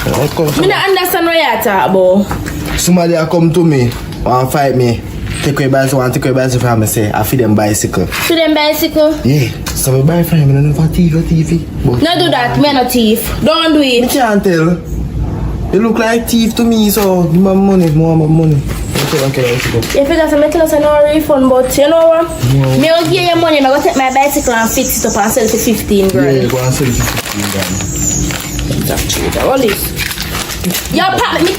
I don't understand what you're talking about. Somebody a come to me, want to fight me. Take away bicycle, want to take away bicycle from me, say, I feed them bicycle. Feed them bicycle? Yeah. So I buy from him, I don't know if I thief or thiefy. No do that, me no thief. Don't do I it. can't tell. You look like thief to me, so give me money, more money. Okay, You figure some tell us no refund, but you know what? Me will give you money, I go take my bicycle and fix it up and sell it for 15 grand. yeah, go and sell it for 15 grand. That's true. All this. Yo, Pat, me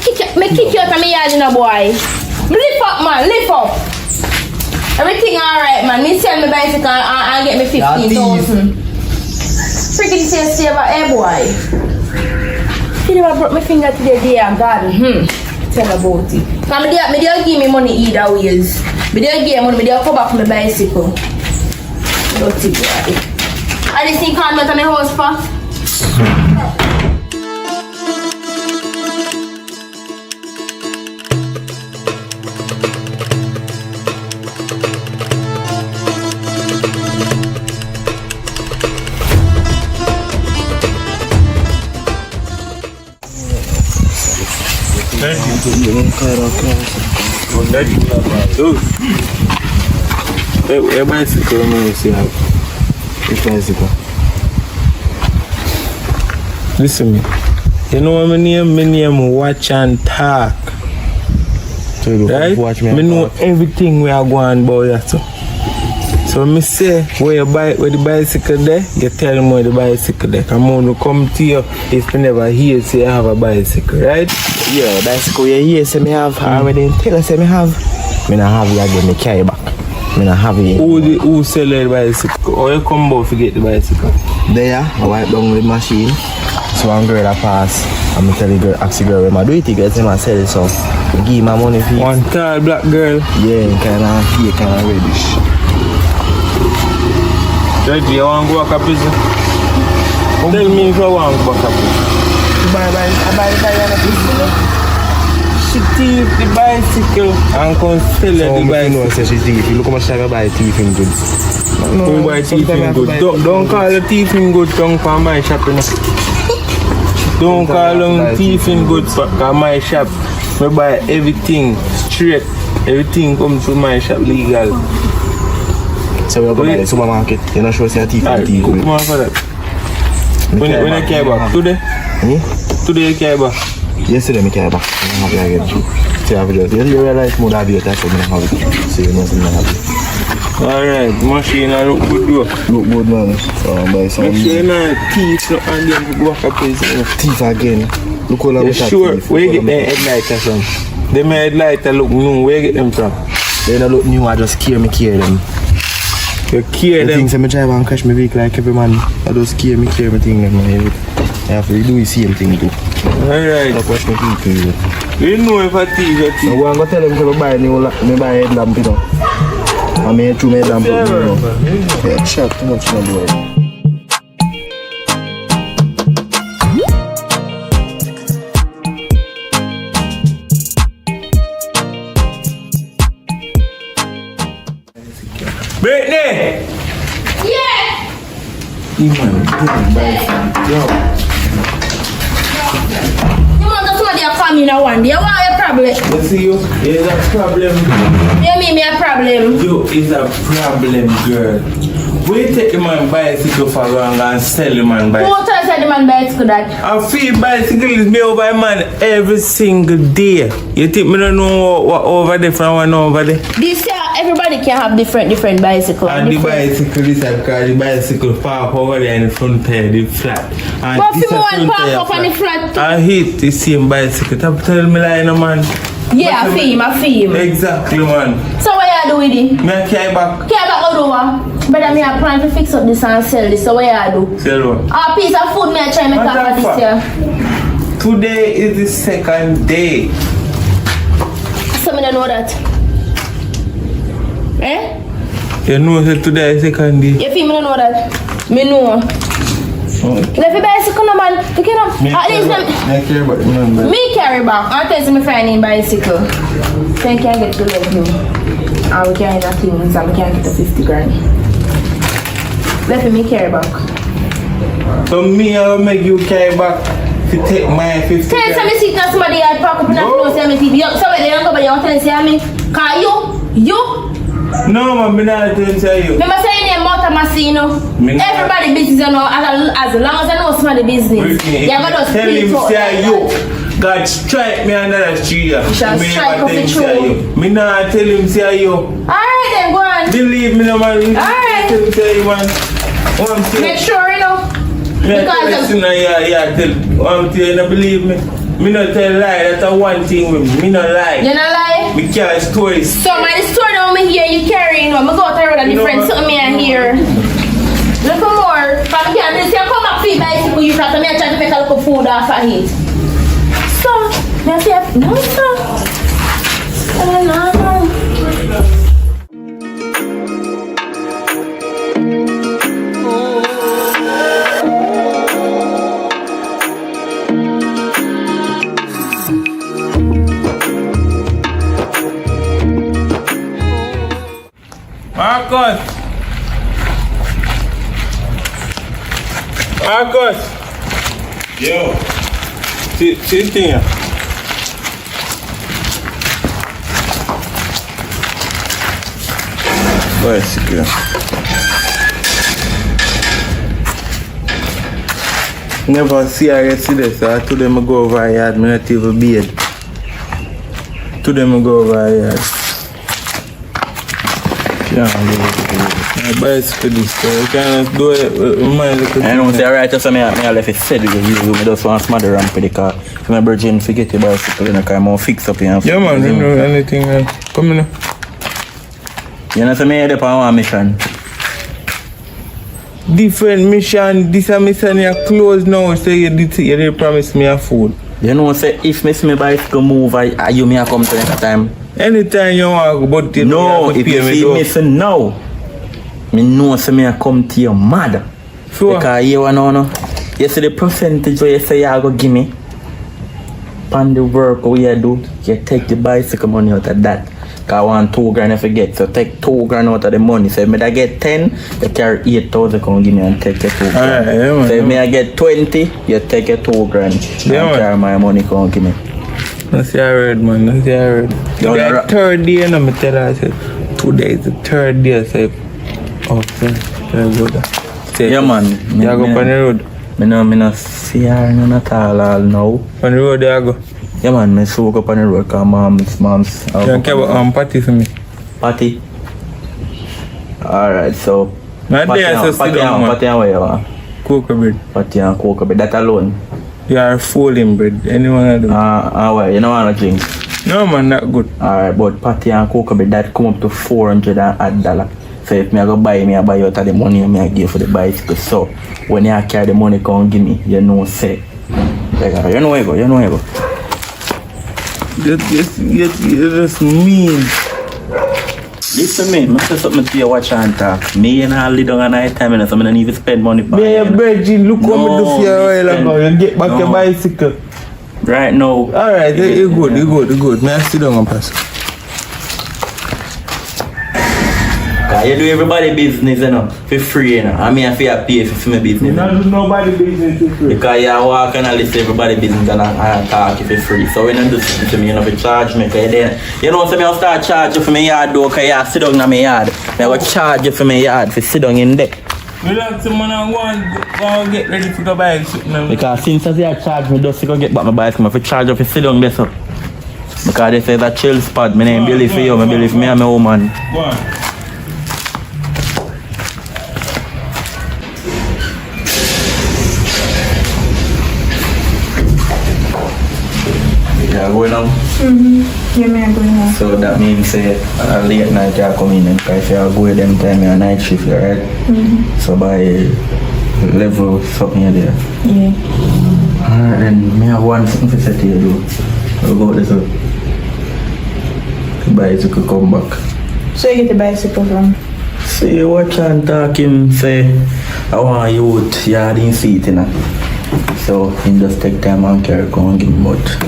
kick you out of my yard, you know, boy. Lift up, man, lift up. Everything alright, man. Me sell my bicycle and get me 15,000. Freaking say about hey, boy. You never broke my finger today, dear God. Tell about it. Cause me don't give me money either ways. Me don't give me money, me don't come back from my bicycle. Dirty boy. I just think I'm not my house for. Hey, bicycle, man, see how. Which bicycle? Listen me. You know what my name Watch and Talk. So you Right? watch me Me and know talk. everything we are going about that. So me say where the bicycle there, you tell me where the bicycle there. Come on, to come to you if you never hear say I have a bicycle, right? Yeah, bicycle you hear say me have. I already tell us say me have. Me not have it again, me carry back. Me not have it. Who sell the bicycle? Or you come about to get the bicycle? There, I wipe down the machine. So one girl that pass. I'm gonna tell the girl, ask the girl when I do it, you get him and sell it, so I give my money for it. One tall black girl. Yeah, kinda reddish. Reggie, you want to go back to prison? Tell me if you want to go back to prison. I buy the prison. She thief the bicycle and come sell the bicycle. No, say she thief. You look how much time I buy thieving goods. Who buy thieving good? Don't call the thieving good tongue for my shop. Don't call them thieving good for my shop. I buy everything straight. Everything comes to my shop legal. So we're going to the supermarket. You're not sure say a thief and thief. Come on for that. When I came back? Today? Today I came back. Yesterday I came back. I don't have it again. So I have it just. You realize more have it. That's why I don't have it. So you know something I have it. Alright, machine I look good though. Look good, man. Buy some. Make sure you're not thief and then go back up prison. Thief again. Look how long Yeah, sure. Where you get them headlights from? Them headlights look new. Where you get them from? They don't look new. I just care them. You care The them. things I drive and crash my vehicle like every man. I just care me thing them. I have to do the same thing too. Alright. Stop watch my vehicle. You know if I thief, you thief. So I'm going to tell them to buy me buy a headlamp, you know. I made two headlamp, you know. Yeah, shut too much on the way. Britney! Yeah! You want to somebody a family now one day. What your problem? You see you? There's a problem. You mean me a problem? You is a problem, girl. We take the man bicycle for long and sell the man bicycle. Who tells the man bicycle that? I feel bicycle is made over a man every single day. You think me don't know what over there from one over there? This year, everybody can have different bicycles. And the bicycle is because the bicycle park over there in the front tire, the flat. And But this if you a want front park tire up on the flat too. I hate the same bicycle. Tell me like no man. Yeah, I feel him. Exactly man. So what you do with it? Me I carry back. Care about over. But I mean, I plan to fix up this and sell this. So what you do? Sell what? A piece of food me I try to make What up the for fuck? this year. Today is the second day. So me don't know that. Eh? You know that today is the second day. You feel me don't know that? Me know. Let me bicycle no man. You can at least them. I care about the man. Me carry back. I tell you me find in bicycle. So you can get to love you. And we can get things and we can get a 50 grand. Let me carry back. So me I will make you carry back to take my 50 Tell you grand. me see that somebody had park up in that close to me TV. So when they don't go by you tell you me. Cause you No man, me not tell you. remember saying your mouth and machine, you know. Me not. Everybody business, you know, as long as I know somebody business. Britney, You're gonna tell split him out say like yo. that. God strike me under the tree. You shall strike off the tree. Me not tell him say yo. Alright then, go on. Believe me no man. Alright. Tell him say you man. One thing. Make sure, you know. Me I tell Because you now, yeah, tell one thing you don't believe me. Me not tell lie, that's a one thing with me. Me not lie. you not lie. Me carry stories. So my store down me here, you carry, you know, I go out the road and You know different what? something me and here. Look for more. From here, this you come back feed bicycle, you got me and try to make a little food off of it. So, me say, no sir. No. Marcus! Yo, See the thing here. Bicycle. Never see her yesterday, so I told them I go over her yard, me not even beard. Told them I go over her yard. Yeah, my bicycle this, so you can't do it with my little I know say alright, so me I left it said with you. Me just want smother ramp for the car. If my virgin forget the bicycle in the car, I'm gonna fix up here. Yeah man, you know anything man. Come in. You know, so me head up on one mission. Different mission, this a mission you close now, so you did promise me a food. You know, say if me see my bicycle move, you may come to next time. Anytime you want to go, but you No, have to if pay you me see though. me say no, me know say me a come to your mother. Sure. Because you know, you see the percentage where you say you go give me, on the work what you do, you take the bicycle money out of that. Cause I want 2 grand if you get, so take 2 grand out of the money. So if me I get 10, you carry 8,000 come give me and take your 2 grand. Alright, yeah, man, So if yeah, me I get 20, you take your 2 grand Yeah, and man. carry my money come give me. That's the word man, that's the word. No, The no, third day, and I tell her, I said, today is the third day, I said, okay, very good. Say, Yeah man. You go on the road. Me no see her none at all now. On the road, there you go. Yeah man, me soak up on the road cause mom's You can carry party for me. party. Alright, so Not there, so sit down, man. party and where you want? Cocoa bread. Party and cocoa, but that alone. You are fooling bread. Anyone I do. Where? You don't want to drink? No man, not good. Alright, but party and cocoa, but that come up to $400. So if me I go buy me, I buy out of the money me I give for the bicycle. So when you carry the money come give me, you know say. Like, you know where you go. You just mean. Listen me, I say something to you watch and talk. Me and I live down at night time and so I don't even spend money for Me and your brethren, look what me do for you a while listen. ago. You get back No. your bicycle. Right now. Alright, you good. May I sit down and pass? Cause you do everybody business, you know, for free, you know. I mean, I feel pay for my business. You don't do nobody business for free. Because you walk and I list everybody business and I talk for free. So when you do something to me, you know, if you charge me, cause then, you know, so I'll start charging you for my yard though, cause you sit down in my yard. I will charge you for my yard for sit down in there. Relax, man, I want to get ready to go buy something. Because since you charge me, just to go get back my bicycle, if you charge you for sit down there, so. Because they say that chill spot, my name believe for you, I believe me and my woman. Go on. Yeah, going now? Yeah, me I'm going now. So that means say late night you come in and if you go with them time you're night shift, right? So by level something you there. Yeah. Alright then me have one something to say to you though. I'll go this up. The bicycle come back. So you get the bicycle from? See watch and talk him say I want youth yarding seat you know. So he just take time and carry on give him but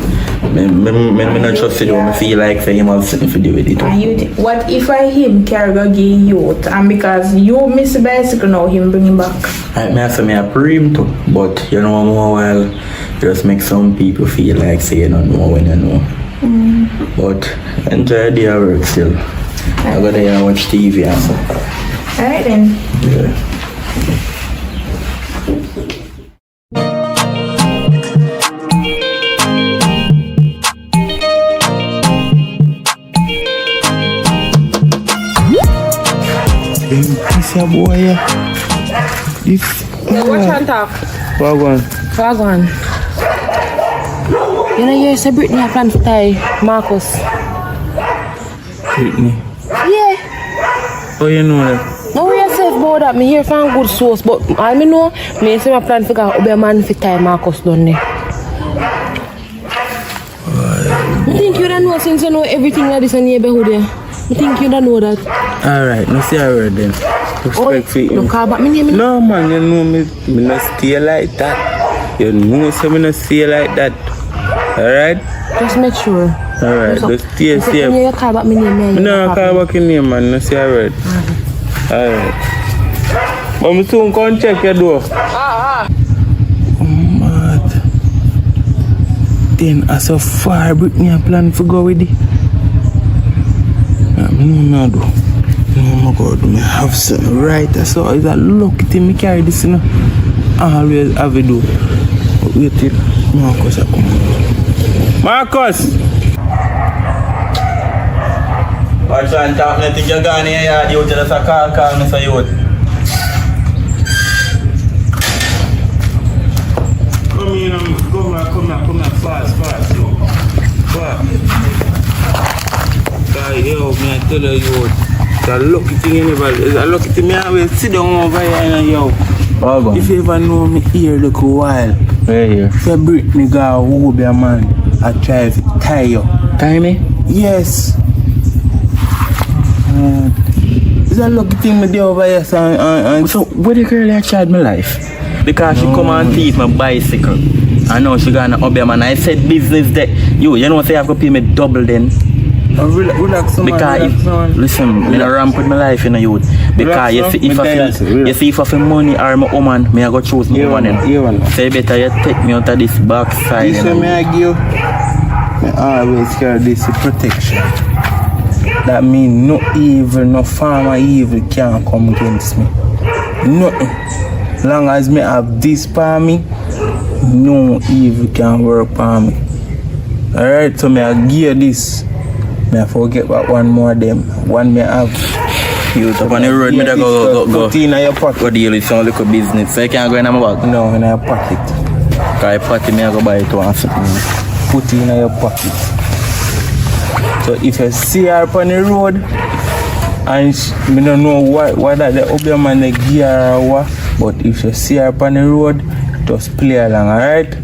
me not trust it when I feel like say him have something to do with it. And you what if I him carry go give youth and because you miss the bicycle now him bring him back? I may say me a pre him too, but you know more while just make some people feel like say you don't know when you know. But enjoy the work still. I go there and watch TV and so. Alright then. Yeah. This a boy, yeah. This. Watch and talk. Wagwan. Wagwan. You know, you say Brittany a plan to tie Marcus. Brittany. Yeah. Oh, you know that? No, we are safe about that. Me hear from good source, but I know me say my plan to go be a man to tie Marcus down there. I think you don't know since you know everything that is in the neighborhood there. I think you don't know that. Alright, no see I heard then. Respect for him. Don't call back my name. No man, you know me not stay like that. You know so me not stay like that. Alright? Just make sure. Alright, just stay safe. You call back my name. No, I call back your name man, no see I heard. Alright. But me soon come check your door. Oh mad. Then as so far Brittany a plan to go with it. No, do. No, my God, me have something right. So it's a lucky thing me carry this, you know. I always have it do. But wait till Marcus a come. Marcus! Watch and talk, I think you're gone here, you just a call me for you. Come here, fast, yo. Fast. Yo, man, I tell you, it's a lucky thing anybody. It's a lucky thing. I will sit down over here and yo. If you ever know me here, look a while. Where here? If you Brittany go, who will be a man? I try to tie you. Tie me? Yes. It's a lucky thing me do over here, son. So, where the girl that tried my life? Because she come and thief my bicycle. I know she gonna up man. I said business that you know say I have to pay me double then. Relax, man. Because listen, me no ramp with my life in the youth. Because you see if I feel money or my woman, me I go choose my woman. So you better you take me out of this backside. This way me I give, me always carry this protection. That means no evil, no farmer evil can come against me. Nothing. Long as me have this for me, no evil can work for me. Alright, so me I give this. Me I forget about one more of them. One me have. You up on the road, me da go. Put in your pocket. Go deal with some little business. So you can't go in my bag? No, in your pocket. Because pocket me I go buy it once. Put in your pocket. So if you see her on the road, and me don't know what that the other man the gear or what, but if you see her on the road, just play along, alright?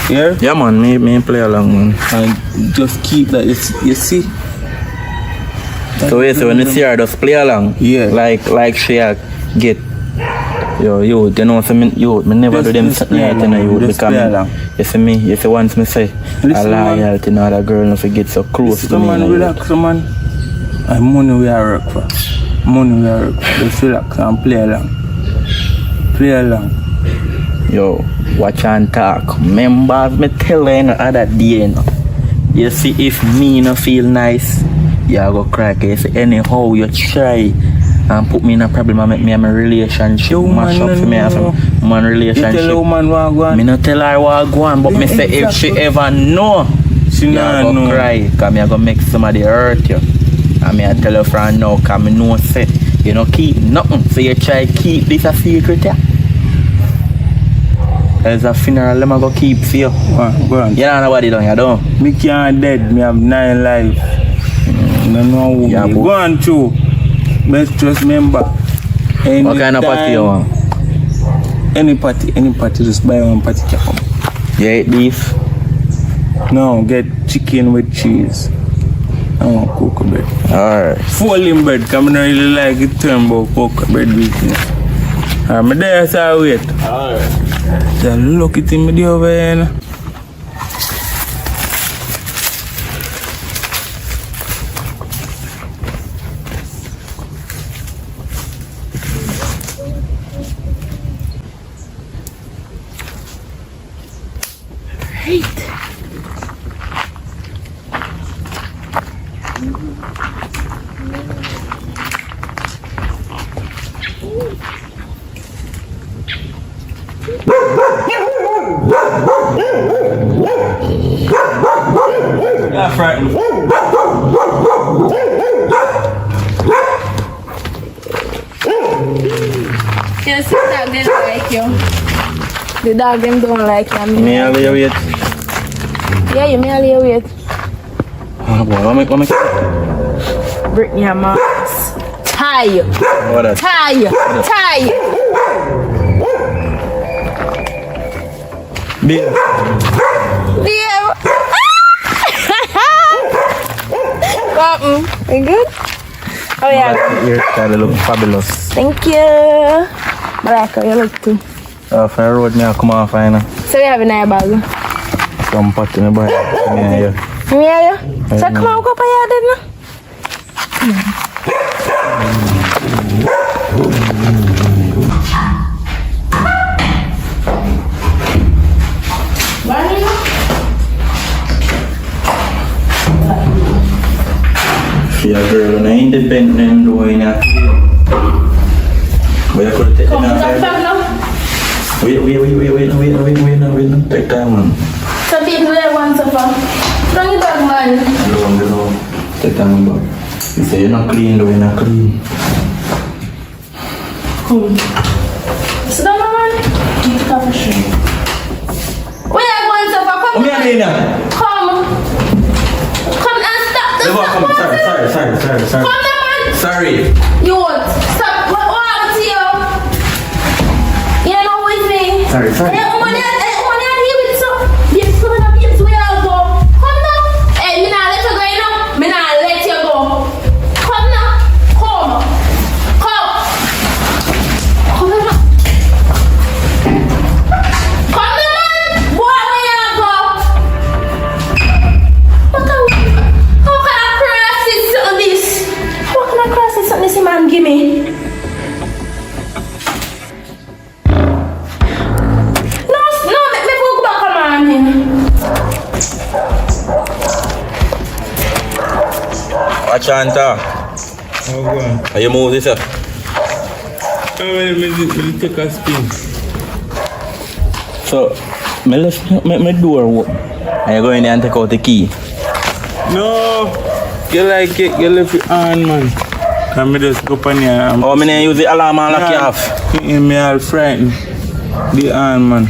Yeah? Yeah man, me play along man. And just keep that, you see? So when you see her, just play along? Yeah. Like she get. Yo, you know what I mean? Me never do them something right in the youth because you see me, you see once me say a loyalty and a girl not forget so close to me. Man, relax man. And money we are work for. money we are just relax and play along. Play along. Yo, watch and talk. Remember me tell you the other day, you see if me no feel nice, you go cry. You see anyhow you try and put me in a problem and make me have a relationship. Yo, mash man, up for me have a man relationship. You tell a woman what go on. Me no tell her what go on, but me say if she ever know, She you nah go know. cry, cause me a go make somebody hurt you. And me a tell her from now, cause me know say you know keep nothing, so you try keep this a secret, yeah. There's a funeral, let me go keep for you. Go on. You don't know nobody done, you don't. Me can't dead, me have 9 lives. No know who Yeah, me. but- Go on too. Let's just remember. What kind of party you want? Any party, just buy one party can come. You eat beef? No, get chicken with cheese. I want cocoa bread. Alright. Falling bread, cause I don't really like it term about cocoa bread business. I'm there, so I wait. Alright. The lucky thing me do over here. You know. Yeah, frightened. Yes, the dog they don't like you. The dog them don't like you. Me have you wait. Yeah, you may only wait. Oh boy, what make Brittany and Marcus. Tie. what that? Tie. Tie. Beef. Yeah. You good? Oh yeah. Your style look fabulous. Thank you. I like how you look too. Off the road, me I come off fine. So we have a nice bag. Some pot in the bag. Yeah. Yeah. So come on, go for your dinner. She a girl and independent doing it. But you could take it outside. Wait. Take time, man. Some people that want to fuck. Bring it back, man. Hello. Take time, man. You say you're not clean, though, you're not clean. Sit down, man. Need to cover shit. Where you going to fuck? Come Come here, Nina. Come. Come and stop this. Come on. Sorry. Come on, man. Sorry. You what? Stop. What happened to you? You know who is me? Sorry. Hey, woman, here with some. Yes, come on, yes, we all go. Come now. Hey, me not let you go, you know. Me not let you go. Come now. Come now, man. Come now, man. Boy, where you go? What the? How can I cross this on this? How can I cross this on this man give me? No, make me go back on man. Achanta. Oh, go on. Are you move this up? Let me take a spin. So, me left my door open. Are you going there and take out the key? No, you like it, you left it on, man. Can me just go on here and Oh, me need use the alarm and lock you off. me all frightened. The on, man.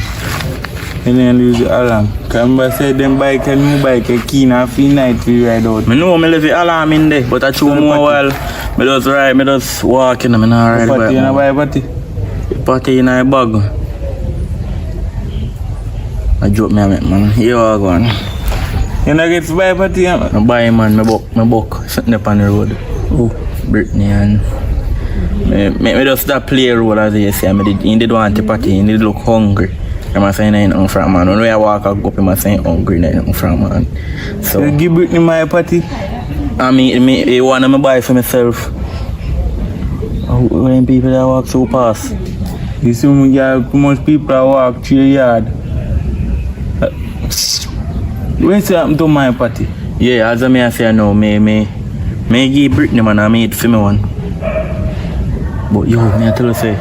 And then use the alarm. Can I say them bike a new bike a key and feel night we ride out. Me know me leave the alarm in there, but I chew more while. Me just ride, me just walk in, me not ride the Party, you know bike. buy party? Party in a bag. I joke me a make, man. Here I go on. You know get to buy party, man? I buy man, me book, sitting up on the road. Oh. Brittany and me just that play role as you say. He did want to party, he did look hungry. I'm saying nothing from man. When I walk up, I'm saying hungry, nothing from man. So You give Brittany my party? I mean, he want to buy for myself. when people that walk so fast. You see me girl, too much people that walk through your yard. What's happened to my party? Yeah, as I say now, me give Brittany man, I made for me one. But yo, me I tell you say,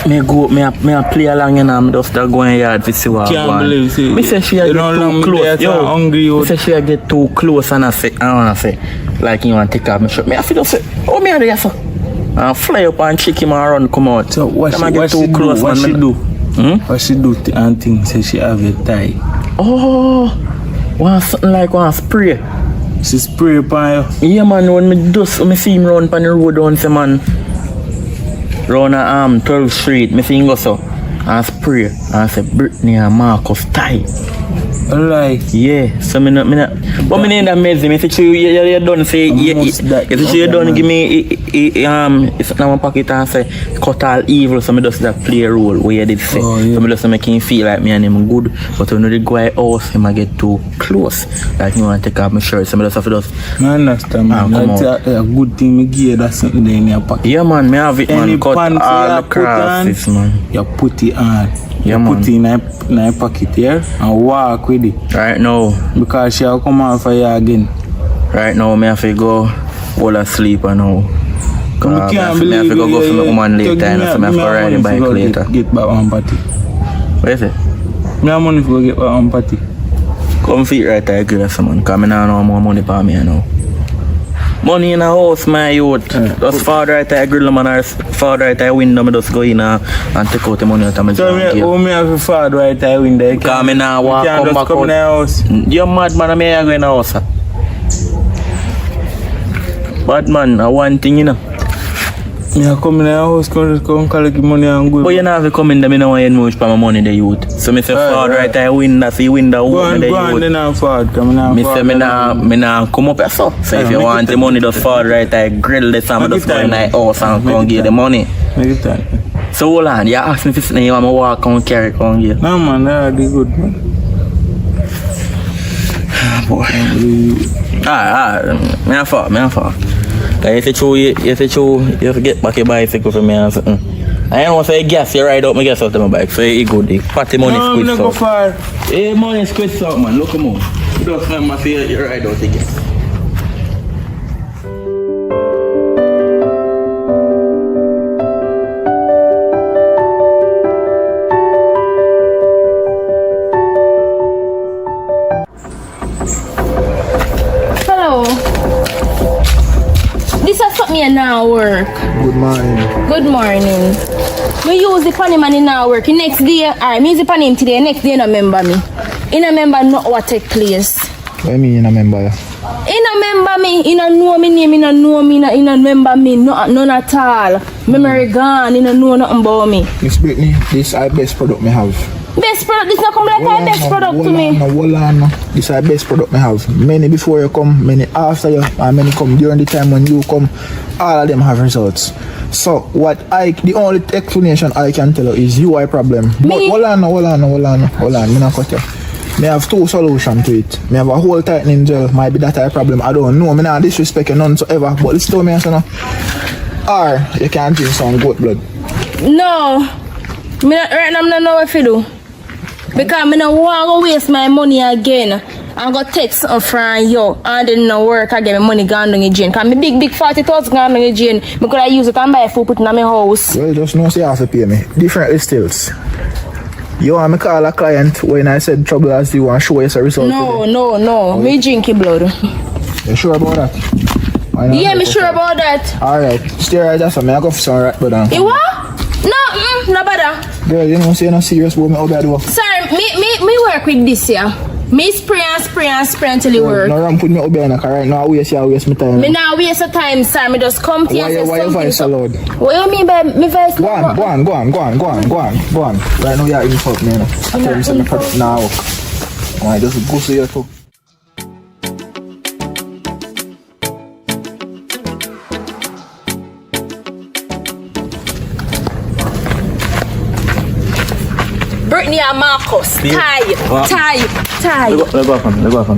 me I play along and I'm just going yard to see what I want. Can't believe Me say she a get too close. Yo, hungry. me say she a get too close and I wanna say, like you want to take off my shirt. Me I feel say, oh me a do so. And fly up and check him and run come out. So what she do? What she do and things say she have a tie. Oh, want something like one spray. She spray upon you. Yeah man, when me see him run on the road down say man, round 12th Street, me see him go so and spray and say Brittany and Marcus tie. Like yeah, so me not but me need that medicine. Me say you done say you done give me it's now one packet and say cut all evil, so me just that play a role where you did say. Oh, yeah. So me just make him feel like me and him good, but when they go out him I get too close. Like me want to take off my shirt, so me just have to just I understand man. That's a good thing me give that something there in your pocket. yeah man, me have it man. Any Cut pants all the crosses man. You put it on. Yeah, you man. put it in your pocket here and walk with it. Right now, Because she'll come out for you again. right now me have to go fall asleep and now. I can't Me have believe to go for my woman later and so me have to ride the bike later. Get back on party. What is it? Me have money for get back on party. Come feet right there, grass man. Cause me now know more money for me now. Money in a house, my youth. Just father right there, grill man, or father right there window, me just go in and take out the money out of my So me have a father right there window. Cause me now walk come back in the out. house. You mad man, me go in the house. Bad man, I one thing you know. Me I come in the house, come collect money and go. But you not have to come in there, me no want you much for my money the youth. So me say father right there window, see window open the Go on youth. then I'm father. Me say me nah come up here so. So if you want the money, just father right there, grill this and me just go in the house and come give the money. Make it time. So hold on, you ask me if you want me walk and carry come here. No man, that be good man. Boy. Alright, me a fall. Like if you have to get back your bicycle for me and something. I don't want to say gas, you ride out my gas out of my bike, so you good. The party money squeeze out. No, go far. Hey, money squeeze out man, look come on. You just remember say you ride out the gas. Hello. This is something here now work. Good morning. Good morning. Me use the funny man in now work. The next day, alright, me use the funny him today. Next day, he no remember me. He no remember not what take place. What do you mean you remember you? He no remember me. He no know me name. He no know me. He no remember me. None at all. Memory gone. He no know nothing about me. Miss Brittany, this is the best product me have. Best product. This not come like my best product to me. Hold on. This is the best product me have. Many before you come, many after you, and many come during the time when you come. All of them have results. So the only explanation I can tell you is you are a problem. But hold on. Me not cut you. Me have two solutions to it. Me have a whole tightening gel. Might be that a problem. I don't know. Me not disrespect you none so ever. But listen to me and say no. Or you can drink some goat blood. No. Me not, right now I don't know what to do. Because I don't want to waste my money again. I'm going to take something from you and then no work again. My money gone down the drain. Because my big 40,000 gone down the drain. I could use it and buy food put in my house. Well, just know say you have to pay me. Differently stills. You want me call a client when I said trouble as you and show us a result? No. Me drinking blood. You sure about that? Yeah, me sure about that. Alright, stay right there so me I go for some rat but You what? No bother. Girl, you know say you're not serious about me how bad work. Sir, me work with this here. Me spray until it work. No ram put me up there now, right now I waste my time. Me now waste the time, sir. Me just come to you and say Why your voice so loud? What you mean by me voice? Go on. Right now you're insult me now. I tell you say my product now work. Why just go see you too. Brittany and Marcus, tie. Let go from me. What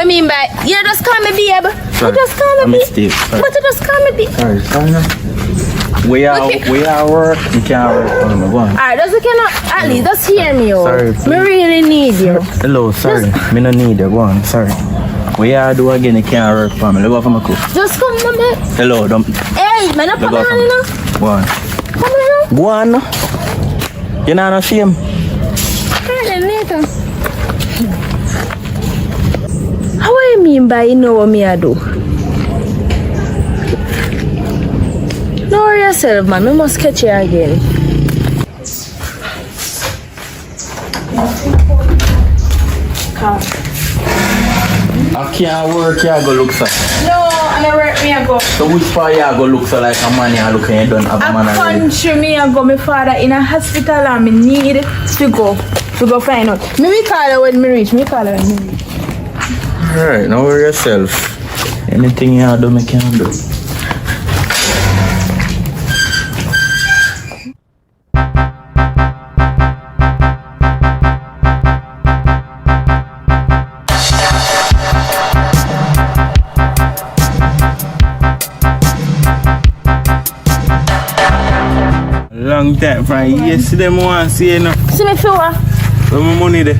you mean by, you just call me babe. You just call me babe. But you just call me babe. Sorry. We are work. You can't work. Go on. Alright, just cannot at least just hear me out. Sorry, Me really need you. Hello, sorry. Me no need you. Go on, sorry. We are do again. You can't work for me. Let go for my cook. Just come to me. Hello, don't. Hey, man, Let go for me. Go on. Come here. Go on. You not ashamed. Alright, then later. How do you mean by you know what me I do? Don't worry yourself, man. We must catch you again. I can't work. You go look so. No, I never work me I go. So which part you go look so like a man? You look and you don't have a man A already. country me I go, my father in a hospital and me need to go find out. Me call her when me reach. Alright, now worry yourself. Anything you do, me can do. Long time from yesterday, I want to see you now. See me feel what? Where my money there?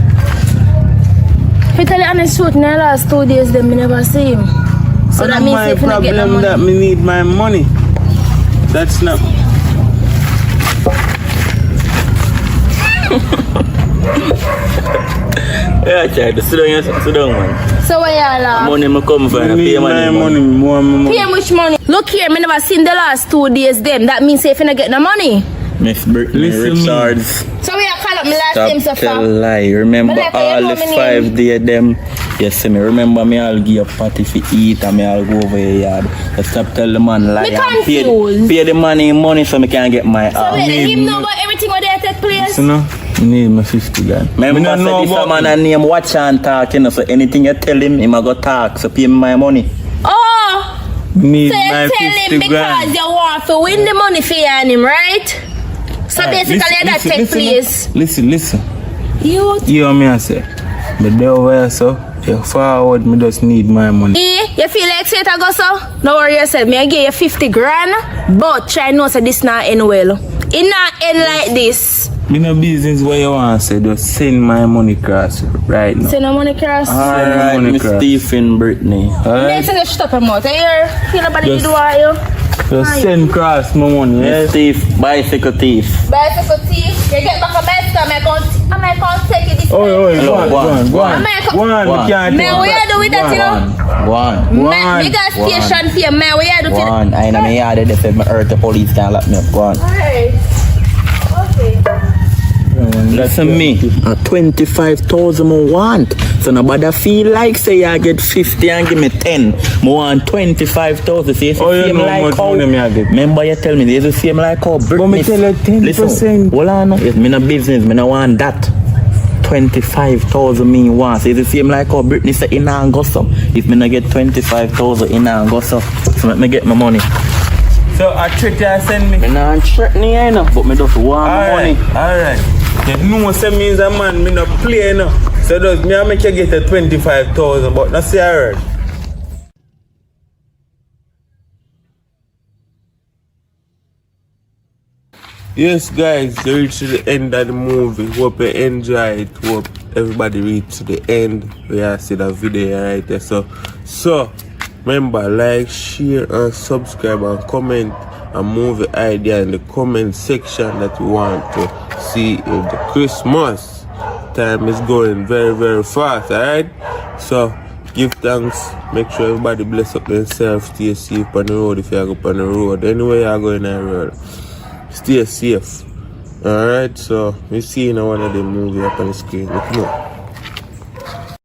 If you tell you honest truth, in the last 2 days, them me never see him. So that means my if you not get the problem money. that me need my money. That's not. Yeah, child, sit down, man. So where y'all are? Money me come for I you. need Pay my money. money, more money. Pay much money? Look here, me never seen the last 2 days them. That means if you not get the money. Miss Brittany Listen me. Richards. So we are call up me last name so Stop tell far. lie. Remember But like, all you know the me 5 days them. Yes, see me. Remember me I'll give you a party for eat and me I'll go over your yard. But stop tell the man lie. Me and confused. pay the money so me can get my So house. wait, need him know me. about everything what they take place? You know, I need my 50 grand. Remember Me not say know this about man it. and name watch and talk, you know, so anything you tell him a go talk, so pay me my money. Oh, Need so my you tell 50 him because grand. you want to win the money for you and him, right? So basically that take place. Listen. You You and me I say, but there where so, you forward me just need my money. you feel like say it I go so? Don't worry yourself, me I give you 50 grand, but try know say this not end well. It not end like this. Me no business what you want to say, just send my money across right now. Send no money cross. Alright, money Miss cross. Stephen Brittany. Let's Alright? just stop him out here. Feel nobody Yes. do what you. Just send across my money, Miss yes? Steve, bicycle thief. Bicycle thief, you get back a bicycle, I can't take it this Oh, time. go on. Go on. Go on, we can't Man, what you do with that, you know? One. Man, we got station for you, man, what you do with that? One. I know me yard they said me hurt the police can't lock me up. Go on. Alright. Okay. Listen me, a 25,000 I want. So nobody feel like say I get 50 and give me 10. I want 25,000. See, it's the Oh, you same know like much how. money me I get. Remember you tell me it's the same like how Britney. But me tell you 10%. Listen, hold on. It's me no business. Me no want that. 25,000 me want. So it's the same like how Britney said in and go some. If me no get 25,000 in and go some, so let me get my money. So a trick you send me. Me not threatening you know, but me just want my money. Alright. You know say me is a man, me no play you know. So does me I make you get a 25,000, but not say I heard. Yes guys, we reached to the end of the movie. Hope you enjoy it. Hope everybody reach to the end. We have see the video right there. So remember, like, share and subscribe and comment and movie idea in the comment section that you want to see in the Christmas. Time is going very, very fast, alright? So give thanks. Make sure everybody bless up themselves. Stay safe on the road if you go on the road. Anywhere you are going on the road, stay safe. Alright, so we see in one of the movies up on the screen. Look more.